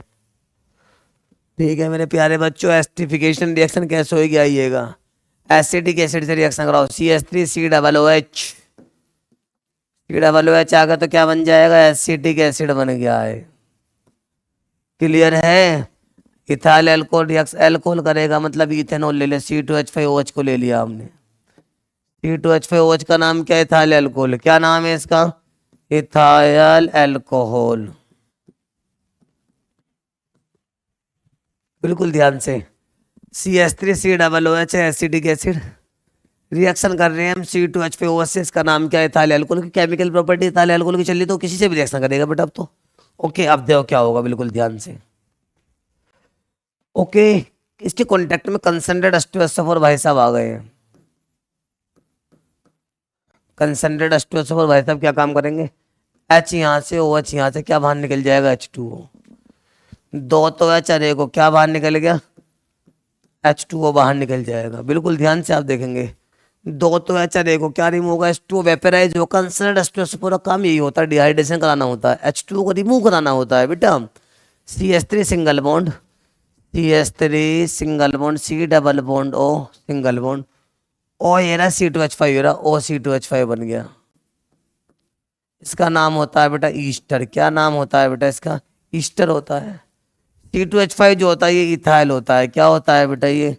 ठीक है मेरे प्यारे बच्चों, एस्टिफिकेशन रिएक्शन कैसे होगी आइएगा, एसिटिक एसिड से रिएक्शन कराओ, CH3COOH, COOH आ गया तो क्या बन जाएगा, एसिटिक एसिड बन गया है। क्लियर है। इथाइल एल्कोहल रिएक्शन, एल्कोहल करेगा मतलब इथेनॉल ले ले, C2H5OH को ले लिया हमने, C2H5OH का नाम क्या है, इथाइल एल्कोहल। क्या नाम है इसका, इथाइल एल्कोहल। बिल्कुल ध्यान से, CH3COOH एसिटिक एसिड, रिएक्शन कर रहे हैं हम C2H5OH से, इसका नाम क्या है, इथाइल एल्कोहल की केमिकल प्रॉपर्टी इथाइल एल्कोहल की चली तो किसी से भी रिएक्शन करेगा बेटा अब तो। ओके, अब देखो क्या होगा, बिल्कुल ध्यान से। ओके, इसके कॉन्टेक्ट में कंसंट्रेट H2SO4 भाई साहब आ गए हैं। कंसंट्रेट H2SO4 भाई साहब क्या काम करेंगे, H यहाँ से OH यहाँ से क्या बाहर निकल जाएगा, H2O, 2 तो H और 1 को क्या बाहर निकल गया, H2O बाहर निकल जाएगा। बिल्कुल ध्यान से आप देखेंगे, 2 तो H और 1 को क्या रिमूव होगा, H2O वेपराइज हो। कंसंट्रेट H2SO4 का काम यही होता है, डिहाइड्रेशन कराना होता है, H2O को रिमूव कराना होता है बेटा। CH3 single bond, CH3 single bond, C double bond O single bond, O ये रहा C2H5 ये रहा, OC2H5 बन गया। इसका नाम होता है बेटा ईस्टर। क्या नाम होता है बेटा इसका, ईस्टर होता है। C2H5 जो होता है ये इथाइल होता है। क्या होता है बेटा, ये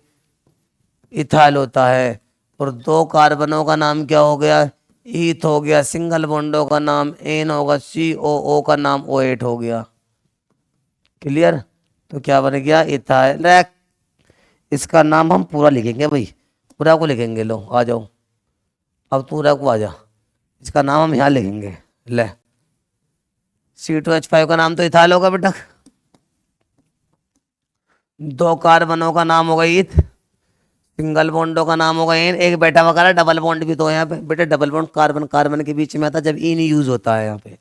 इथाइल होता है। और 2 कार्बनों का नाम क्या हो गया, ईथ हो गया। सिंगल बॉन्डों का नाम एन होगा, COO का नाम O8 हो गया। क्लियर, तो क्या बन गया, इथाइल। इसका नाम हम पूरा लिखेंगे भाई, पूरा को लिखेंगे। लो आ जाओ, अब पूरा को आ जा, इसका नाम हम यहाँ लिखेंगे। ले, C2H5 का नाम तो इथाइल होगा बेटा, 2 कार्बनों का नाम होगा ईथ, सिंगल बॉन्डों का नाम होगा एन, एक बेटा वगैरह डबल बॉन्ड भी तो है यहाँ पे बेटा, डबल बॉन्ड कार्बन कार्बन के बीच में आता है जब इन यूज होता है। यहाँ पे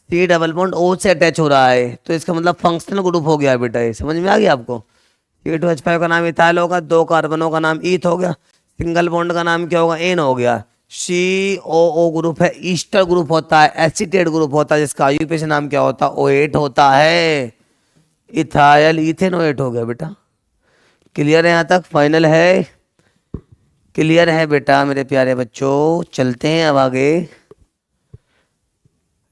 C डबल बॉन्ड O से अटैच हो रहा है तो इसका मतलब फंक्शनल ग्रुप हो गया बेटा, ये समझ में आ गया आपको। C2H5 का नाम इथाइल होगा, 2 कार्बनों का नाम ईथ हो गया, सिंगल बॉन्ड का नाम क्या होगा, एन हो गया। COO ग्रुप है, ईस्टर ग्रुप होता है, एसिटेट ग्रुप होता है जिसका आईयूपीएसी नाम क्या होता है, O8 होता है। इथाइल इथेन O8 हो गया बेटा। क्लियर है यहाँ तक, फाइनल है, क्लियर है बेटा मेरे प्यारे बच्चों। चलते हैं अब आगे,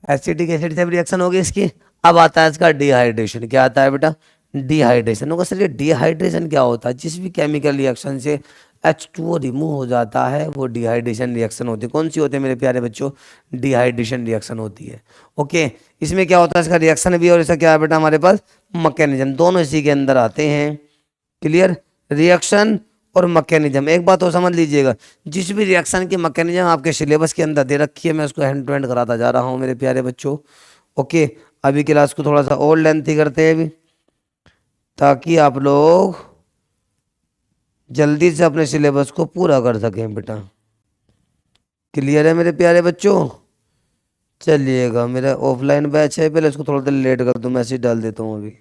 एसिटिक एसिड से भी रिएक्शन होगी इसकी। अब आता है इसका डिहाइड्रेशन। क्या आता है बेटा, डिहाइड्रेशन होगा। सर ये डिहाइड्रेशन क्या होता है, जिस भी केमिकल रिएक्शन से H2O रिमूव हो जाता है वो डिहाइड्रेशन रिएक्शन होती है। कौन सी होती है मेरे प्यारे बच्चों, डिहाइड्रेशन रिएक्शन होती है। ओके, इसमें क्या होता है, इसका रिएक्शन भी और इसका क्या है बेटा हमारे पास मैकेनिज्म, दोनों इसी के अंदर आते हैं। क्लियर, रिएक्शन और मैकेनिज्म। एक बात तो समझ लीजिएगा, जिस भी रिएक्शन की मैकेनिज्म आपके सिलेबस के अंदर दे रखी है मैं उसको हैंड टू हैंड कराता जा रहा हूँ मेरे प्यारे बच्चों। ओके, अभी क्लास को थोड़ा सा और लेंथी करते हैं अभी, ताकि आप लोग जल्दी से अपने सिलेबस को पूरा कर सकें बेटा। क्लियर है मेरे प्यारे बच्चों। चलिएगा, मेरा ऑफलाइन बैच है, पहले इसको थोड़ा देर लेट कर दूँ, मैसेज डाल देता हूँ अभी,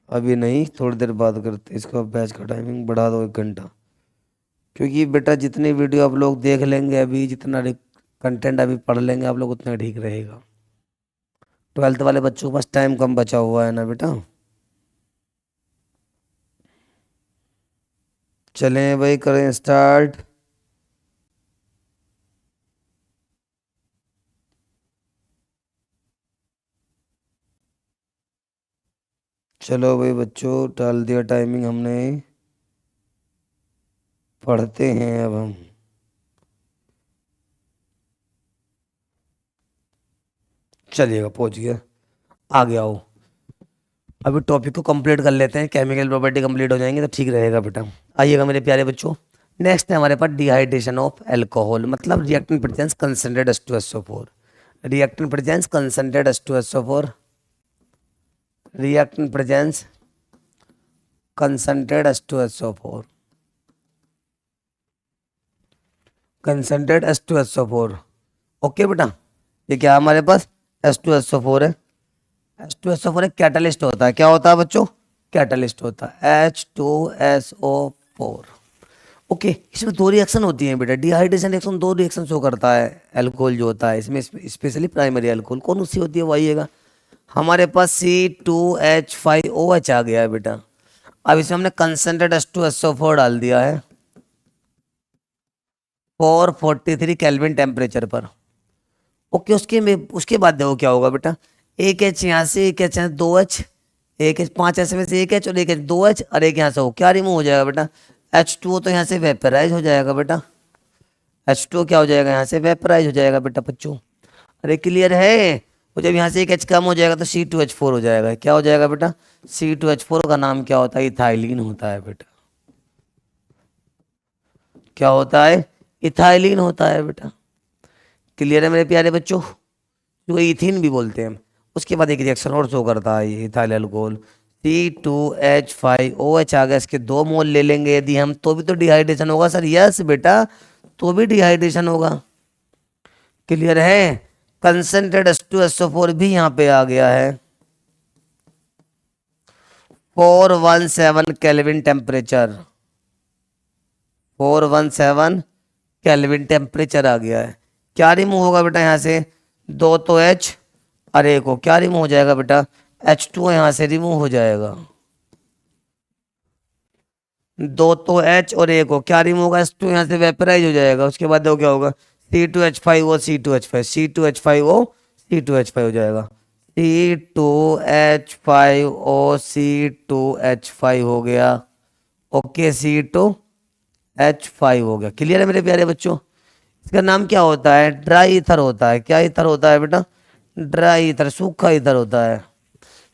अभी नहीं थोड़ी देर बाद करते। इसका बैच का टाइमिंग बढ़ा दो 1 घंटा, क्योंकि बेटा जितनी वीडियो आप लोग देख लेंगे अभी, जितना कंटेंट अभी पढ़ लेंगे आप लोग, उतना ठीक रहेगा। 12th वाले बच्चों के पास टाइम कम बचा हुआ है ना बेटा। चलें भाई, करें स्टार्ट। चलो भाई बच्चों, डाल दिया टाइमिंग हमने, पढ़ते हैं अब हम। चलिएगा, पहुंच गया, आ गया हो। अभी टॉपिक को कंप्लीट कर लेते हैं, केमिकल प्रॉपर्टी कंप्लीट हो जाएंगे तो ठीक रहेगा बेटा। आइएगा मेरे प्यारे बच्चों, नेक्स्ट है हमारे पास डिहाइड्रेशन ऑफ अल्कोहल, मतलब reactant presence concentrated H2SO4। Reactant presence concentrated H2SO4, reactant presence concentrated H2SO4, concentrated H2SO4। Okay बेटा, ये क्या है हमारे पास, H2SO4 है। H2SO4 एक कैटलिस्ट होता है, क्या होता है बच्चों, कैटलिस्ट होता है H2SO4। ओके, इसमें दो रिएक्शन होती हैं बेटा, डिहाइड्रेशन रिएक्शन दो रिएक्शन शो करता है अल्कोहल जो होता है इसमें, स्पेशली प्राइमरी अल्कोहल। कौन सी होती है वो आइएगा, हमारे पास C2H5OH आ गया है बेटा। अब इसमें हमने कंसंट्रेट H2SO4 डाल दिया है 443 केल्विन टेम्परेचर पर। ओके, उसके बाद देखो क्या होगा बेटा, एक एच यहाँ से, एक एच यहाँ, दो एच, एक एच, 5 एच में से एक एच और एक एच, दो एच और एक यहाँ से हो, क्या रिमूव हो जाएगा बेटा, H2O तो यहाँ से वेपराइज हो जाएगा बेटा। H2O क्या हो जाएगा, यहाँ से वेपराइज हो जाएगा बेटा बच्चों। अरे क्लियर है, वो जब यहाँ से एक एच कम हो जाएगा तो C2H4 हो जाएगा। क्या हो जाएगा बेटा, C2H4 का नाम क्या होता है, इथाइलिन होता है बेटा। क्या होता है, इथाइलिन होता है बेटा। क्लियर है मेरे प्यारे बच्चों, जो इथिन भी बोलते हैं। उसके बाद एक रिएक्शन और शो करता है ये इथाइल अल्कोहल, C2H5OH आ गया, इसके 2 मोल ले लेंगे यदि हम, तो भी तो डिहाइड्रेशन होगा सर। यस बेटा, तो भी डिहाइड्रेशन होगा। क्लियर है, कंसंट्रेट H2SO4 भी यहाँ पे आ गया है 417 केल्विन टेम्परेचर, 417 केल्विन टेम्परेचर आ गया है। क्या रिमूव होगा बेटा यहाँ से, दो तो एच, अरे को क्या रिमूव हो जाएगा बेटा, H2O यहाँ से रिमूव हो जाएगा, दो तो एच और एक हो, क्या रिमूव होगा, H2 यहाँ से वेपराइज हो जाएगा। उसके बाद देखो क्या होगा, C2H5O C2H5 C2H5O C2H5 हो जाएगा, C2H5O C2H5 हो गया। ओके, C2H5 हो गया। क्लियर है मेरे प्यारे बच्चों, इसका नाम क्या होता है, ड्राई ईथर होता है। क्या ईथर होता है बेटा, ड्राई ईथर, सूखा ईथर होता है,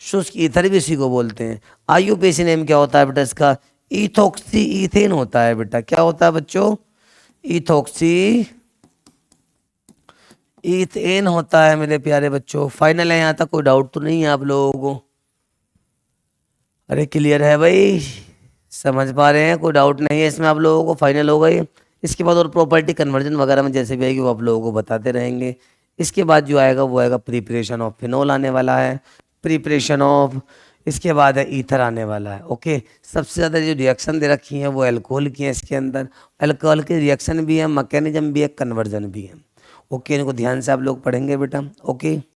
शुष्क ईथर भी इसी को बोलते हैं। आईयूपीएसी नेम क्या होता है बेटा इसका, इथोक्सी इथेन होता है बेटा। क्या होता है बच्चों, इथोक्सी इथेन होता है मेरे प्यारे बच्चों। फाइनल है, यहाँ तक कोई डाउट तो नहीं है आप लोगों को, अरे क्लियर है भाई, समझ पा रहे हैं, कोई डाउट नहीं है इसमें आप लोगों को, फाइनल हो गई। इसके बाद और प्रॉपर्टी कन्वर्जन वगैरह में जैसे भी आएगी वो आप लोगों को बताते रहेंगे। इसके बाद जो आएगा वो आएगा प्रिपरेशन ऑफ फिनोल आने वाला है, प्रिपरेशन ऑफ, इसके बाद है ईथर आने वाला है। ओके, सबसे ज़्यादा जो रिएक्शन दे रखी हैं वो अल्कोहल की है, इसके अंदर अल्कोहल के रिएक्शन भी है, मैकेनिज्म भी है, कन्वर्जन भी है। ओके, इनको ध्यान से आप लोग पढ़ेंगे बेटा। ओके।